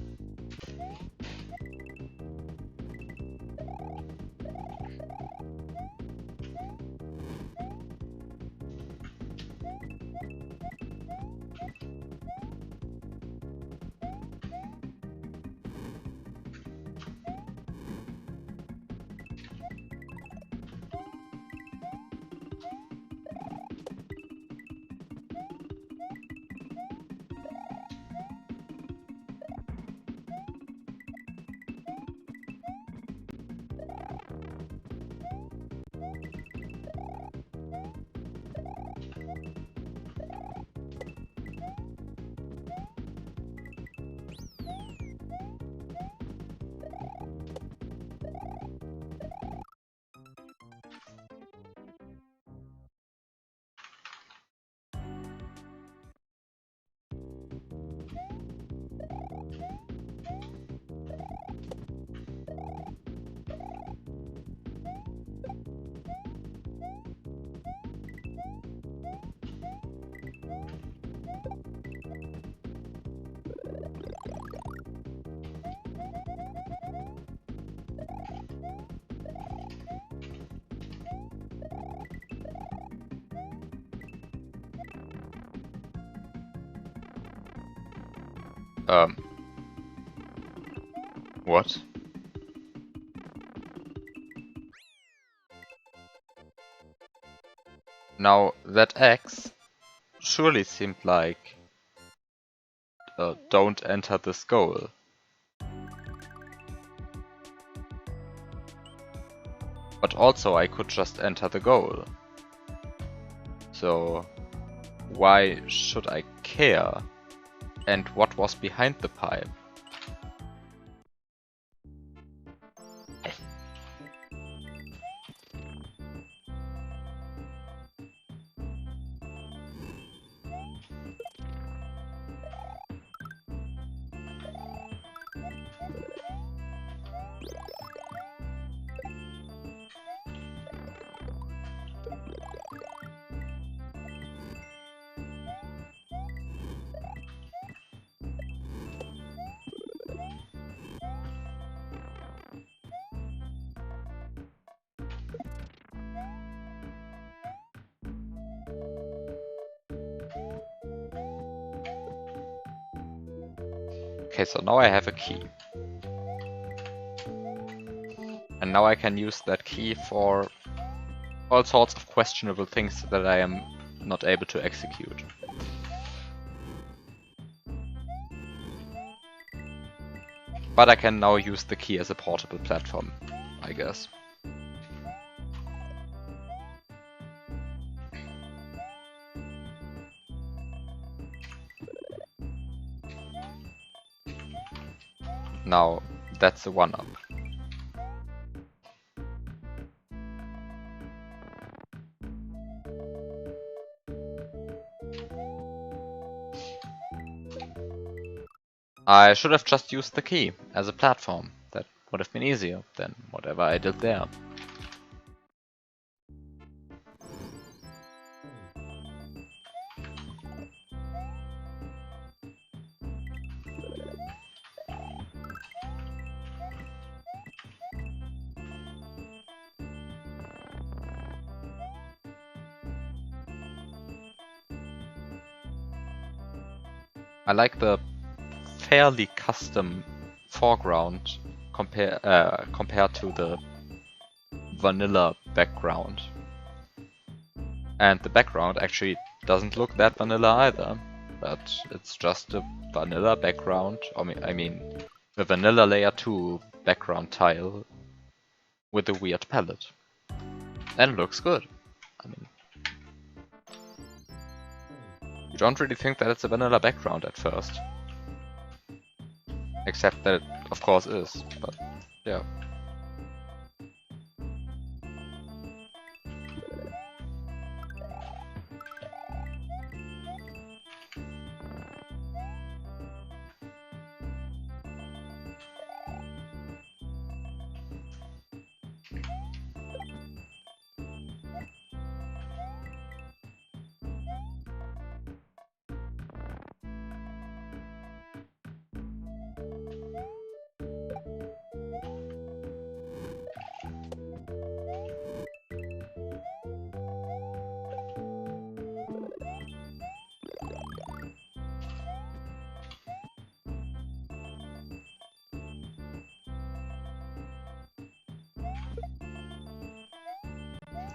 What? Now, that X surely seemed like don't enter this goal. But also I could just enter the goal. So why should I care? And what was behind the pipe? Okay, so now I have a key. And now I can use that key for all sorts of questionable things that I am not able to execute. But I can now use the key as a portable platform, I guess. Now, that's a 1-up. I should have just used the key as a platform. That would have been easier than whatever I did there. I like the fairly custom foreground compared to the vanilla background. And the background actually doesn't look that vanilla either, but it's just a vanilla background, I mean a vanilla layer 2 background tile with a weird palette. And it looks good. I mean, you don't really think that it's a vanilla background at first. Except that it of course is, but yeah.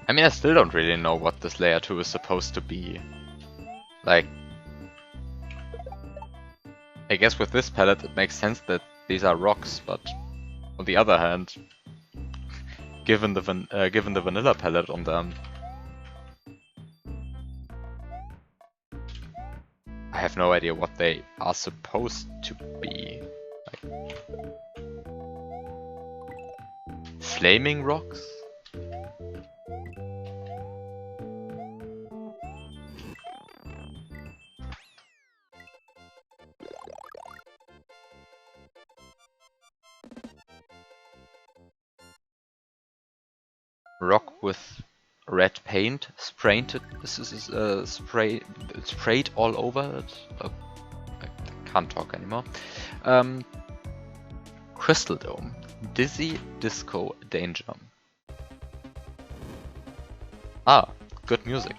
I mean, I still don't really know what this layer 2 is supposed to be. Like, I guess with this palette it makes sense that these are rocks, but on the other hand, given the vanilla palette on them, I have no idea what they are supposed to be. Like, flaming rocks? Rock with red paint sprayed all over it. I can't talk anymore. Crystal Dome. Dizzy Disco Danger. Ah, good music.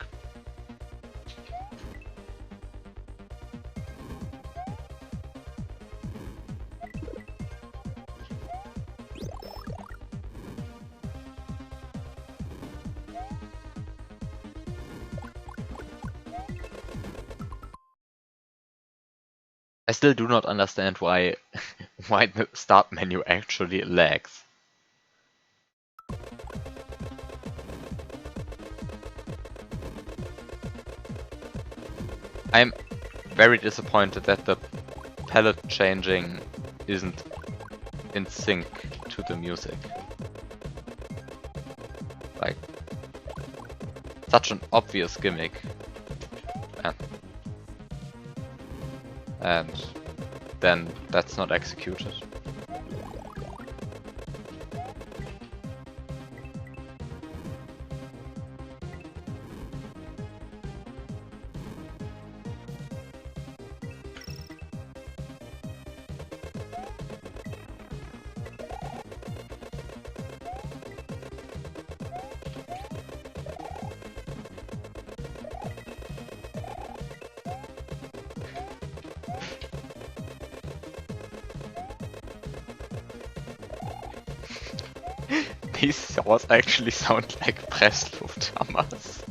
I still do not understand why why the start menu actually lags. I'm very disappointed that the palette changing isn't in sync to the music. Like, such an obvious gimmick. And then that's not executed. These saws actually sound like Presslufthammers.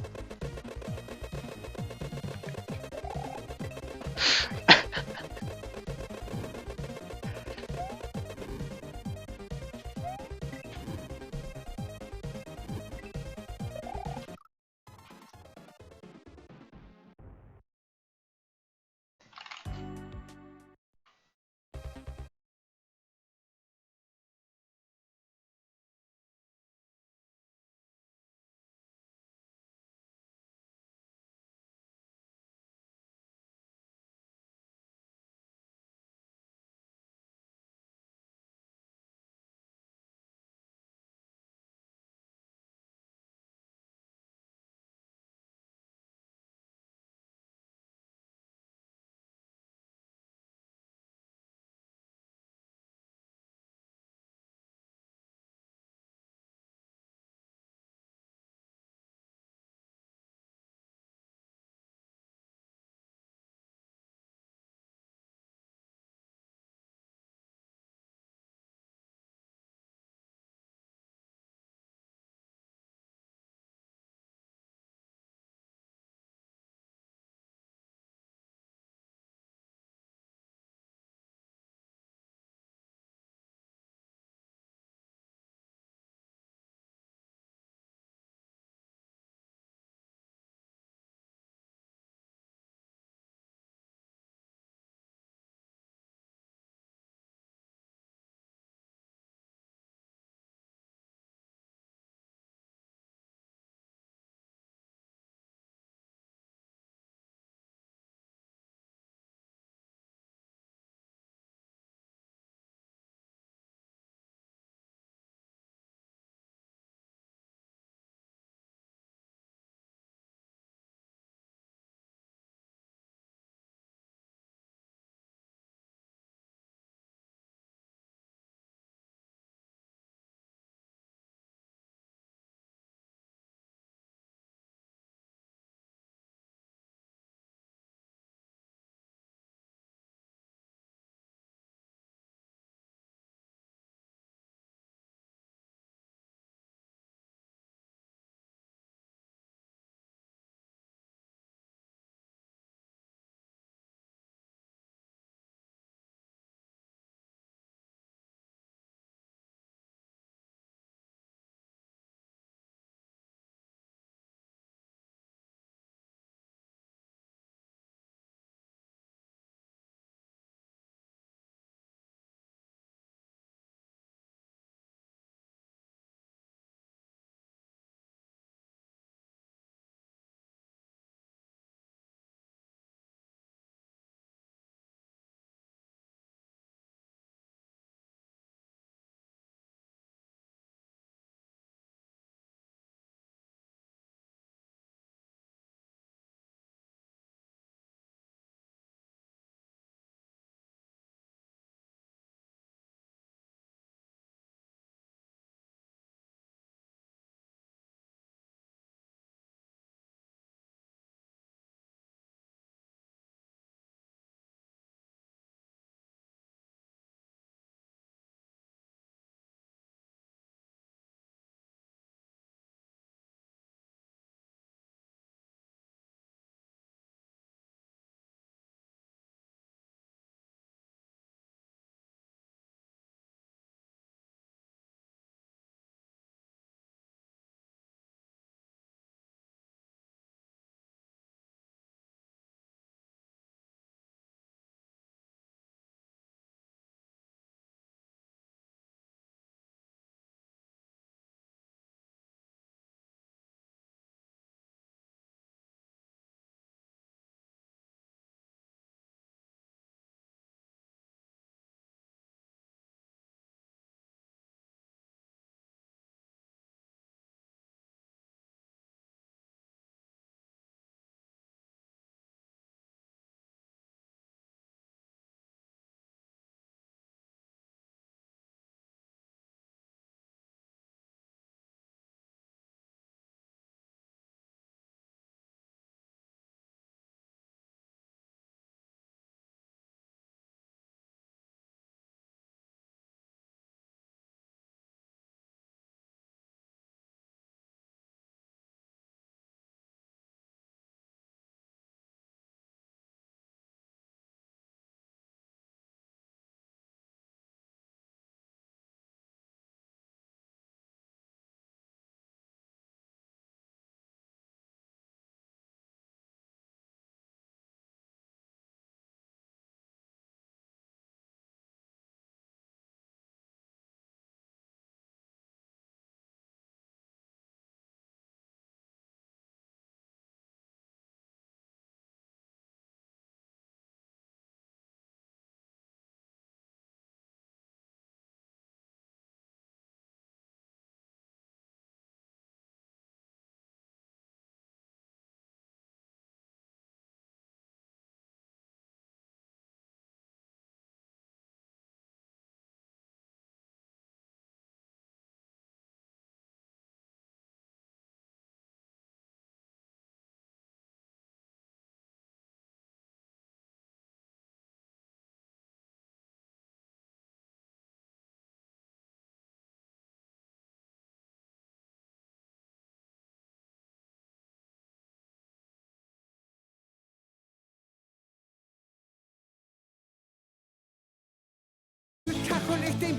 ich den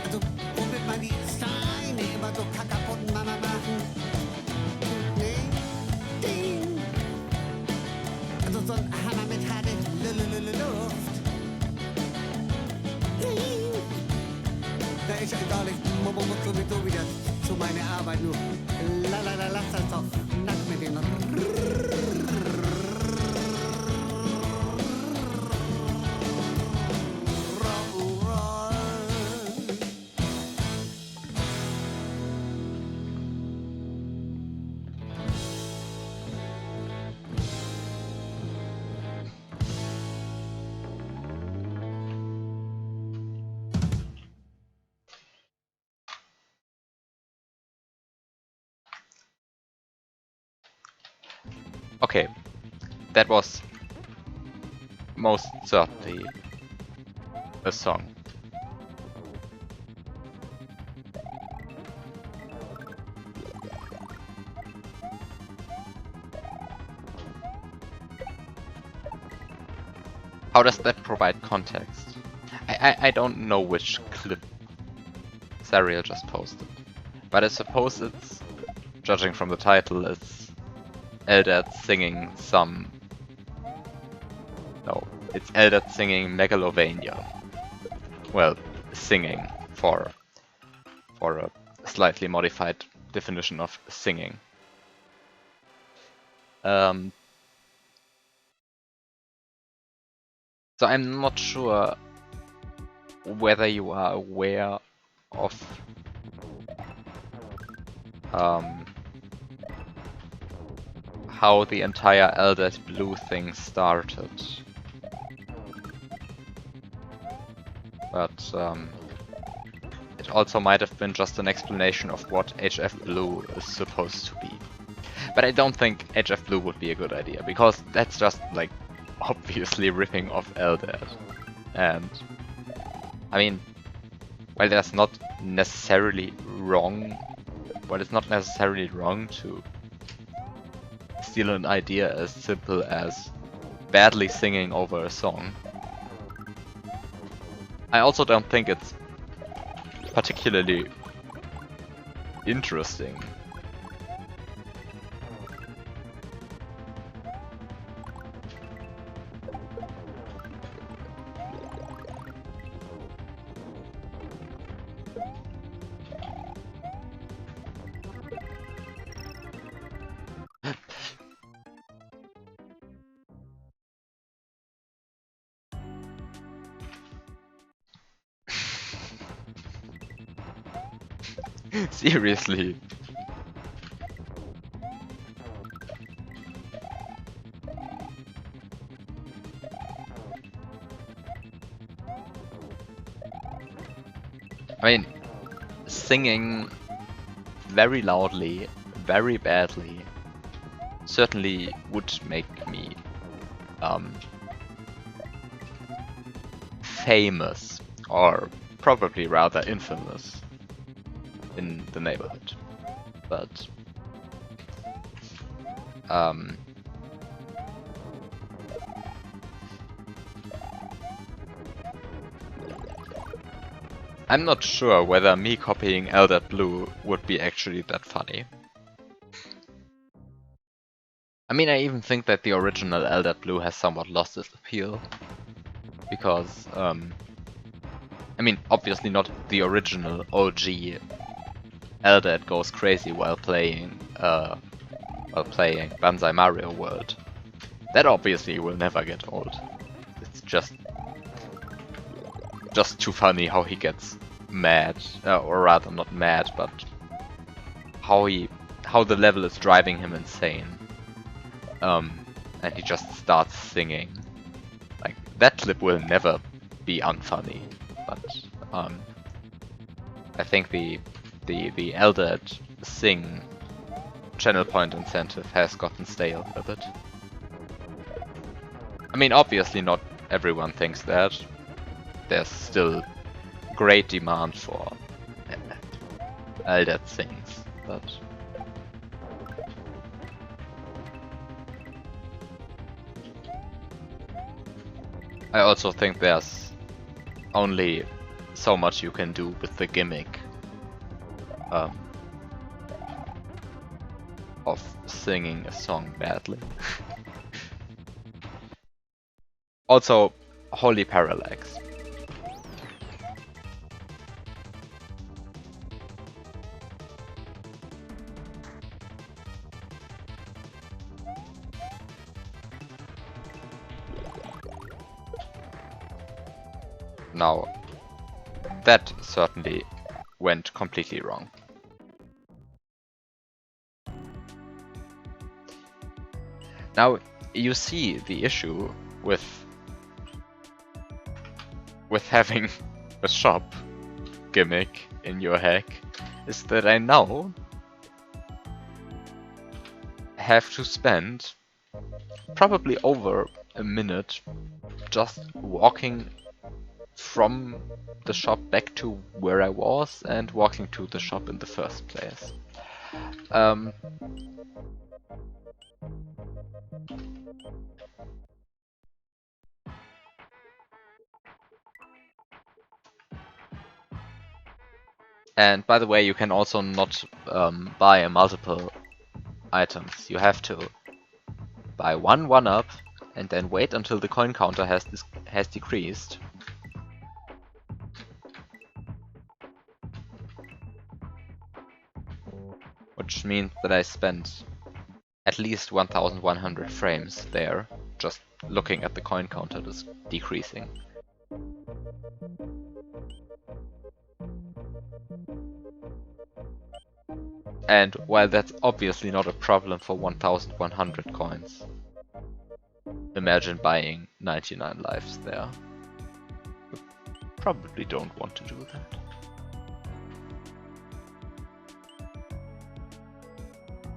also, womit man die Steine immer so kaputt machen. Nee, den. Also so ein Hammer mit harter Luft. Da ist egal, ich muss sowieso wieder zu meiner Arbeit nur. Lass das doch nackt mit den Okay, that was most certainly a song. How does that provide context? I don't know which clip Sariel just posted, but I suppose it's, judging from the title, it's Eldad singing some... No, it's Eldad singing Megalovania. Well, singing for a slightly modified definition of singing. So I'm not sure whether you are aware of how the entire Eldad Blue thing started. But it also might have been just an explanation of what HF Blue is supposed to be. But I don't think HF Blue would be a good idea, because that's just, like, obviously ripping off Eldad. And, I mean, while that's not necessarily wrong, well, it's not necessarily wrong to steal an idea as simple as badly singing over a song. I also don't think it's particularly interesting. Seriously. I mean, singing very loudly, very badly, certainly would make me famous, or probably rather infamous in the neighborhood. But I'm not sure whether me copying Eldad Blue would be actually that funny. I mean, I even think that the original Eldad Blue has somewhat lost its appeal. Because, I mean, obviously not the original OG Eldad goes crazy while playing Banzai Mario World. That obviously will never get old. It's just too funny how he gets mad, or rather not mad, but how the level is driving him insane. And he just starts singing. Like, that clip will never be unfunny, but I think the Eldad Sing channel point incentive has gotten stale a bit. I mean, obviously not everyone thinks that. There's still great demand for Eldad Sings, but... I also think there's only so much you can do with the gimmick of singing a song badly. Also, Holy Parallax. Now, that certainly went completely wrong. Now, you see the issue with having a shop gimmick in your hack is that I now have to spend probably over a minute just walking from the shop back to where I was and walking to the shop in the first place. And by the way, you can also not buy multiple items. You have to buy one 1-up and then wait until the coin counter has decreased. Which means that I spent at least 1100 frames there, just looking at the coin counter just decreasing. And while that's obviously not a problem for 1100 coins, imagine buying 99 lives there. You probably don't want to do that.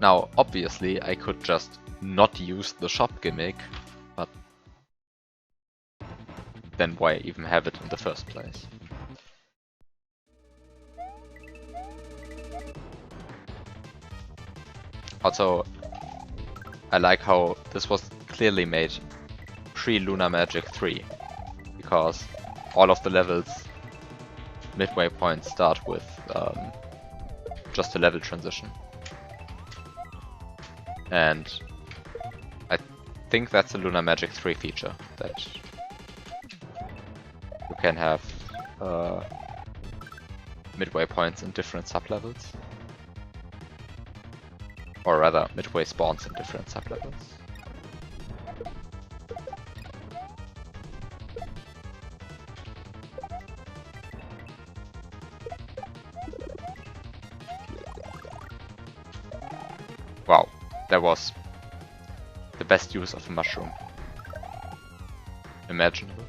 Now, obviously, I could just not use the shop gimmick, but then why even have it in the first place? Also, I like how this was clearly made pre-Lunar Magic 3, because all of the levels midway points start with just a level transition. And I think that's a Lunar Magic 3 feature, that you can have midway points in different sublevels. Or rather, midway spawns in different sublevels. Wow, that was the best use of a mushroom imaginable.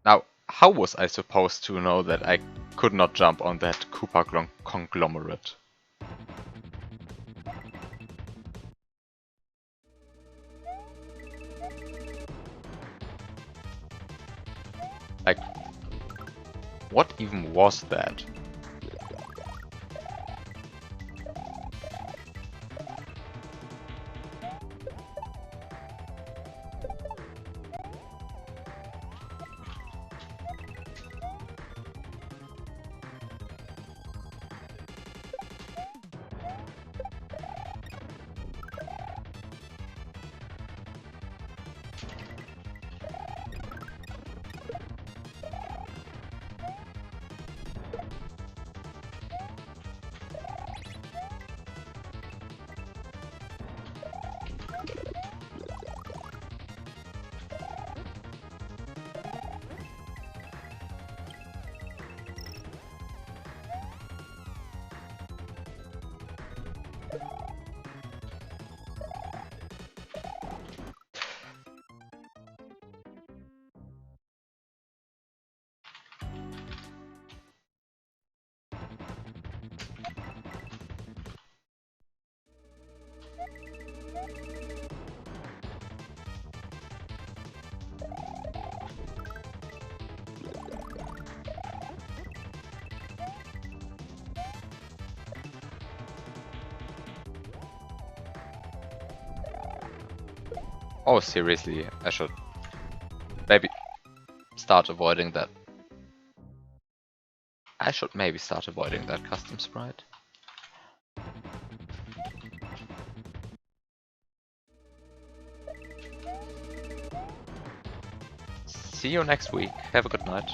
Now, how was I supposed to know that I could not jump on that Koopa conglomerate? Like, what even was that? Oh, seriously, I should maybe start avoiding that. I should maybe start avoiding that custom sprite. See you next week. Have a good night.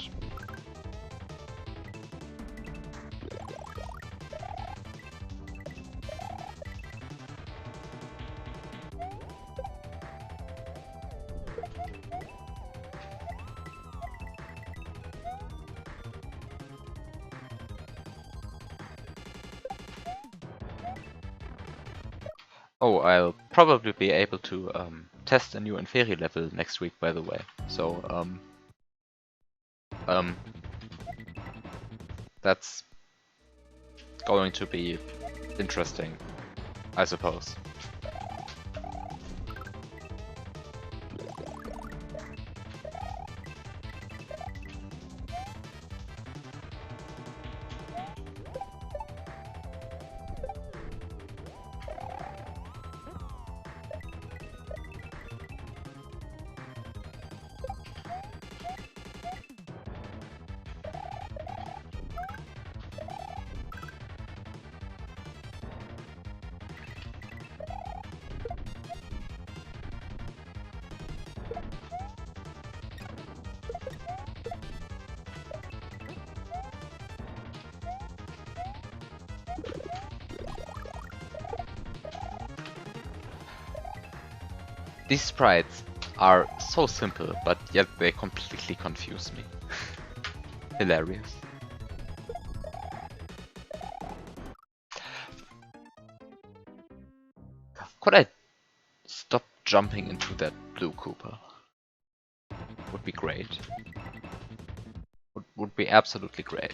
Oh, I'll probably be able to test a new Inferi level next week, by the way. So, that's going to be interesting, I suppose. These sprites are so simple, but yet they completely confuse me. Hilarious. Could I stop jumping into that blue Koopa? Would be great. Would be absolutely great.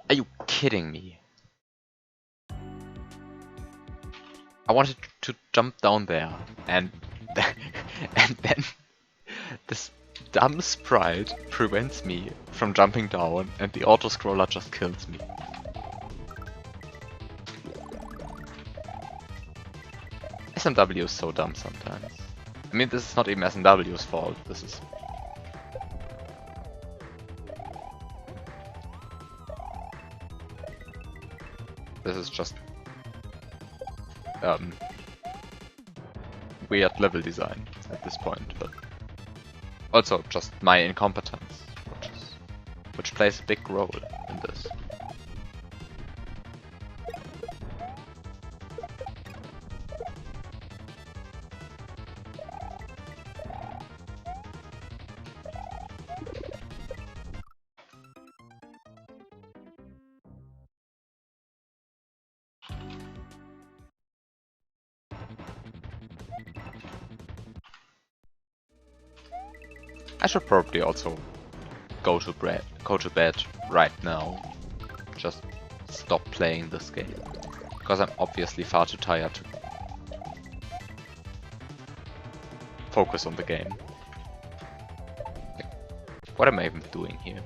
Are you kidding me? I wanted to jump down there and and then this dumb sprite prevents me from jumping down and the auto-scroller just kills me. SMW is so dumb sometimes. I mean, this is not even SMW's fault, this is... This is just... weird level design at this point, but... Also just my incompetence, which plays a big role in this. I should probably also go to bed right now. Just stop playing this game. Because I'm obviously far too tired to focus on the game. Like, what am I even doing here?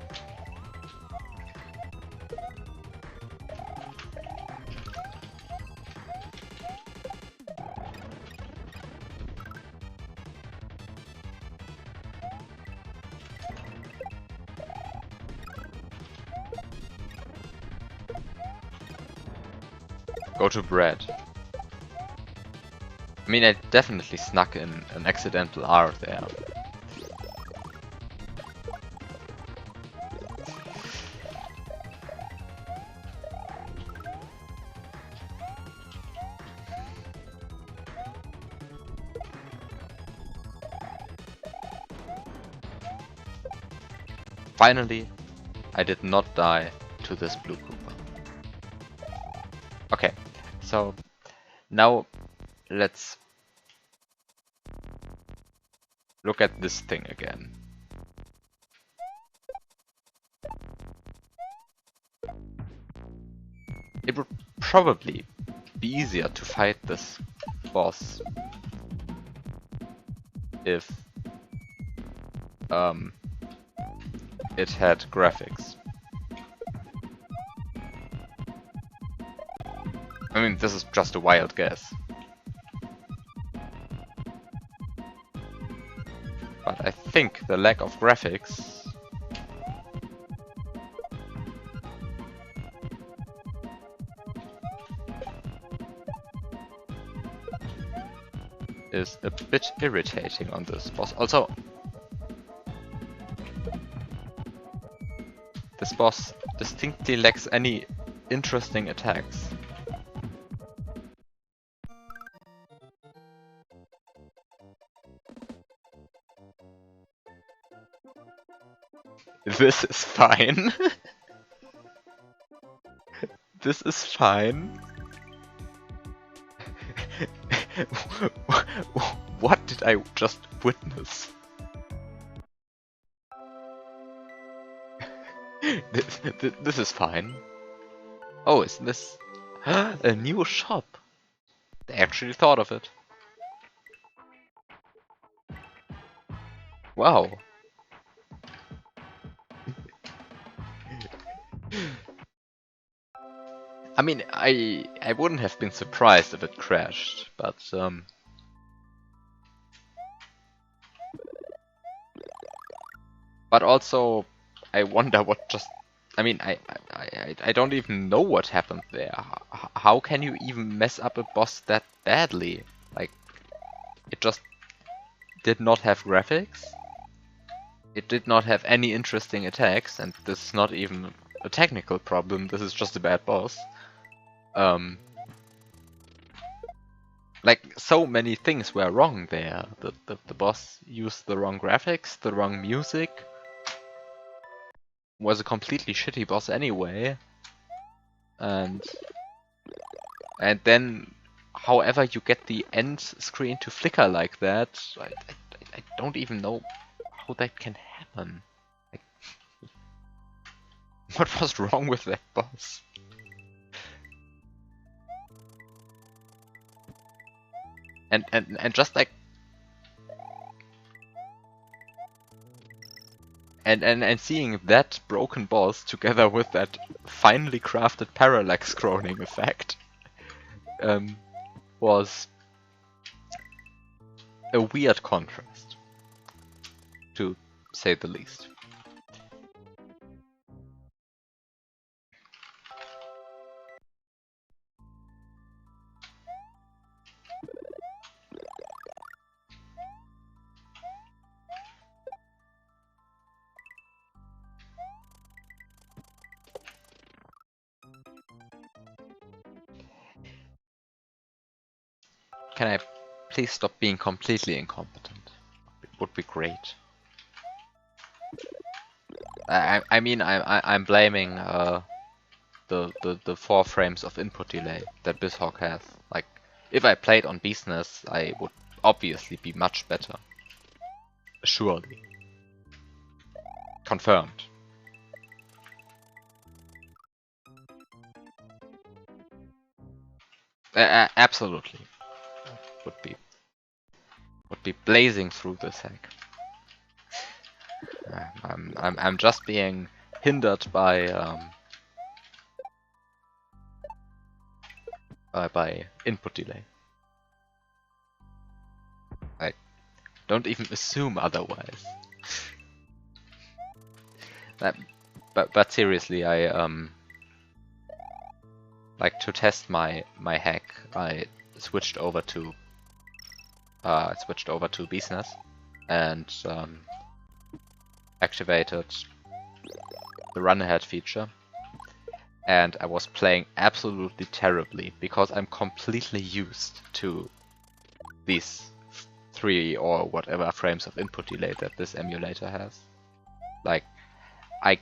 Go to bread. I mean, I definitely snuck in an accidental R there. Finally, I did not die to this blue Koopa. Okay, so now let's look at this thing again. It would probably be easier to fight this boss if it had graphics. I mean, this is just a wild guess. But I think the lack of graphics is a bit irritating on this boss. Also, this boss distinctly lacks any interesting attacks. This is fine. This is fine. What did I just witness? This is fine. Oh, is this a new shop? They actually thought of it. Wow. I mean, I wouldn't have been surprised if it crashed, but also I wonder what just. I mean, I don't even know what happened there. How can you even mess up a boss that badly? Like, it just did not have graphics. It did not have any interesting attacks, and this is not even a technical problem. This is just a bad boss. Like, so many things were wrong there. The boss used the wrong graphics, the wrong music. Was a completely shitty boss anyway. And then, however you get the end screen to flicker like that, I don't even know how that can happen. Like, what was wrong with that boss? And just like and seeing that broken boss together with that finely crafted parallax scrolling effect was a weird contrast, to say the least. Can I please stop being completely incompetent? It would be great. I mean, I'm blaming the 4 frames of input delay that BizHawk has. Like, if I played on BeastNess, I would obviously be much better. Surely. Confirmed. Absolutely. Would be blazing through this hack. I'm just being hindered by input delay. I don't even assume otherwise. But seriously, I like to test my hack. I switched over to BeastNess and activated the run ahead feature, and I was playing absolutely terribly because I'm completely used to these 3 or whatever frames of input delay that this emulator has. Like, I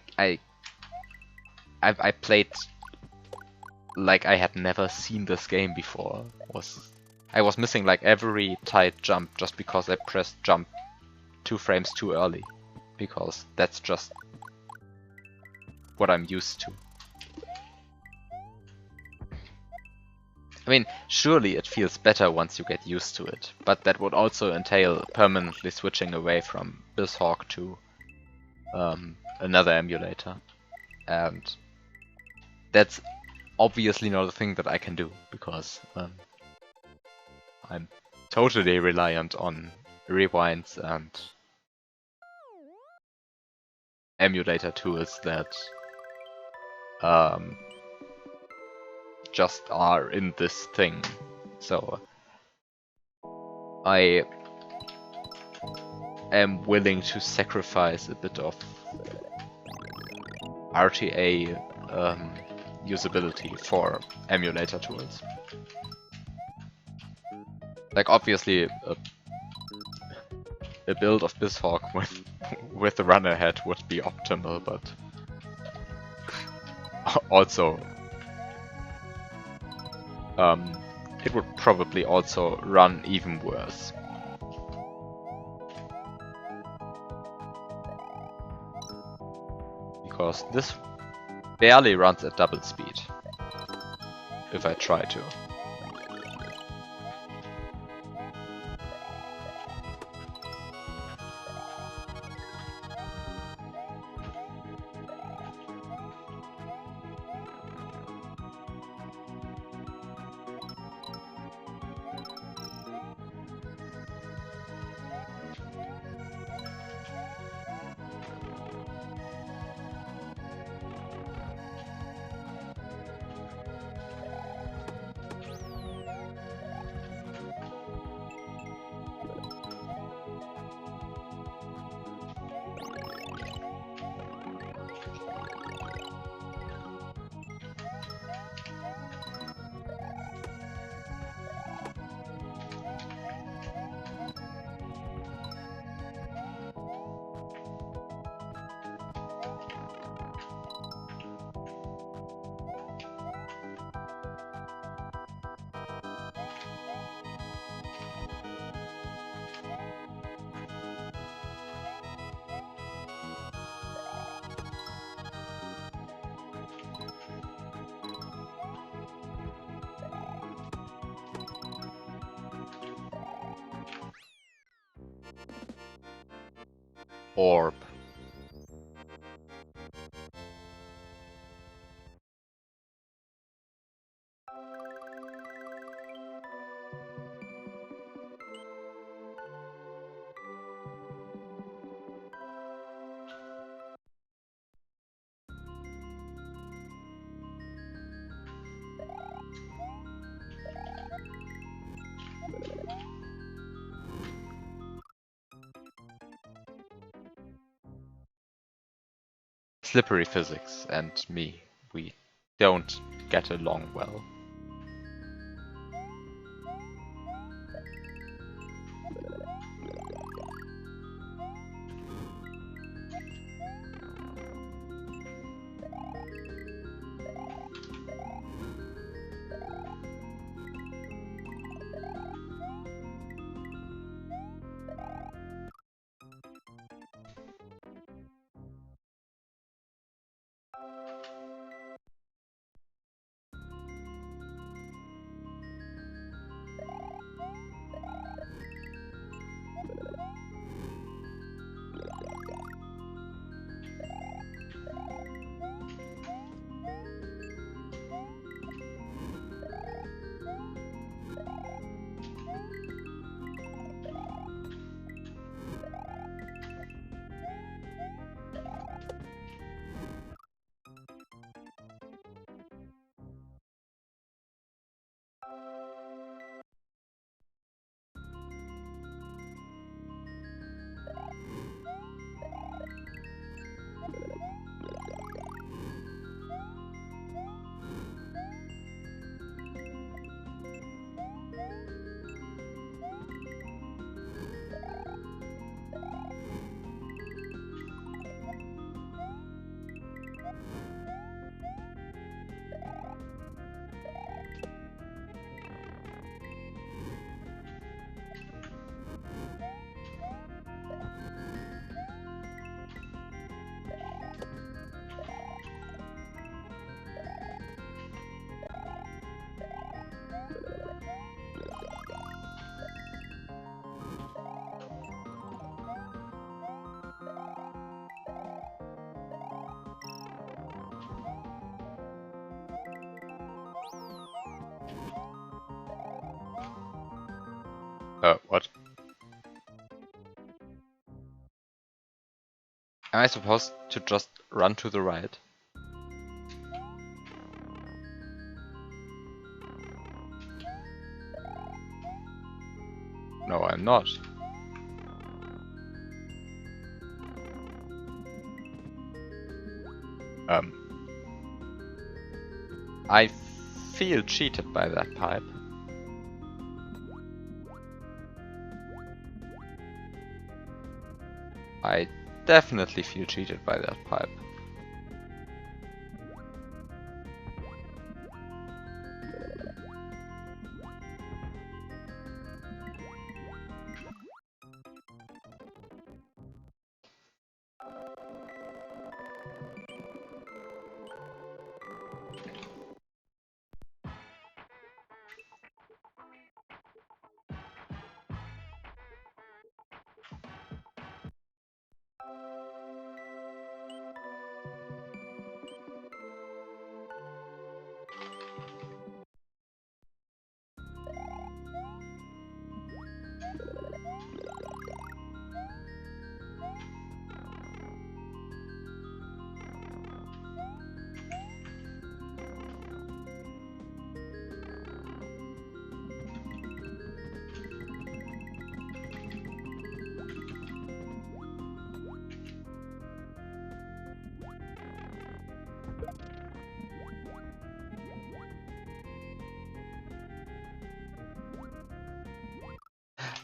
played like I had never seen this game before. I was missing like every tight jump just because I pressed jump 2 frames too early, because that's just what I'm used to. I mean, surely it feels better once you get used to it, but that would also entail permanently switching away from BizHawk to another emulator. And that's obviously not a thing that I can do, because I'm totally reliant on rewinds and emulator tools that just are in this thing. So I am willing to sacrifice a bit of RTA usability for emulator tools. Like obviously a build of BizHawk with the runner head would be optimal, but also it would probably also run even worse. Because this barely runs at double speed, if I try to. Orb. Slippery physics and me, we don't get along well. What? Am I supposed to just run to the right? No, I'm not. I feel cheated by that pipe. I definitely feel cheated by that pipe.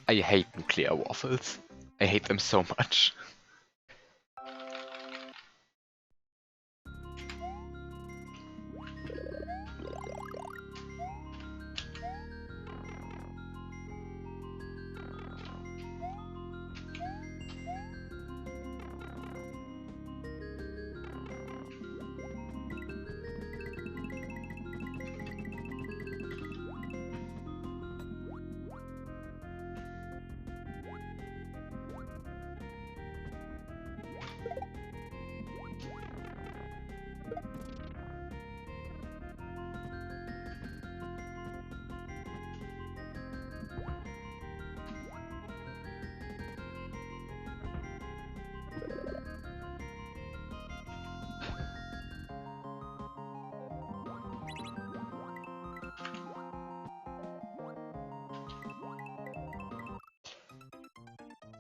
I hate nuclear waffles. I hate them so much.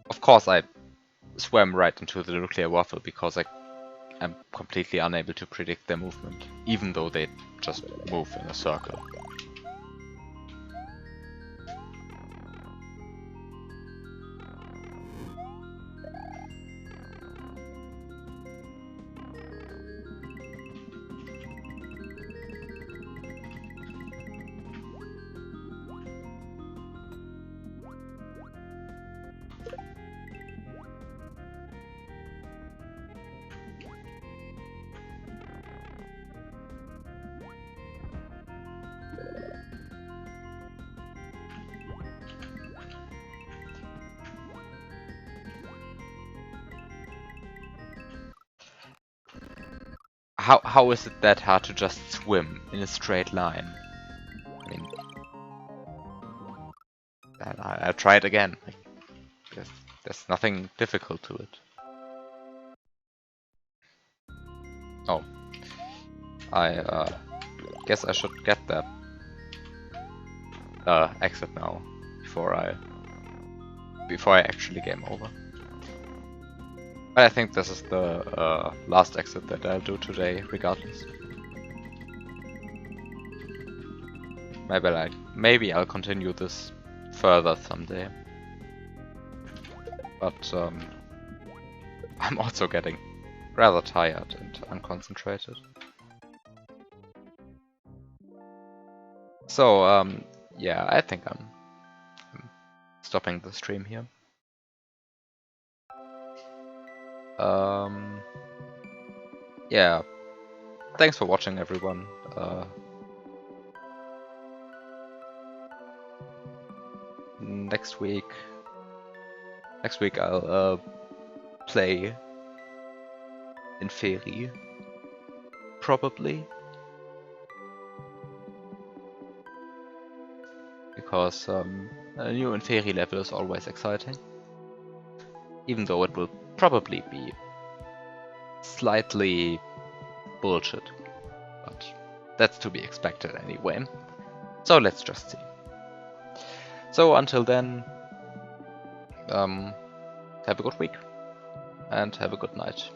Of course I swam right into the nuclear waffle because I'm completely unable to predict their movement, even though they just move in a circle. How is it that hard to just swim in a straight line? I mean, I'll try it again. There's nothing difficult to it. Oh, I guess I should get that exit now before I actually game over. But I think this is the last exit that I'll do today, regardless. Maybe I'll continue this further someday. But I'm also getting rather tired and unconcentrated. So yeah, I think I'm stopping the stream here. Yeah, thanks for watching, everyone. Next week I'll play Inferi, probably, because A new Inferi level is always exciting. Even though it will probably be slightly bullshit. But that's to be expected anyway. So let's just see. So until then, have a good week and have a good night.